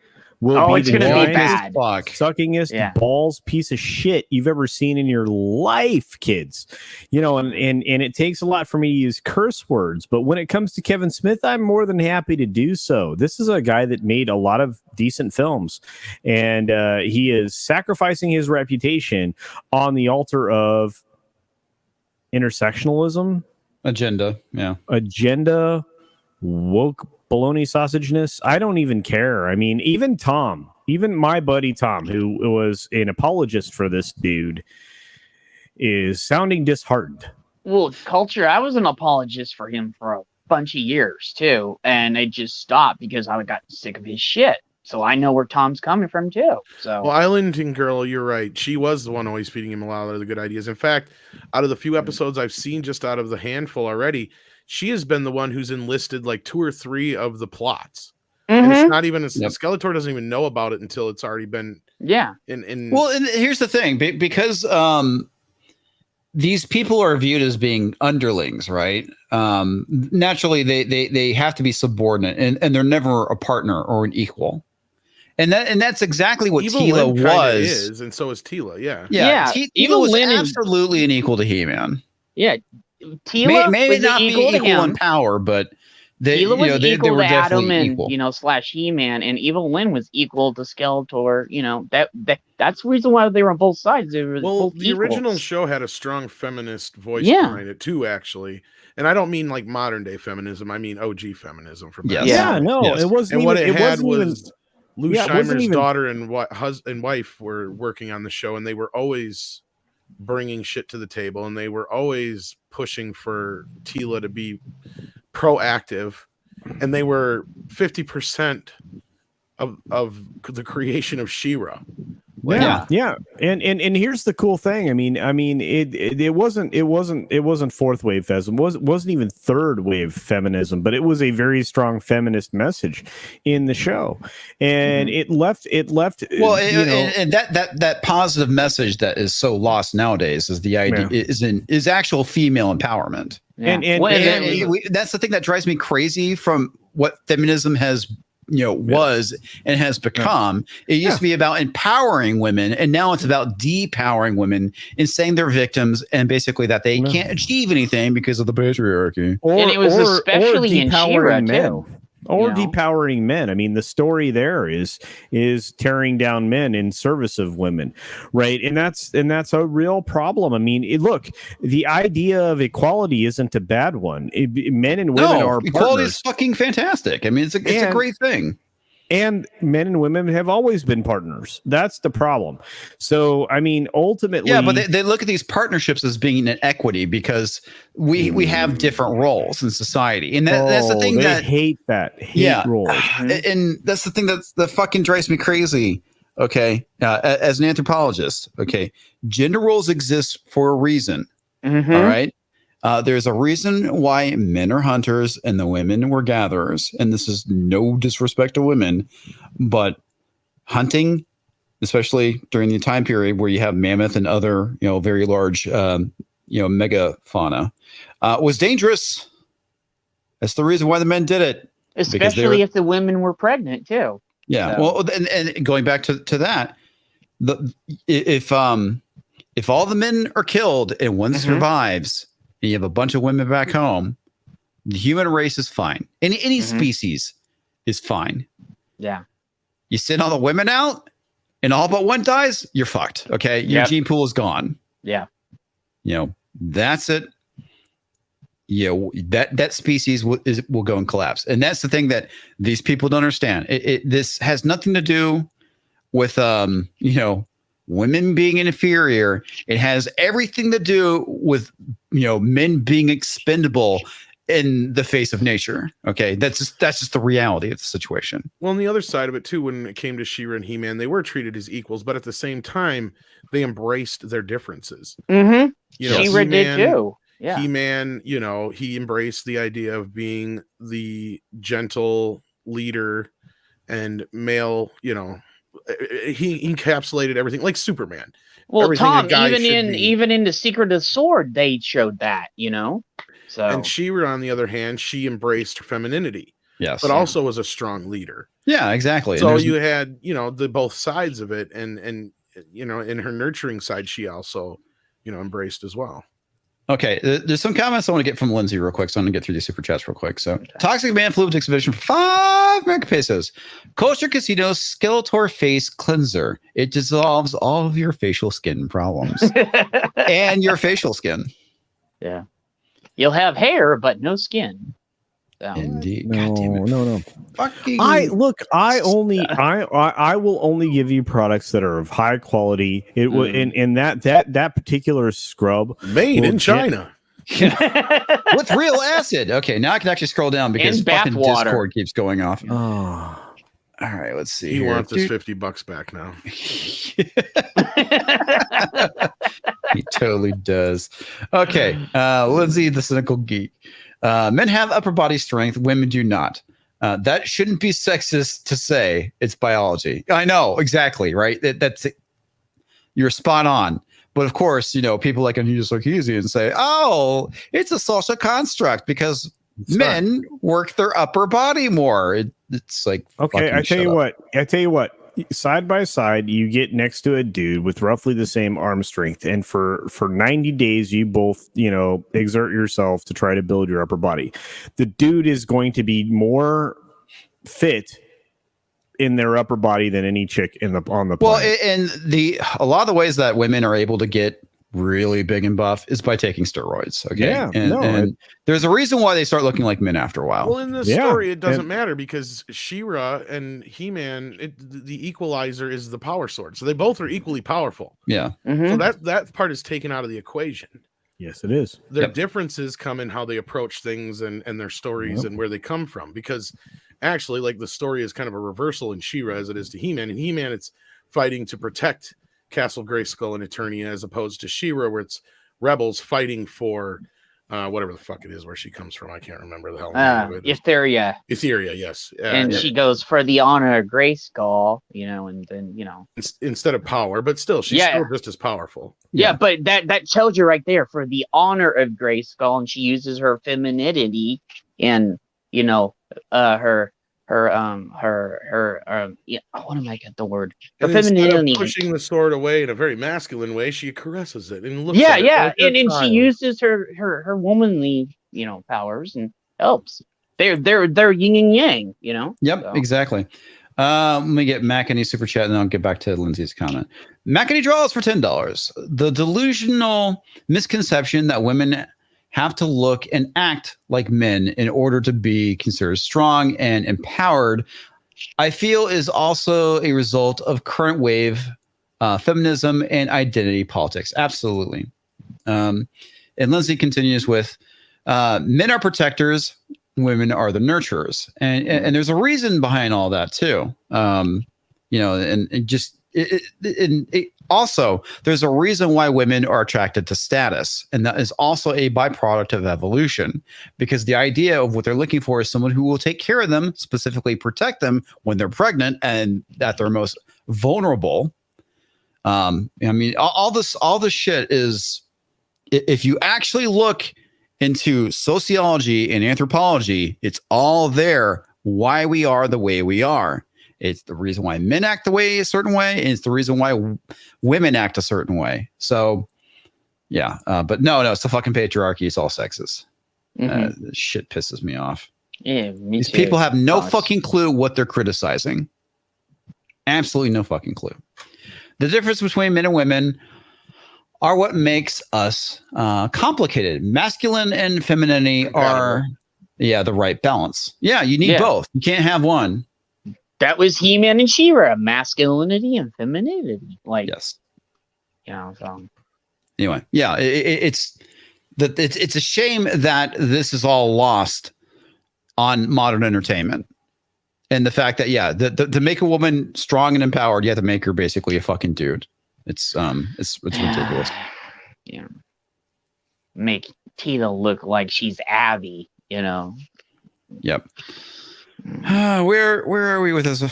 will be it's gonna be bad. Suckingest balls piece of shit you've ever seen in your life, kids. You know, and it takes a lot for me to use curse words, but when it comes to Kevin Smith, I'm more than happy to do so. This is a guy that made a lot of decent films, and he is sacrificing his reputation on the altar of intersectionalism agenda, woke bologna sausageness. I don't even care. I mean, even my buddy Tom, who was an apologist for this dude, is sounding disheartened. Well, Culture, I was an apologist for him for a bunch of years too, and I just stopped because I got sick of his shit. So I know where Tom's coming from too. So, well, Islanding Girl, you're right. She was the one always feeding him a lot of the good ideas. In fact, out of the few episodes I've seen, just out of the handful already, she has been the one who's enlisted like 2 or 3 of the plots. And it's not even Skeletor doesn't even know about it until it's already been well, and here's the thing, because these people are viewed as being underlings, right? Naturally they have to be subordinate, and they're never a partner or an equal. And that's exactly what Evil Teela Lyn was, is, and so is Teela. Teela was absolutely an equal to He-Man. Teela maybe not be equal in power, but Teela was equal to Adam and equal. / He-Man, and Evil Lyn was equal to Skeletor. You know, that's the reason why they were on both sides. They were both the equals. original show had a strong feminist voice behind it too, actually. And I don't mean like modern day feminism. I mean OG feminism. It wasn't. And what it had was Lou Scheimer's daughter and husband and wife were working on the show, and they were always bringing shit to the table, and they were always pushing for Teela to be proactive, and they were 50% of the creation of She-Ra. And here's the cool thing. I mean, it wasn't fourth wave feminism. Wasn't even third wave feminism, but it was a very strong feminist message in the show, and it left. Well, and that positive message that is so lost nowadays is the idea is actual female empowerment. And that's the thing that drives me crazy from what feminism has was and has become. It used to be about empowering women, and now it's about depowering women and saying they're victims, and basically that they can't achieve anything because of the patriarchy. And it was especially in She-Ra too. Or depowering men. I mean, the story there is tearing down men in service of women, right? And that's a real problem. I mean, look, the idea of equality isn't a bad one. Men and women are equality partners. is fucking fantastic. I mean, it's a great thing. And men and women have always been partners. That's the problem. So, I mean, ultimately... Yeah, but they look at these partnerships as being an equity because we have different roles in society. And that's the thing they hate that. Roles. And that's the thing that fucking drives me crazy. Okay. As an anthropologist, okay. Gender roles exist for a reason. All right. There's a reason why men are hunters and the women were gatherers. And this is no disrespect to women, but hunting, especially during the time period where you have mammoth and other, very large, mega fauna, was dangerous. That's the reason why the men did it. Especially if the women were pregnant too. Yeah. So. Well, and going back to that, if all the men are killed and one survives, and you have a bunch of women back home, the human race is fine. Any species is fine. Yeah. You send all the women out and all but one dies, you're fucked. Okay. Your gene pool is gone. Yeah. That's it. That species will go and collapse. And that's the thing that these people don't understand. This has nothing to do with, women being inferior. It has everything to do with, men being expendable in the face of nature. Okay, that's just the reality of the situation. Well, on the other side of it too, when it came to She-Ra and He-Man, they were treated as equals, but at the same time, they embraced their differences. Mm-hmm. You know, She-Ra did too. Yeah. He-Man, you know, he embraced the idea of being the gentle leader and male. You know, he encapsulated everything like Superman. Well, everything Tom, a guy even in The Secret of the Sword, they showed that, you know. So and She-Ra, on the other hand, she embraced her femininity. Yes, but also was a strong leader. Yeah, exactly. So you had, you know, the both sides of it, and you know, in her nurturing side, she also, you know, embraced as well. Okay, there's some comments I want to get from Lindsay real quick, so I'm going to get through these super chats real quick. So, Toxic Man Fluid Exhibition for 5 American pesos. Kosher Casino Skeletor Face Cleanser. It dissolves all of your facial skin problems and your facial skin. Yeah, you'll have hair, but no skin. So. Indeed. No. Fucking. I will only give you products that are of high quality. It will, and that particular scrub made in China with real acid. Okay, now I can actually scroll down because fucking Discord keeps going off. Oh. All right, let's see. You want this $50 back now? He totally does. Okay, Lindsay, the cynical geek. Men have upper body strength, women do not. That shouldn't be sexist to say. It's biology. I know, exactly, right? That's it. You're spot on. But of course, you know, people like Anita Sarkeesian and say, oh, it's a social construct because men work their upper body more. It's like, okay, I tell you what. Side by side, you get next to a dude with roughly the same arm strength, and for 90 days, you both, you know, exert yourself to try to build your upper body. The dude is going to be more fit in their upper body than any chick on the planet. Well, and a lot of the ways that women are able to get really big and buff is by taking steroids. Okay. Yeah. And there's a reason why they start looking like men after a while. Well, in this story, it doesn't matter because She-Ra and He-Man, the equalizer is the power sword. So they both are equally powerful. Yeah. Mm-hmm. So that part is taken out of the equation. Yes, it is. Their differences come in how they approach things and their stories and where they come from. Because actually, like, the story is kind of a reversal in She-Ra as it is to He-Man. In He-Man, it's fighting to protect Castle Grayskull and Eternia, as opposed to She-Ra, where it's rebels fighting for whatever the fuck it is where she comes from. I can't remember the hell name of it. Etheria, yes. And she goes for the honor of Grayskull, you know, and then, you know, instead of power, but still, she's still just as powerful. Yeah, but that tells you right there, for the honor of Grayskull, and she uses her femininity and, you know, what am I get the word? Her femininity. Pushing the sword away in a very masculine way, she caresses it and looks. And she uses her womanly, you know, powers and helps. They're yin and yang, you know. Yep, exactly. Let me get Macany super chat, and then I'll get back to Lindsay's comment. Macany draws for $10. The delusional misconception that women have to look and act like men in order to be considered strong and empowered, I feel is also a result of current wave feminism and identity politics. Absolutely. And Lindsay continues with, men are protectors, women are the nurturers. And there's a reason behind all that too. You know, and just also, there's a reason why women are attracted to status, and that is also a byproduct of evolution, because the idea of what they're looking for is someone who will take care of them, specifically protect them when they're pregnant and at their most vulnerable. I mean, all this shit is, if you actually look into sociology and anthropology, it's all there why we are the way we are. It's the reason why men act a certain way, and it's the reason why women act a certain way. So, yeah. But no, it's the fucking patriarchy. It's all sexist. This shit pisses me off. Yeah, these people have no fucking clue what they're criticizing. Absolutely no fucking clue. The difference between men and women are what makes us complicated. Masculine and femininity are, the right balance. Yeah, you need both. You can't have one. That was He-Man and She-Ra, masculinity and femininity. Like, yes. You know, so. Anyway, yeah, it's that it's a shame that this is all lost on modern entertainment. And the fact that, to make a woman strong and empowered, you have to make her basically a fucking dude. It's ridiculous. Yeah. Make Tita look like she's Abby, you know? Yep. Where are we with this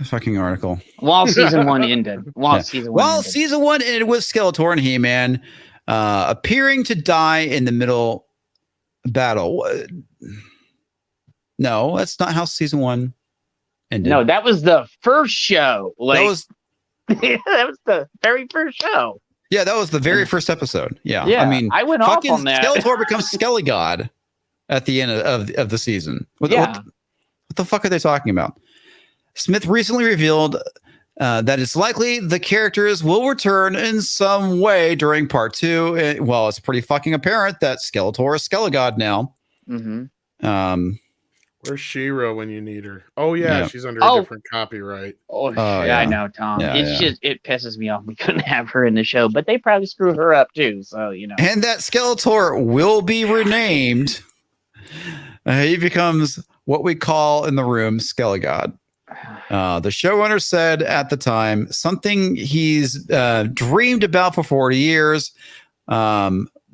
fucking article? While season 1 ended. Season 1 ended with Skeletor and He-Man appearing to die in the middle battle. No, that's not how season 1 ended. No, that was the first show. Like, that was the very first show. Yeah, that was the very first episode. Yeah. I mean, I went off on that. Skeletor becomes Skelly God at the end of the season. What the fuck are they talking about? Smith recently revealed that it's likely the characters will return in some way during part 2. Well, it's pretty fucking apparent that Skeletor is Skelly God now. Mm-hmm. Where's She-Ra when you need her? Oh yeah, she's under a different copyright. I know, Tom. It pisses me off we couldn't have her in the show, but they probably screw her up too. So you know. And that Skeletor will be renamed. He becomes what we call in the room Skelly God. The showrunner said at the time something he's dreamed about for 40 years.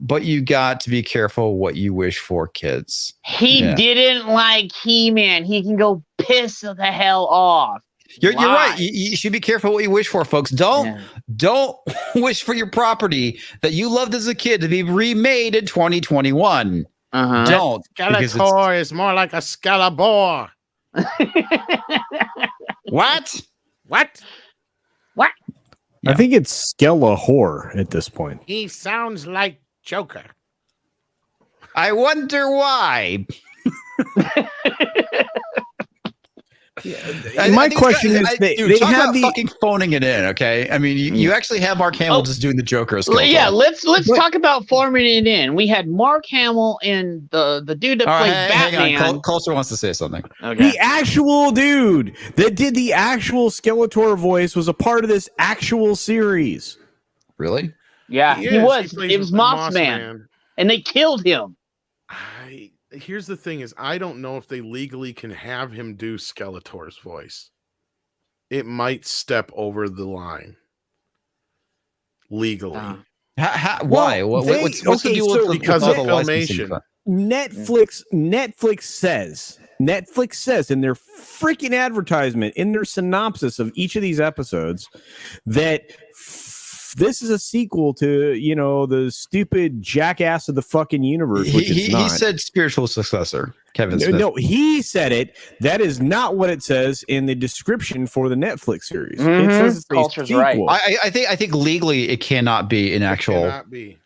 But you got to be careful what you wish for, kids. He didn't like He-Man. He can go piss the hell off. You're right. You should be careful what you wish for, folks. Don't wish for your property that you loved as a kid to be remade in 2021. Don't. Skeletor is more like a Skeletor. What? I think it's Skelehor at this point. He sounds like Joker. I wonder why. My question is, they have the fucking phoning it in. Okay, I mean, you actually have Mark Hamill just doing the Joker. Yeah, let's talk about forming it in. We had Mark Hamill and the dude that played Batman. Hang on. Coulter wants to say something. Okay. The actual dude that did the actual Skeletor voice was a part of this actual series. Really? Yeah, he was. It was Mossman, and they killed him. Here's the thing: I don't know if they legally can have him do Skeletor's voice. It might step over the line legally. Why? What's the deal with because of Filmation? Netflix says in their freaking advertisement, in their synopsis of each of these episodes, that this is a sequel to, the stupid jackass of the fucking universe, which it's not. He said spiritual successcer, Kevin Smith. No, he said it. That is not what it says in the description for the Netflix series. Mm-hmm. It says it's Culture's right. I think legally it cannot be an actual. It cannot be.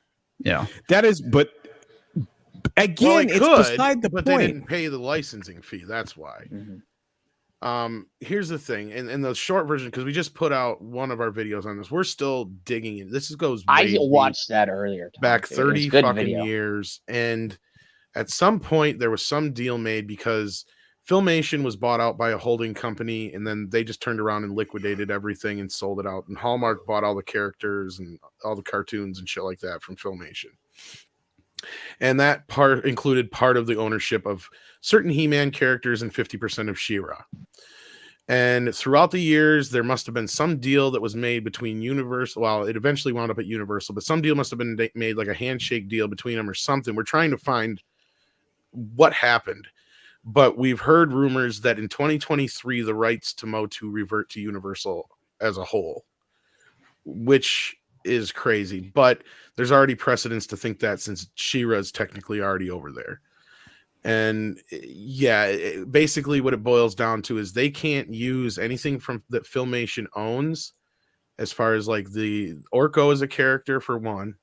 Yeah, that is. But again, it's beside the point. They didn't pay the licensing fee. That's why. Mm-hmm. Here's the thing, and the short version, because we just put out one of our videos on this. We're still digging in. This goes. I watched that earlier. Back 30 fucking years, and at some point there was some deal made because Filmation was bought out by a holding company, and then they just turned around and liquidated everything and sold it out. And Hallmark bought all the characters and all the cartoons and shit like that from Filmation. And that part included part of the ownership of certain He-Man characters and 50% of She-Ra. And throughout the years, there must have been some deal that was made between Universal. Well, it eventually wound up at Universal, but some deal must have been made, like a handshake deal between them or something. We're trying to find what happened. But we've heard rumors that in 2023, the rights to Motu revert to Universal as a whole, which is crazy. But there's already precedence to think that, since She-Ra is technically already over there. And basically what it boils down to is they can't use anything that Filmation owns, as far as like the Orko as a character for one.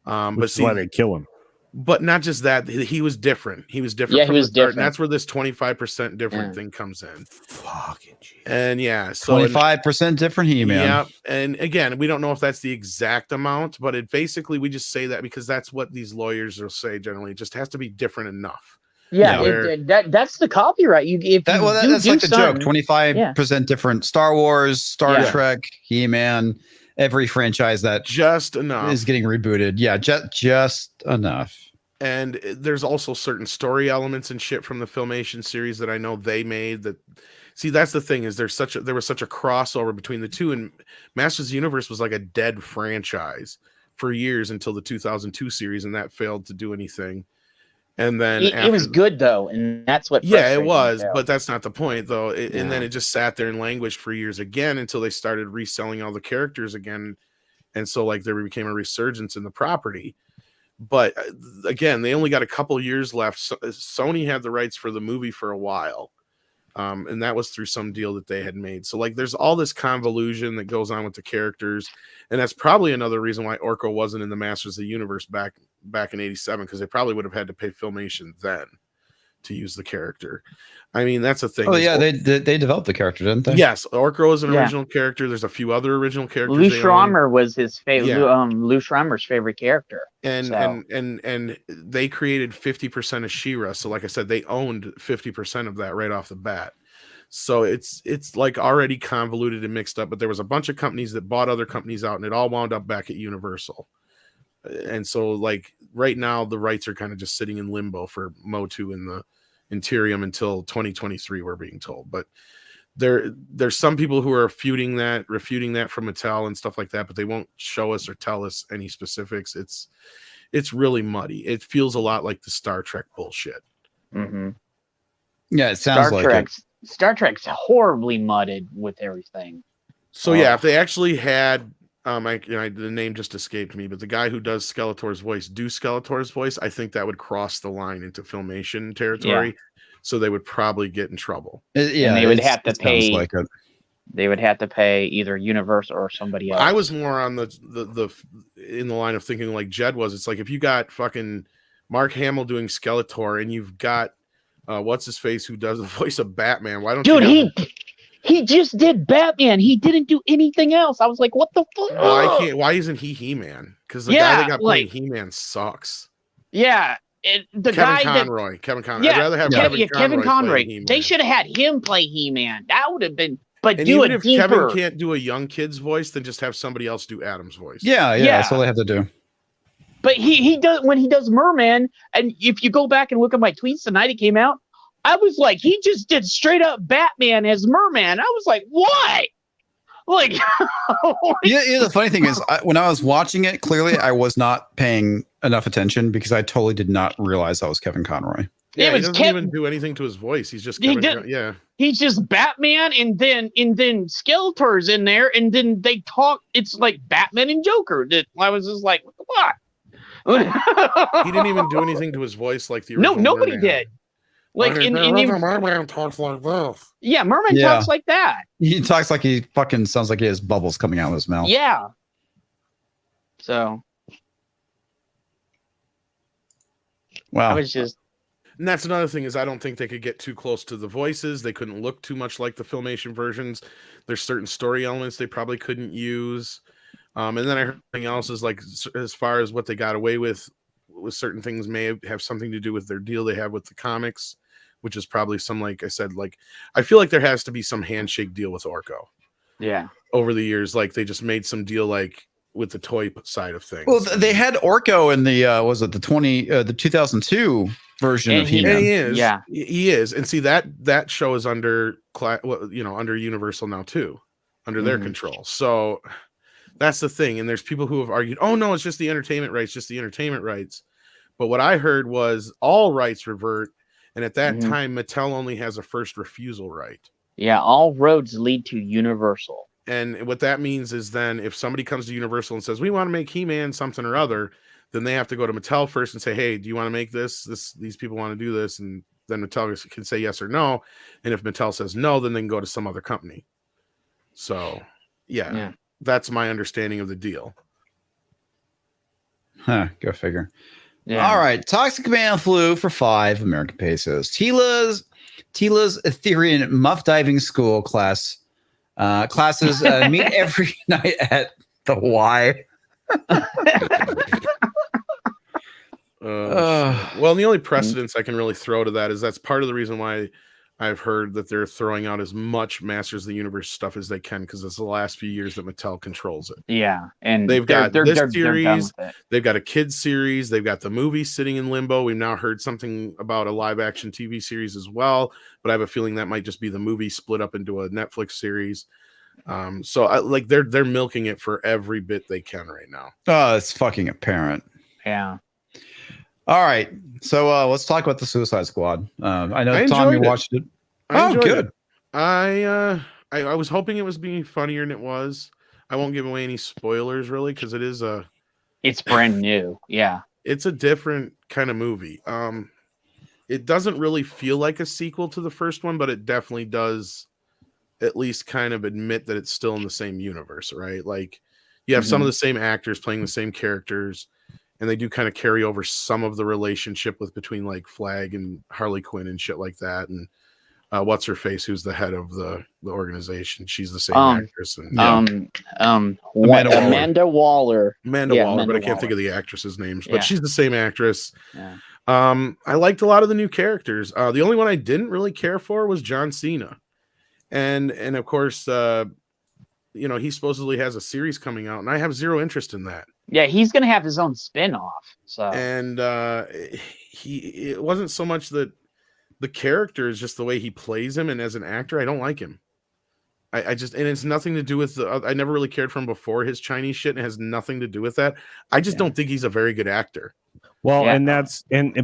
But why they kill him. But not just that, he was different. He was different. Yeah, from he was the start, different. and that's where this 25% different thing comes in. Fucking geez. And so 25% different He-Man. Yeah, and again, we don't know if that's the exact amount, but it basically, we just say that because that's what these lawyers will say generally. It just has to be different enough. Yeah, that's the copyright. That's like the joke. 25% different Star Wars, Star Trek, He-Man. every franchise that just enough is getting rebooted. Yeah, just enough. And there's also certain story elements and shit from the Filmation series that I know they made. That see, that's the thing is there was such a crossover between the two, and Masters of the Universe was like a dead franchise for years until the 2002 series, and that failed to do anything. And then it was good though, and that's what. Yeah, it was, but that's not the point though. And then it just sat there and languished for years again until they started reselling all the characters again, and so like there became a resurgence in the property. But again, they only got a couple years left. So Sony had the rights for the movie for a while. And that was through some deal that they had made. So like there's all this convolution that goes on with the characters. And that's probably another reason why Orko wasn't in the Masters of the Universe back in 87, because they probably would have had to pay Filmation then to use the character. I mean, that's a thing. Oh yeah, they developed the character, didn't they? Yes, Orko is an original character. There's a few other original characters. Lou Schreimer was his favorite. Lou Schreimer's favorite character. And they created 50% of She-Ra. So like I said, they owned 50% of that right off the bat. So it's like already convoluted and mixed up. But there was a bunch of companies that bought other companies out, and it all wound up back at Universal. And so like right now, the rights are kind of just sitting in limbo for Motu and the Interium until 2023, we're being told. But there's some people who are refuting that from Mattel and stuff like that, but they won't show us or tell us any specifics. It's really muddy. It feels a lot like the Star Trek bullshit. Mm-hmm. Yeah, it sounds Star Trek's horribly mudded with everything. So yeah, if they actually had the name just escaped me, but the guy who does Skeletor's voice, I think that would cross the line into Filmation territory. Yeah. So they would probably get in trouble. Yeah, and they would have to pay. They would have to pay either Universal or somebody else. I was more on the in the line of thinking like Jed was. It's like if you got fucking Mark Hamill doing Skeletor, and you've got what's his face who does the voice of Batman. Why don't he just did Batman. He didn't do anything else. I was like, what the fuck? Well, why isn't he He-Man? Because the guy that got playing He-Man sucks. Yeah. Kevin Conroy. Yeah, I'd rather have Kevin Conroy. They should have had him play He-Man. That would have been. But and do even it if deeper. Kevin can't do a young kid's voice, then just have somebody else do Adam's voice. Yeah, that's all they have to do. But he does when he does Merman, and if you go back and look at my tweets the night it came out, I was like, he just did straight up Batman as Merman. I was like, what? Like, the funny thing is, when I was watching it, clearly I was not paying enough attention because I totally did not realize that was Kevin Conroy. Yeah, he doesn't even do anything to his voice. He's just he's just Batman, and then Skeletor's in there, and then they talk. It's like Batman and Joker. I was just like, what? He didn't even do anything to his voice like the original. No, nobody did. Like Merman talks like this. Yeah, Merman talks like that. He talks like he fucking sounds like he has bubbles coming out of his mouth. Yeah. So. Wow. I was just. And that's another thing is I don't think they could get too close to the voices. They couldn't look too much like the Filmation versions. There's certain story elements they probably couldn't use. And then I heard something else is like as far as what they got away with certain things may have something to do with their deal they have with the comics, which is probably some, like I said, like I feel like there has to be some handshake deal with Orko. Yeah. Over the years, like they just made some deal like with the toy side of things. Well, they had Orko in the was it the 2002 version of He-Man. And he is. Yeah. He is. And see that show is under under Universal now too, under their control. So that's the thing. And there's people who have argued, oh no, it's just the entertainment rights. But what I heard was all rights revert. And at that time, Mattel only has a first refusal right. Yeah, all roads lead to Universal. And what that means is then if somebody comes to Universal and says, we want to make He-Man something or other, then they have to go to Mattel first and say, hey, do you want to make this? These people want to do this. And then Mattel can say yes or no. And if Mattel says no, then they can go to some other company. So, yeah. That's my understanding of the deal. Huh, go figure. Yeah. All right. Toxic Man Flu for 5 American pesos. Tila's Ethereum Muff Diving School classes meet every night at the Y. Well, the only precedence I can really throw to that is that's part of the reason why I've heard that they're throwing out as much Masters of the Universe stuff as they can because it's the last few years that Mattel controls it. Yeah, and they've got this they're series. done with it. They've got a kids series. They've got the movie sitting in limbo. We've now heard something about a live action TV series as well, but I have a feeling that might just be the movie split up into a Netflix series. So they're milking it for every bit they can right now. Oh, it's fucking apparent. Yeah. All right, so let's talk about the Suicide Squad. I know Tom, you watched it. Oh, good. It. I was hoping it was being funnier than it was. I won't give away any spoilers really because it's brand new. Yeah, it's a different kind of movie. It doesn't really feel like a sequel to the first one, but it definitely does at least kind of admit that it's still in the same universe, right? Like you have some of the same actors playing the same characters. And they do kind of carry over some of the relationship between like Flag and Harley Quinn and shit like that. And what's her face, who's the head of the organization? She's the same actress. And Amanda Waller. Amanda Waller, but I can't think of the actresses' names. But she's the same actress. Yeah. I liked a lot of the new characters. The only one I didn't really care for was John Cena, and of course, he supposedly has a series coming out, and I have zero interest in that. Yeah, he's gonna have his own spin-off. So and it wasn't so much that the character is just the way he plays him, and as an actor, I don't like him. I just, and it's nothing to do with I never really cared for him before his Chinese shit, and it has nothing to do with that. I just don't think he's a very good actor. Well,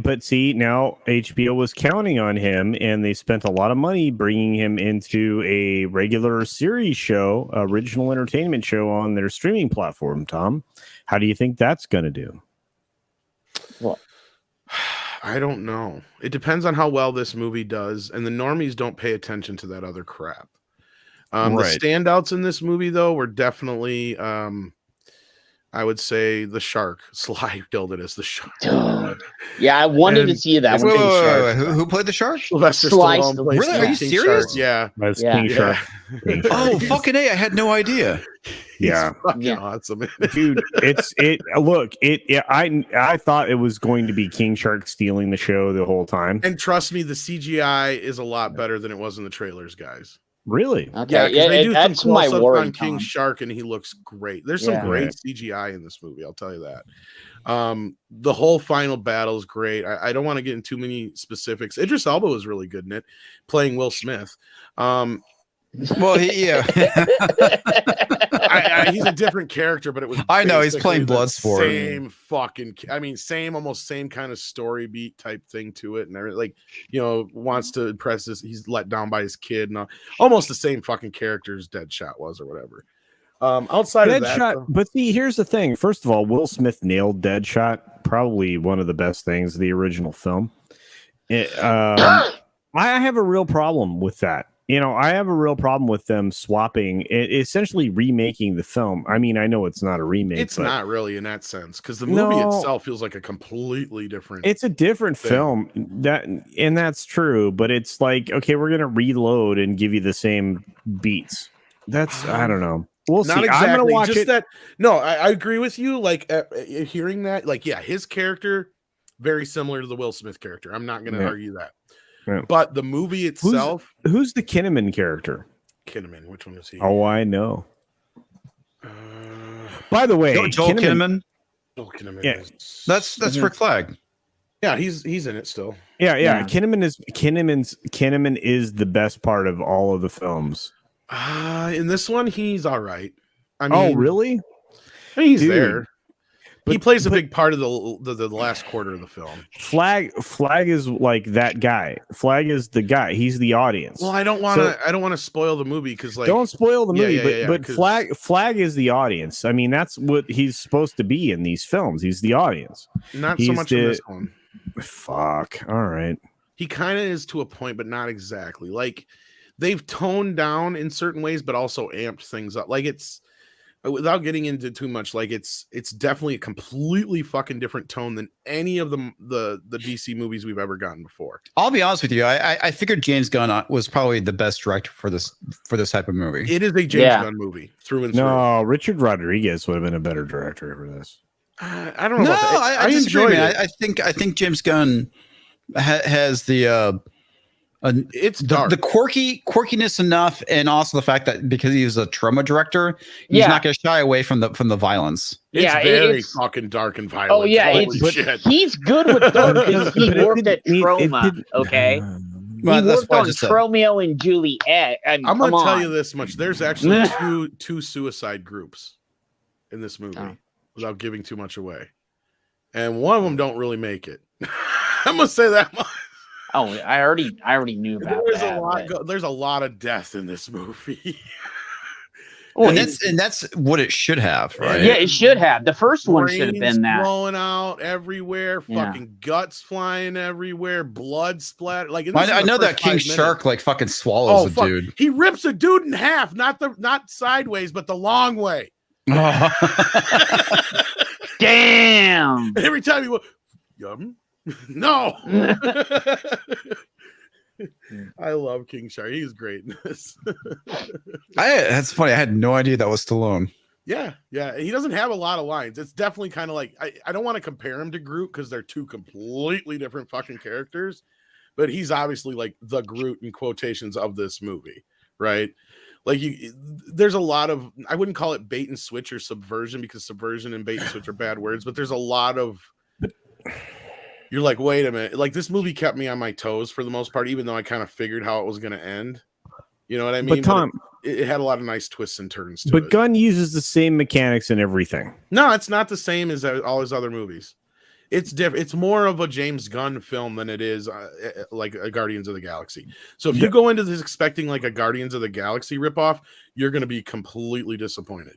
but see, now HBO was counting on him, and they spent a lot of money bringing him into a regular series show, original entertainment show on their streaming platform. Tom, how do you think that's going to do? Well, I don't know. It depends on how well this movie does, and the normies don't pay attention to that other crap. The standouts in this movie, though, were definitely, I would say, the shark. Sly killed it as the shark. Yeah, I wanted to see that. Wait, who played the shark? Sylvester Sly Stallone. Really? Are you serious? Shark. Yeah. King Shark. King Shark. Oh, fucking A! I had no idea. Yeah, fucking awesome, dude. I thought it was going to be King Shark stealing the show the whole time. And trust me, the CGI is a lot better than it was in the trailers, guys. Really? Okay. Yeah, they do some that's my close-ups worry on King Shark, and he looks great. There's some great CGI in this movie, I'll tell you that. The whole final battle is great. I don't want to get into too many specifics. Idris Elba was really good in it, playing Will Smith. Well, he's a different character, but it was. I know he's playing Bloodsport. Almost same kind of story beat type thing to it, and everything. Like, wants to impress this. He's let down by his kid, and almost the same fucking character as Deadshot was, or whatever. Outside of that, but see, here's the thing. First of all, Will Smith nailed Deadshot. Probably one of the best things of the original film. I have a real problem with that. I have a real problem with them swapping, essentially remaking the film. I mean, I know it's not a remake. It's not really in that sense, because the movie itself feels like a completely different. It's a different film, that's true. But it's like, okay, we're gonna reload and give you the same beats. I don't know. We'll see. Exactly. I'm gonna watch just it. That. No, I agree with you. Like hearing that, like, yeah, his character very similar to the Will Smith character. I'm not gonna argue that. Yeah. But the movie itself, who's the Kinnaman character? Kinnaman, which one is he? Oh, I know. By the way, Joel Kinnaman. Joel Kinnaman. Yeah, that's Rick Flag. Yeah, he's in it still. Yeah. Kinnaman is the best part of all of the films. In this one, he's all right. I mean, oh, really? He's there. He plays a big part of the last quarter of the film. Flag is like that guy. Flag is the guy. He's the audience. Well, I don't want to spoil the movie because don't spoil the movie. But Flag is the audience. I mean, that's what he's supposed to be in these films. He's the audience. Not so much in this one. Fuck. All right. He kind of is to a point, but not exactly. Like they've toned down in certain ways, but also amped things up. Like it's. Without getting into too much, like it's definitely a completely fucking different tone than any of the DC movies we've ever gotten before. I'll be honest with you. I figured James Gunn was probably the best director for this type of movie. It is a James Gunn movie through and through. No, Richard Rodriguez would have been a better director for this. I don't know. No, I enjoyed it. I think James Gunn has the It's the dark. quirkiness enough, and also the fact that because he was a trauma director, he's not going to shy away from the violence. It's very fucking dark and violent. Oh yeah, shit. He's good with dark because he worked at Trauma. Okay, Well, he worked on Romeo and Juliet. I'm going to tell you this much: there's actually two suicide groups in this movie, without giving too much away, and one of them don't really make it. I'm going to say that much. Oh, I already knew about that. There's a lot of death in this movie. Well, and that's what it should have, right? Yeah, it should have. The first one should have been that. Blowing out everywhere, fucking guts flying everywhere, blood splatter. Like I know that king shark like fucking swallows a dude. He rips a dude in half, not sideways, but the long way. Damn! And every time he went, yum. No. I love King Shark. He's great in this. That's funny. I had no idea that was Stallone. Yeah. He doesn't have a lot of lines. It's definitely kind of like I don't want to compare him to Groot because they're two completely different fucking characters. But he's obviously like the Groot in quotations of this movie, right? Like there's a lot of, I wouldn't call it bait and switch or subversion because subversion and bait and switch are bad words, but there's a lot of. You're like, wait a minute. Like, this movie kept me on my toes for the most part, even though I kind of figured how it was going to end. You know what I mean? But Tom, it had a lot of nice twists and turns to it. But Gunn uses the same mechanics and everything. No, it's not the same as all his other movies. It's different. It's more of a James Gunn film than it is like a Guardians of the Galaxy. So if you go into this expecting like a Guardians of the Galaxy ripoff, you're going to be completely disappointed.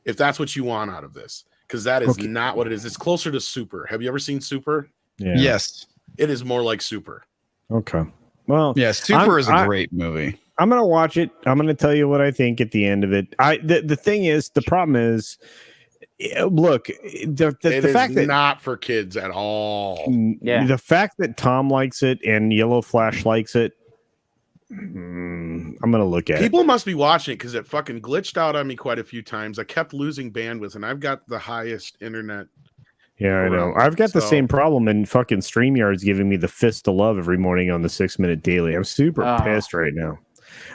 If that's what you want out of this. Because that is not what it is. It's closer to Super. Have you ever seen Super? Yeah. Yes. It is more like Super. Okay. Well, yeah, Super is a great movie. I'm gonna watch it. I'm gonna tell you what I think at the end of it. The thing is, the problem is, look, the fact that not for kids at all. Yeah. The fact that Tom likes it and Yellow Flash likes it. I'm gonna look at People must be watching it because it fucking glitched out on me quite a few times. I kept losing bandwidth, and I've got the highest internet. Yeah, I know. I've got the same problem, and fucking StreamYard's giving me the fist of love every morning on the 6-minute daily. I'm super pissed right now.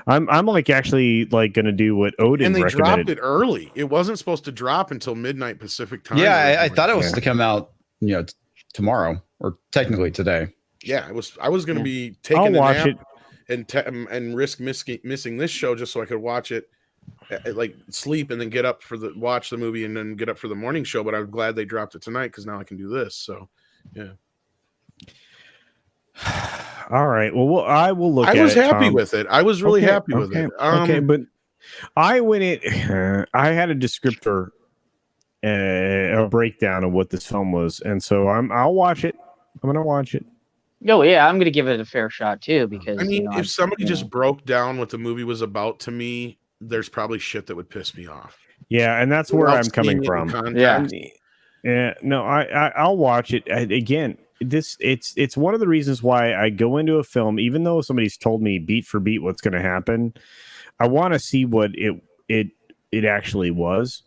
I'm like actually like gonna do what Odin and they recommended. dropped it early. It wasn't supposed to drop until midnight Pacific time. Yeah, I thought it was to come out, tomorrow or technically today. Yeah, I was gonna be taking a watch nap. it. And risk missing this show just so I could watch it, like sleep and then get up watch the movie and then get up for the morning show. But I'm glad they dropped it tonight because now I can do this. So, yeah. All right. Well, I will look. I was happy with it. I was really happy with it. Okay, but I went in. I had a descriptor, a breakdown of what this film was, and so I'll watch it. I'm gonna watch it. Oh yeah, I'm gonna give it a fair shot too because I mean, if somebody just broke down what the movie was about to me, there's probably shit that would piss me off. Yeah, and that's where I'm coming from. Yeah. No, I'll watch it again. It's one of the reasons why I go into a film, even though somebody's told me beat for beat what's going to happen. I want to see what it actually was.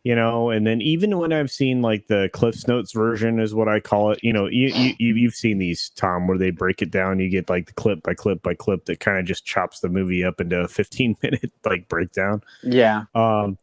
And then even when I've seen like the Cliff's Notes version is what I call it, you've seen these, Tom, where they break it down. You get like the clip by clip by clip that kind of just chops the movie up into a 15-minute like breakdown. Yeah. I've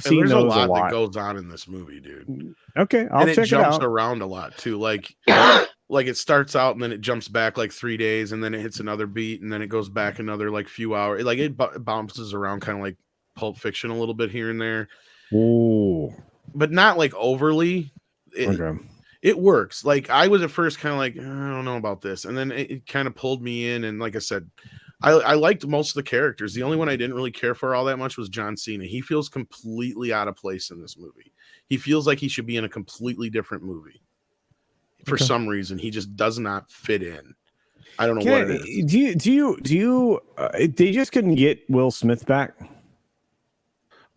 seen there's those a lot that that goes on in this movie, dude. Okay, I'll check it out. It jumps around a lot too. Like it starts out and then it jumps back like 3 days and then it hits another beat and then it goes back another like few hours. Like it bounces around kind of like Pulp Fiction a little bit here and there. Ooh. But not like overly. It works. Like I was at first kind of like, I don't know about this. And then it kind of pulled me in. And like I said, I liked most of the characters. The only one I didn't really care for all that much was John Cena. He feels completely out of place in this movie. He feels like he should be in a completely different movie. For some reason, he just does not fit in. I don't know what it is. Do you they just couldn't get Will Smith back?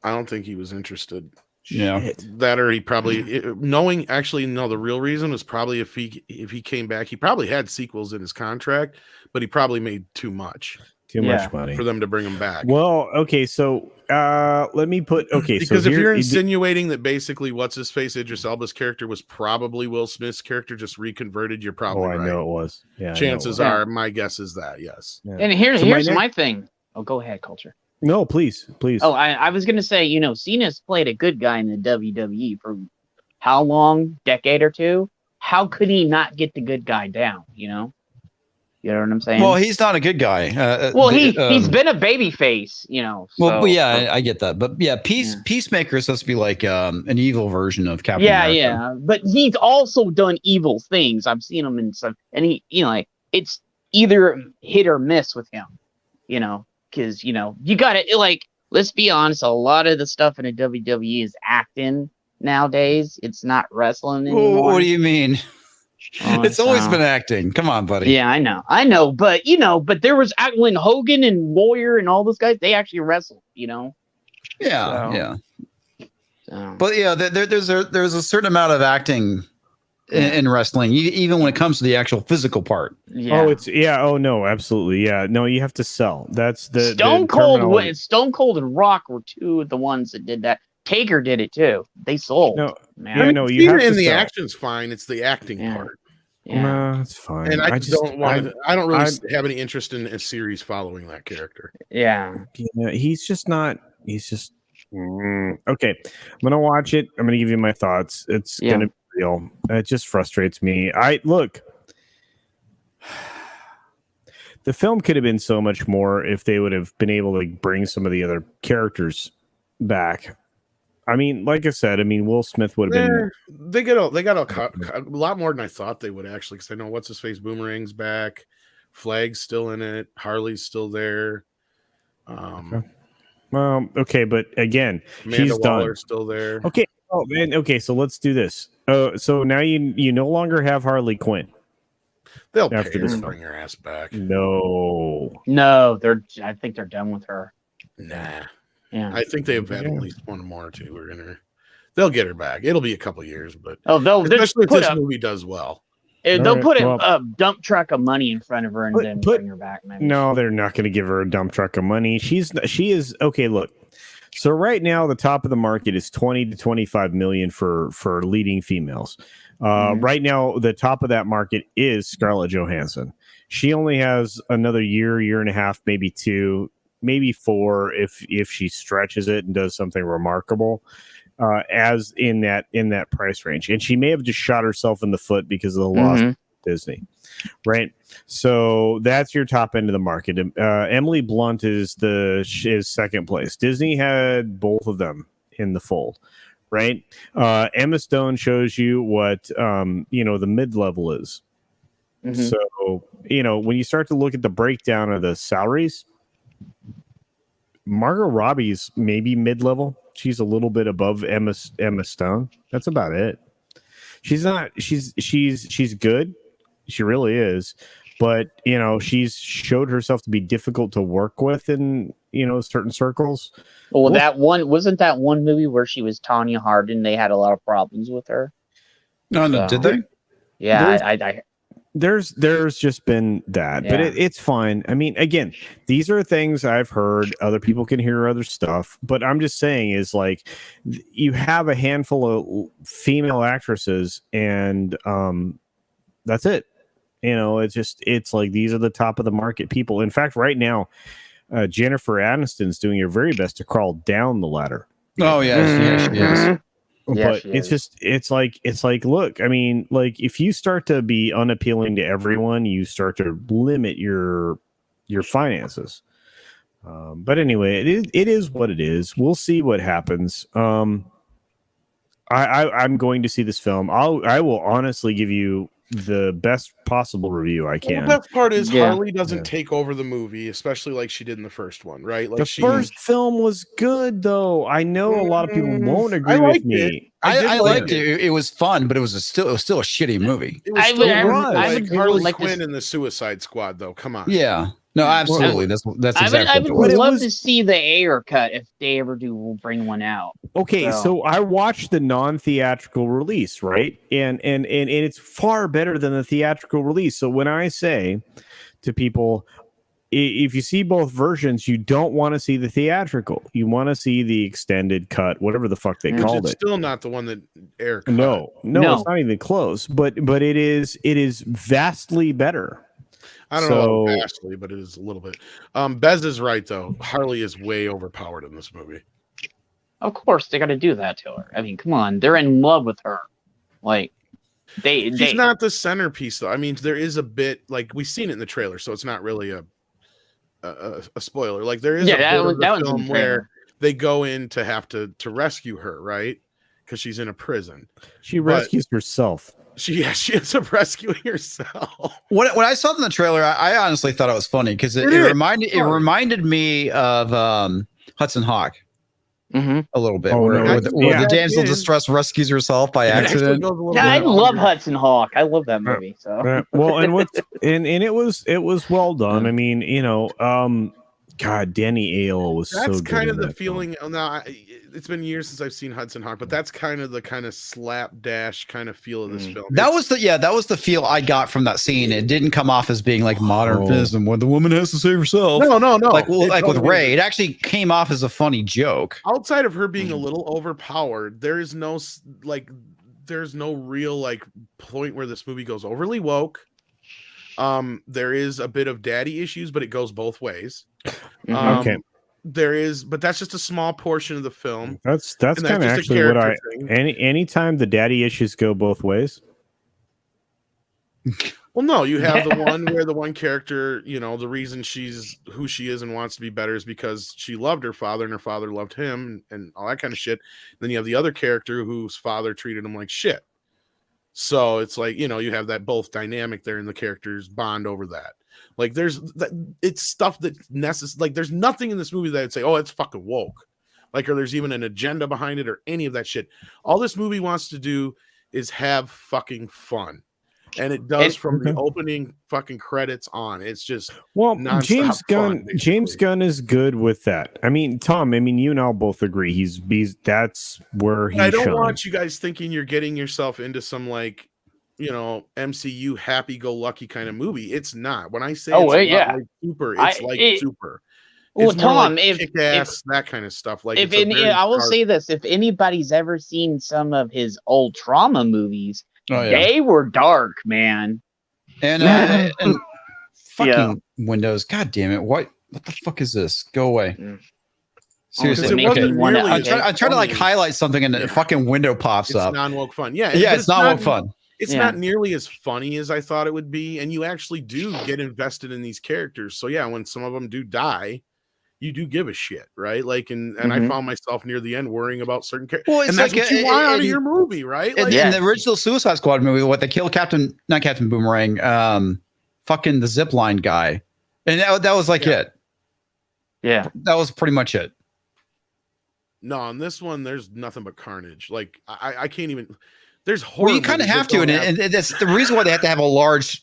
I don't think he was interested. Yeah. That or he probably the real reason was probably if he came back, he probably had sequels in his contract, but he probably made too much. Too much money for them to bring him back. Well, okay, so let me put because if you're insinuating that basically what's his face Idris Elba's character was probably Will Smith's character just reconverted, you're probably right. I know it was. Yeah, chances are, my guess is that yes. Yeah. And here's my thing. Oh, go ahead, Culture. No, please. Oh, I was gonna say, Cena's played a good guy in the WWE for how long? Decade or two? How could he not get the good guy down? You know what I'm saying? Well, he's not a good guy. He's been a baby face, So, well, yeah, I get that, but yeah, Peacemaker is supposed to be like an evil version of Captain America. Yeah, but he's also done evil things. I've seen him in some, and he, it's either hit or miss with him, because you got to let's be honest, a lot of the stuff in the WWE is acting nowadays. It's not wrestling anymore. What do you mean? It's always been acting. Come on, buddy. Yeah, I know, but there was when Hogan and Warrior and all those guys, they actually wrestled, Yeah, yeah. So. But yeah, there's a certain amount of acting in wrestling, even when it comes to the actual physical part. Yeah. Oh no, absolutely. Yeah, no, you have to sell. That's the Stone Cold and Rock were two of the ones that did that. Taker did it too. They sold. No, man. Yeah, no, you have to the sell. action's fine. It's the acting part. Yeah. No, that's fine. And I don't really have any interest in a series following that character. Yeah. He's just not. He's just okay. I'm gonna watch it. I'm gonna give you my thoughts. It's gonna be real. It just frustrates me. The film could have been so much more if they would have been able to bring some of the other characters back. I mean, like I said, Will Smith would have been. They got a lot more than I thought they would actually. Because I know what's his face, Boomerang's back, Flag's still in it, Harley's still there. Well, okay, but again, Amanda Waller's still there. Okay, okay, so let's do this. So now you no longer have Harley Quinn. They'll pay her to bring her ass back. No, I think they're done with her. Nah. Yeah. I think they've had at least one more or two. They'll get her back. It'll be a couple years, but especially if this movie does well. They'll put a dump truck of money in front of her and then bring her back. Maybe. No, they're not going to give her a dump truck of money. She is okay. Look, so right now the top of the market is 20 to 25 million for leading females. Right now, the top of that market is Scarlett Johansson. She only has another year and a half, maybe 2. Maybe 4 if she stretches it and does something remarkable, as in that price range. And she may have just shot herself in the foot because of the loss of Disney, right? So that's your top end of the market. Emily Blunt is second place. Disney had both of them in the fold, right? Emma Stone shows you what the mid level is. Mm-hmm. So when you start to look at the breakdown of the salaries. Margot Robbie's maybe mid-level. She's a little bit above Emma Stone. That's about it. She's not. She's good. She really is. But she's showed herself to be difficult to work with in certain circles. Well, wasn't that one movie where she was Tanya Hardin? They had a lot of problems with her. No, did they? Yeah, There's just been that, but it's fine. I mean, again, these are things I've heard. Other people can hear other stuff, but I'm just saying is like you have a handful of female actresses, and that's it. It's like these are the top of the market people. In fact, right now, Jennifer Aniston's doing her very best to crawl down the ladder. Oh yes, she is. But it's like, look, I mean, like if you start to be unappealing to everyone, you start to limit your finances. But anyway, it is what it is. We'll see what happens. I'm going to see this film. I will honestly give you the best possible review I can. Well, the best part is Harley doesn't take over the movie, especially like she did in the first one, right? Like the first film was good, though. I know a lot of people won't agree with me. I liked it. It was fun, but it was still a shitty movie. It was still Harley Quinn in the Suicide Squad, though. Come on. Yeah. No, absolutely. That's exactly. I would love to see the Ayer cut if they ever do. We'll bring one out. Okay, so I watched the non-theatrical release, right? And it's far better than the theatrical release. So when I say to people, if you see both versions, you don't want to see the theatrical. You want to see the extended cut, whatever the fuck they called it. Still not the one that Eric cut. No, it's not even close. But it is vastly better. I don't know about vastly, but it is a little bit. Bez is right though. Harley is way overpowered in this movie. Of course, they got to do that to her. I mean, come on, they're in love with her. Like, she's not the centerpiece though. I mean, there is a bit like we've seen it in the trailer, so it's not really a spoiler. Like there is a bit of the film where they go in to have to rescue her, right? Because she's in a prison. She rescues herself. She ends up rescuing herself. When I saw it in the trailer, I honestly thought it was funny because it reminded me of Hudson Hawk. Mm-hmm. A little bit, where the damsel distress rescues herself by accident. I love Hudson Hawk. I love that movie. So well, and it was well done. I mean, God, Danny Aiello was so good. That's kind of the feeling. Now, it's been years since I've seen Hudson Hawk, but that's kind of the slapdash kind of feel of this film. That was the feel I got from that scene. It didn't come off as being like modern feminism when the woman has to save herself. No. Like with Ray, it actually came off as a funny joke. Outside of her being a little overpowered, there's no real point where this movie goes overly woke. There is a bit of daddy issues, but it goes both ways. Okay. There is, but that's just a small portion of the film. That's kind of actually what anytime the daddy issues go both ways. Well, no, you have the one where the one character, the reason she's who she is and wants to be better is because she loved her father and her father loved him and all that kind of shit. And then you have the other character whose father treated him like shit. So it's like, you have that both dynamic there and the characters bond over that. Like it's stuff that there's nothing in this movie that I'd say, oh, it's fucking woke. Or there's even an agenda behind it or any of that shit. All this movie wants to do is have fucking fun. And it does from the opening fucking credits on. It's just James Gunn is good with that. I mean, Tom, you and I both agree he's that's where he. I don't want you guys thinking you're getting yourself into some MCU happy-go-lucky kind of movie. It's not. When I say super, it's super. Well, Tom, Kick-Ass, that kind of stuff. I will say this: if anybody's ever seen some of his old trauma movies. They were dark, man. And fucking Windows. God damn it. What the fuck is this? Go away. Seriously. I'm trying to highlight something and the fucking window pops up. It's non-woke fun. Yeah, it's not woke fun. It's not nearly as funny as I thought it would be. And you actually do get invested in these characters. So yeah, when some of them do die, you do give a shit, right? And I found myself near the end worrying about certain characters. Well, and that's what you want out of your movie, right? In the original Suicide Squad movie, what they kill not Captain Boomerang, fucking the zipline guy, and that was it. Yeah, that was pretty much it. No, on this one, there's nothing but carnage. I can't even. There's horror. Well, you kind of have to, and that's the reason why they have to have a large.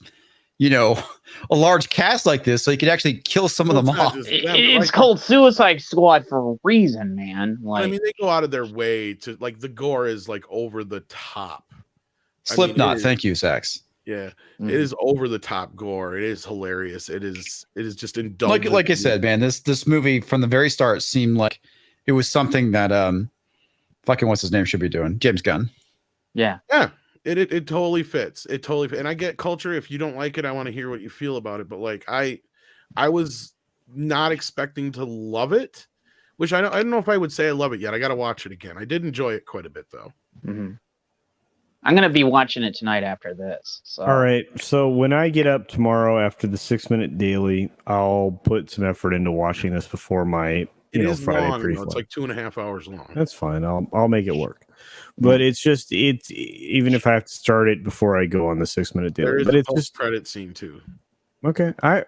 A large cast like this, so you could actually kill some of them off. It's called Suicide Squad for a reason, man. They go out of their way to the gore is over the top. Slipknot, thank you, Sax. Yeah, it is over the top gore. It is hilarious. It is just indulgent. Like I said, man, this movie from the very start seemed like it was something that fucking what's his name should be doing. James Gunn. Yeah. Yeah. It totally fits. And I get culture. If you don't like it, I want to hear what you feel about it. But I was not expecting to love it, which I don't know if I would say I love it yet. I got to watch it again. I did enjoy it quite a bit though. Mm-hmm. I'm going to be watching it tonight after this. So. All right. So when I get up tomorrow after the 6-minute daily, I'll put some effort into watching this before my Friday long, pre-flight. It's 2.5 hours long. That's fine. I'll make it work. But it's even if I have to start it before I go on the 6-minute daily. But it's just credit scene too. Okay. I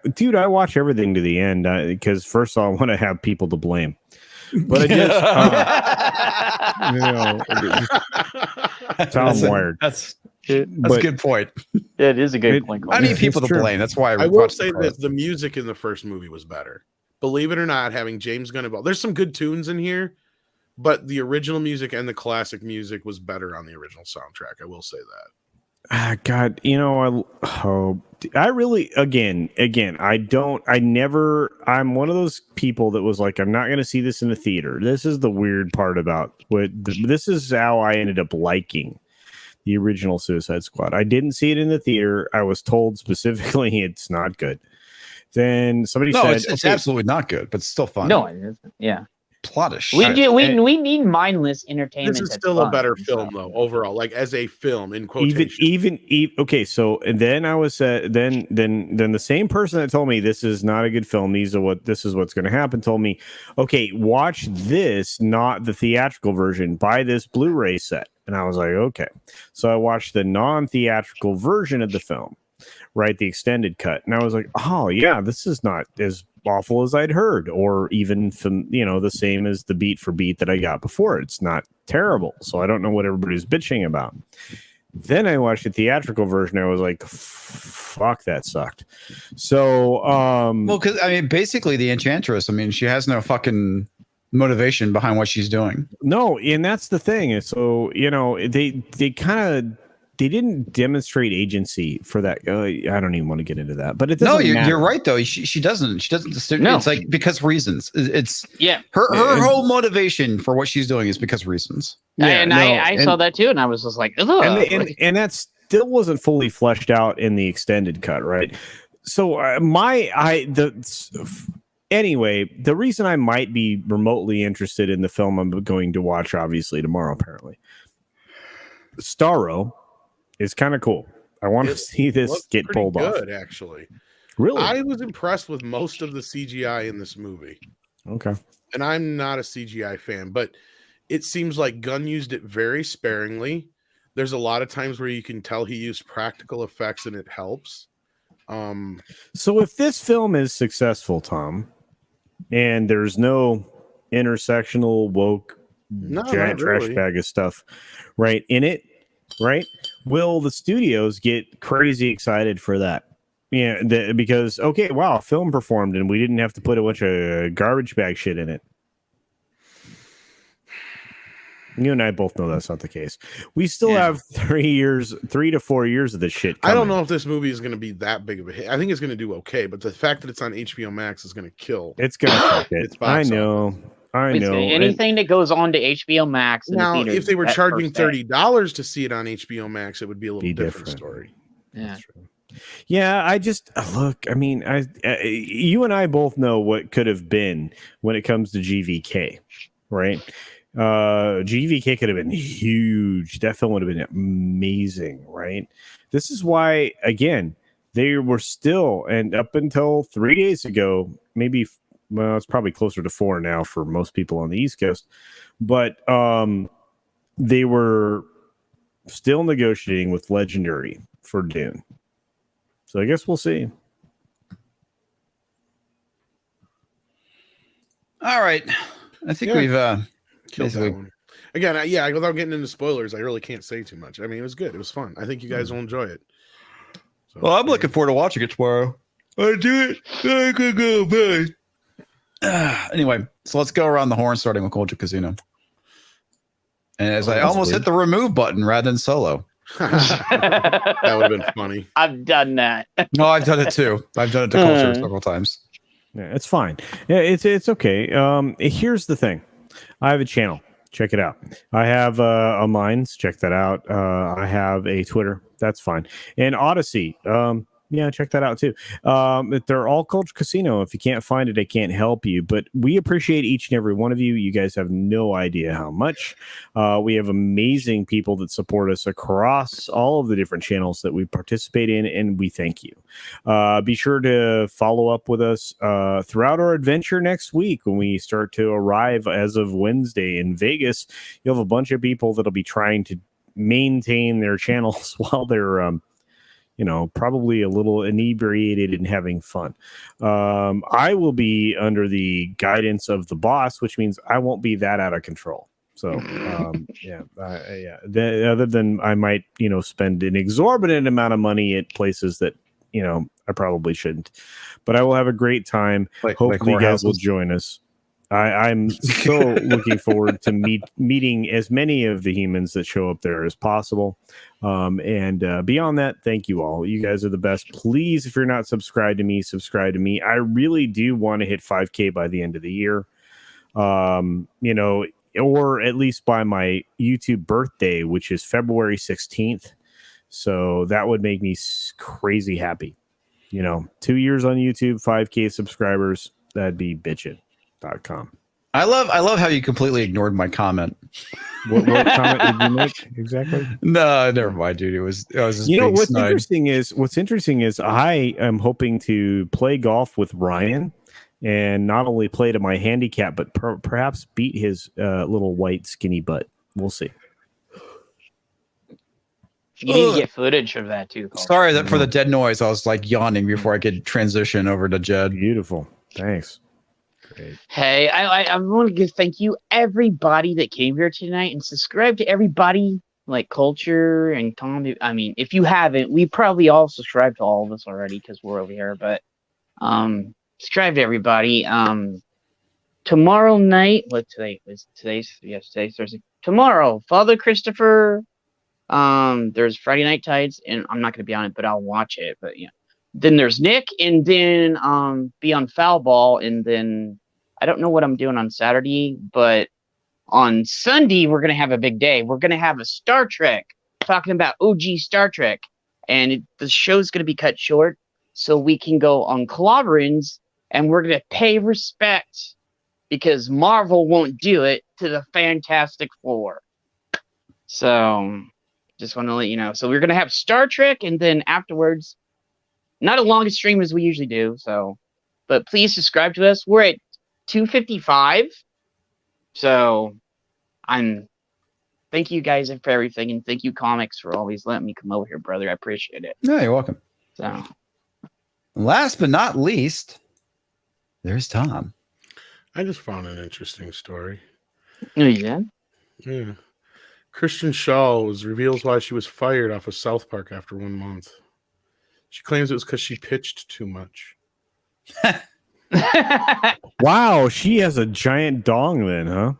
watch everything to the end because first of all, I want to have people to blame. But that's how I'm wired. That's a good point. It is a good point. I need people to blame. That's why I will say that the music in the first movie was better. Believe it or not, having James Gunn involved. There's some good tunes in here. But the original music and the classic music was better on the original soundtrack. I will say that. God, I really, again, I'm one of those people that was like, I'm not going to see this in the theater. This is the weird part about this is how I ended up liking the original Suicide Squad. I didn't see it in the theater. I was told specifically it's not good. Then somebody said, it's absolutely not good, but it's still fun. No, it isn't. Yeah. Plot is We shit. we need mindless entertainment. This is that's still a fun, better so. film, though, overall, like as a film in quotation. Even okay. So and then I was then the same person that told me this is not a good film. This is what's going to happen. Told me, okay, watch this, not the theatrical version. Buy this Blu-ray set, and I was like, okay. So I watched the non-theatrical version of the film, right, the extended cut, and I was like, oh yeah, this is not as awful as I'd heard, or even from, the same as the beat for beat that I got before. It's not terrible, so I don't know what everybody's bitching about. Then I watched the theatrical version. I was like, fuck, that sucked. So well, because basically the Enchantress, she has no fucking motivation behind what she's doing. No, and that's the thing. So they didn't demonstrate agency for that. I don't even want to get into that, but it doesn't matter. You're right though. She doesn't. No. It's like because reasons. It's her whole motivation for what she's doing is because reasons. Yeah, I saw that too, and I was just like, ugh. And that still wasn't fully fleshed out in the extended cut, right? So anyway, the reason I might be remotely interested in the film I'm going to watch, obviously tomorrow, apparently, Starro is kind of cool. I want to see this get pulled off. Good, actually. Really? I was impressed with most of the CGI in this movie. Okay. And I'm not a CGI fan, but it seems like Gunn used it very sparingly. There's a lot of times where you can tell he used practical effects and it helps. So if this film is successful, Tom, and there's no intersectional woke giant trash bag of stuff right in it, right? Will the studios get crazy excited for that? Yeah, because okay, wow, film performed and we didn't have to put a bunch of garbage bag shit in it. You and I both know that's not the case. We still have 3 to 4 years of this shit coming. I don't know if this movie is going to be that big of a hit. I think it's going to do okay, but the fact that it's on HBO Max is going to kill. It's going to fuck it. I know. Anything that goes on to HBO Max. Now, if they were charging $30 to see it on HBO Max, it would be a little different story. Yeah. Yeah, I just look. You and I both know what could have been when it comes to GVK, right? GVK could have been huge. That film would have been amazing, right? This is why, again, they were still, and up until 3 days ago, maybe. Well, it's probably closer to 4 now for most people on the East Coast, but they were still negotiating with Legendary for Dune. So I guess we'll see. All right. I think we've killed that one. Again, without getting into spoilers, I really can't say too much. It was good. It was fun. I think you guys will enjoy it. So, well, I'm looking forward to watching it tomorrow. I do it. I could go back. Anyway, so let's go around the horn, starting with Culture Casino. And as I almost hit the remove button rather than solo. That would have been funny. I've done that. No, I've done it too. I've done it to Culture several times. Yeah, it's fine. Yeah, it's okay. Here's the thing. I have a channel. Check it out. I have a Minds. Check that out. I have a Twitter. That's fine. And Odyssey. Yeah, check that out too. They're all Culture Casino. If you can't find it, I can't help you. But we appreciate each and every one of you. You guys have no idea how much. We have amazing people that support us across all of the different channels that we participate in, and we thank you. Be sure to follow up with us throughout our adventure next week when we start to arrive as of Wednesday in Vegas. You'll have a bunch of people that'll be trying to maintain their channels while they're probably a little inebriated and having fun. I will be under the guidance of the boss, which means I won't be that out of control. So, other than I might, spend an exorbitant amount of money at places that, I probably shouldn't. But I will have a great time. Hopefully you guys will join us. I'm so looking forward to meeting as many of the humans that show up there as possible. And beyond that, thank you all. You guys are the best. Please, if you're not subscribed to me, subscribe to me. I really do want to hit 5K by the end of the year. You know, or at least by my YouTube birthday, which is February 16th. So that would make me crazy happy. You know, 2 years on YouTube, 5K subscribers. That'd be bitchin.com. I love how you completely ignored my comment. What comment did you make exactly? No, never mind, dude. It was just you know being what's snide. interesting is I am hoping to play golf with Ryan and not only play to my handicap, but perhaps beat his little white skinny butt. We'll see. You need to get footage of that too, Colin. Sorry that for the dead noise. I was like yawning before I could transition over to Jed. Beautiful. Thanks. Great. Hey, I want to thank you everybody that came here tonight and subscribe to everybody like Culture and Tom. I mean, if you haven't, we probably all subscribed to all of us already because we're over here. But subscribe to everybody. Tomorrow night, today's Thursday. Tomorrow, Father Christopher. There's Friday Night Tides, and I'm not gonna be on it, but I'll watch it. But yeah, then there's Nick, and then be on Foul Ball, and then I don't know what I'm doing on Saturday, but on Sunday we're gonna have a big day. We're gonna have a Star Trek, talking about OG Star Trek, and the show's gonna be cut short so we can go on Clobberins, and we're gonna pay respect because Marvel won't do it to the Fantastic Four. So just want to let you know. So we're gonna have Star Trek, and then afterwards, not a long stream as we usually do. So, but please subscribe to us. We're at 255. So thank you guys for everything, and thank you Comics for always letting me come over here, brother. I appreciate it. No, you're welcome. So, last but not least, there's Tom. I just found an interesting story. Oh, yeah. Yeah. Kristen Shaw reveals why she was fired off of South Park after 1 month. She claims it was because she pitched too much. Wow, she has a giant dong then, huh?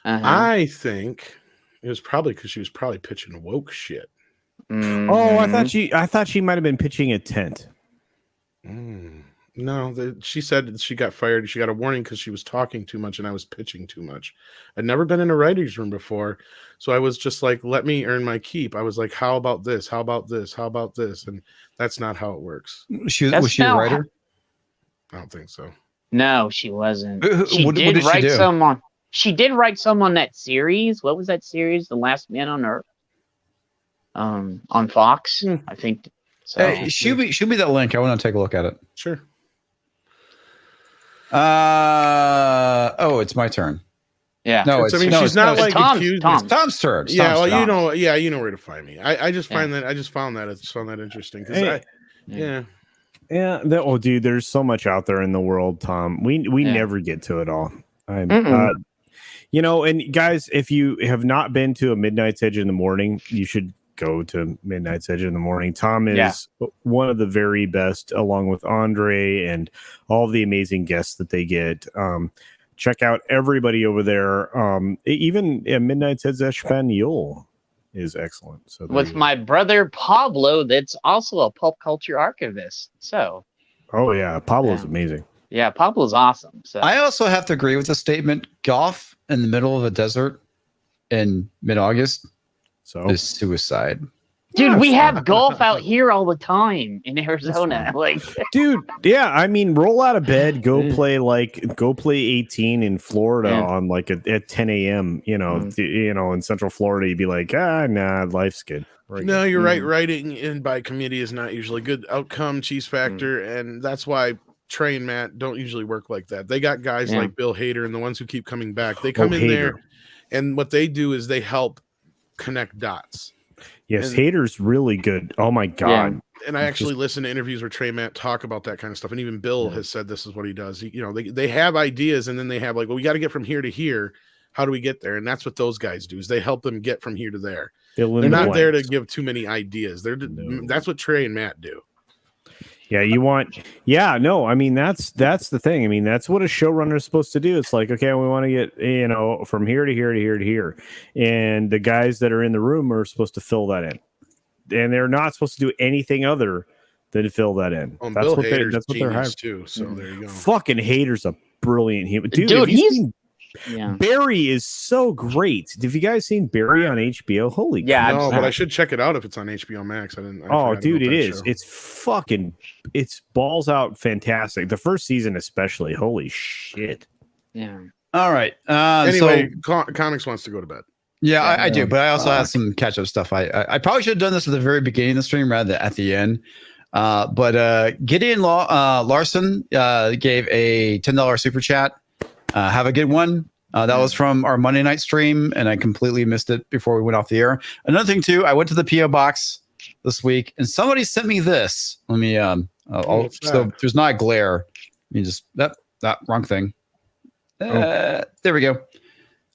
Uh-huh. I think it was probably because she was probably pitching woke shit. Mhm. Oh, I thought she might have been pitching a tent. No, she said she got fired. She got a warning because she was talking too much and I was pitching too much. I'd never been in a writer's room before. So I was just like, let me earn my keep. I was like, how about this? How about this? How about this? And that's not how it works. Was she a writer? I don't think so. No, she wasn't. What She did did she write do? some on. She did write some on that series. What was that series? The Last Man on Earth. On Fox, I think. So Hey, shoot me that link. I want to take a look at it. Sure. Oh, it's my turn. yeah. No, I mean, she's not like accused. Tom's. It's Tom's turn. It's Yeah, Tom's well, turn. you know where to find me. I just found that interesting because Yeah. Oh, dude, there's so much out there in the world, Tom. We never get to it all. You know, and guys, if you have not been to a Midnight's Edge in the morning, you should go to Midnight's Edge in the morning. Tom is one of the very best, along with Andre and all the amazing guests that they get. Check out everybody over there. Even Midnight's Edge Espanol is excellent. So with my brother Pablo, that's also a pop culture archivist. So, oh yeah, Pablo's amazing. Yeah, Pablo's awesome. So I also have to agree with the statement. Golf in the middle of a desert in mid-August is suicide. Dude, we have golf out here all the time in Arizona. Like, dude, yeah. I mean, roll out of bed, go play 18 in Florida on at 10 a.m. You know, in Central Florida, you'd be like, nah, life's good. No, you're right. Writing in by committee is not usually good outcome, cheese factor, and that's why Trey and Matt don't usually work like that. They got guys like Bill Hader and the ones who keep coming back. They come in there, and what they do is they help connect dots. Yes, Hader's really good. Oh my god! Yeah. And I actually listen to interviews where Trey and Matt talk about that kind of stuff, and even Bill has said this is what he does. They have ideas, and then they have we got to get from here to here. How do we get there? And that's what those guys do. Is they help them get from here to there. They're not there to give too many ideas. That's what Trey and Matt do. Yeah, you want. Yeah, no, I mean that's the thing. I mean that's what a showrunner is supposed to do. It's like, okay, we want to get from here to here to here to here, and the guys that are in the room are supposed to fill that in, and they're not supposed to do anything other than fill that in. Well, That's Bill what Hader's that's what they're hired too. So there you go. Fucking Hader's a brilliant human dude. Barry is so great. Have you guys seen Barry on HBO? Holy no, but I should check it out if it's on HBO Max. Dude, it is. Show. It's balls out fantastic. The first season especially. Holy shit. Yeah. All right. Anyway, Comics wants to go to bed. Yeah, I do, but I also have some catch up stuff. I probably should have done this at the very beginning of the stream rather than at the end. But Gideon Larson gave a $10 super chat. Have a good one. That was from our Monday night stream, and I completely missed it before we went off the air. Another thing too, I went to the PO box this week, and somebody sent me this. Let me. So there's not a glare. You just that wrong thing. There we go.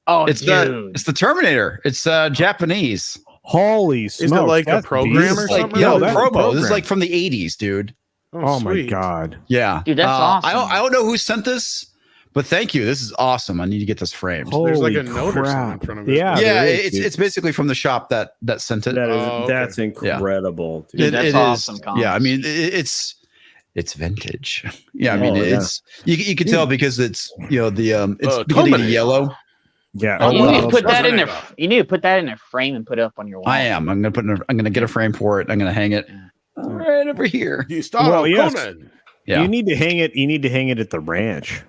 Oh, it's the Terminator. It's Japanese. Holy smokes! Is it like a program or something? Yeah, promo. This is like from the 80s, dude. Oh my god! Yeah, dude, that's awesome. I don't know who sent this. But thank you. This is awesome. I need to get this framed. There's like a note or something in front of it. Yeah. It's basically from the shop that sent it. That's incredible. Yeah. Dude. That's awesome. Yeah, I mean it's vintage. Yeah, I mean it's you can tell because it's it's beginning to yellow. Yeah. You need to put that in there. You need to put that in a frame and put it up on your wall. I am. I'm gonna get a frame for it. I'm gonna hang it right over here. Conan. Yeah. You need to hang it. You need to hang it at the ranch.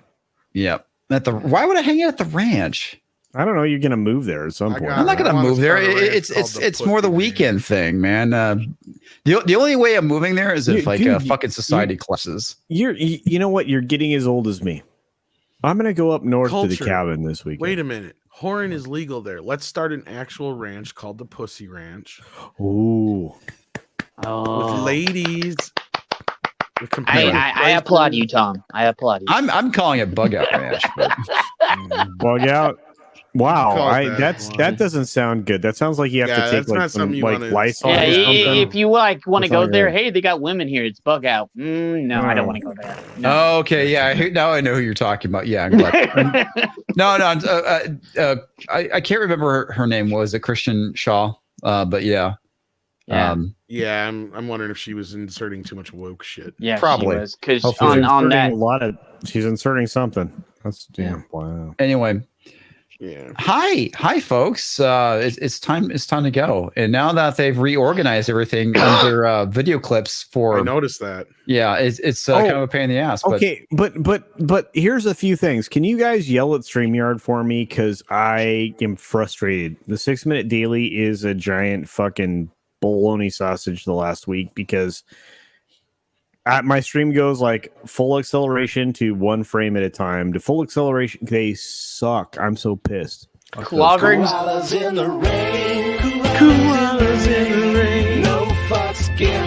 Yeah. Why would I hang it at the ranch? I don't know. You're gonna move there at some point. I'm not gonna move there. It's more the weekend thing, man. The only way I'm moving there is if fucking society collapses. You know what? You're getting as old as me. I'm gonna go up north to the cabin this weekend. Wait a minute. Whoring is legal there. Let's start an actual ranch called the Pussy Ranch. Ooh. With ladies. I applaud you, Tom. I applaud you. I'm calling it Bug Out Ranch. But... Bug Out. Wow, that doesn't sound good. That sounds like you have to take some Lysol. Yeah, if you want to go there, hey, they got women here. It's Bug Out. No, I don't want to go there. No. Okay, yeah. Now I know who you're talking about. Yeah, I can't remember her name. Was it Christian Shaw? But yeah. Yeah, I'm wondering if she was inserting too much woke shit. Yeah, probably because on that she's inserting something. That's wow. Anyway, yeah. Hi, folks. It's time to go. And now that they've reorganized everything under video clips for, I noticed that. Yeah, it's kind of a pain in the ass. Okay, but here's a few things. Can you guys yell at StreamYard for me? Because I am frustrated. The 6 Minute Daily is a giant fucking bologna sausage the last week because my stream goes like full acceleration to 1 frame at a time. To full acceleration, they suck. I'm so pissed. Koalas in the rain. Koalas in the rain. No fucks given.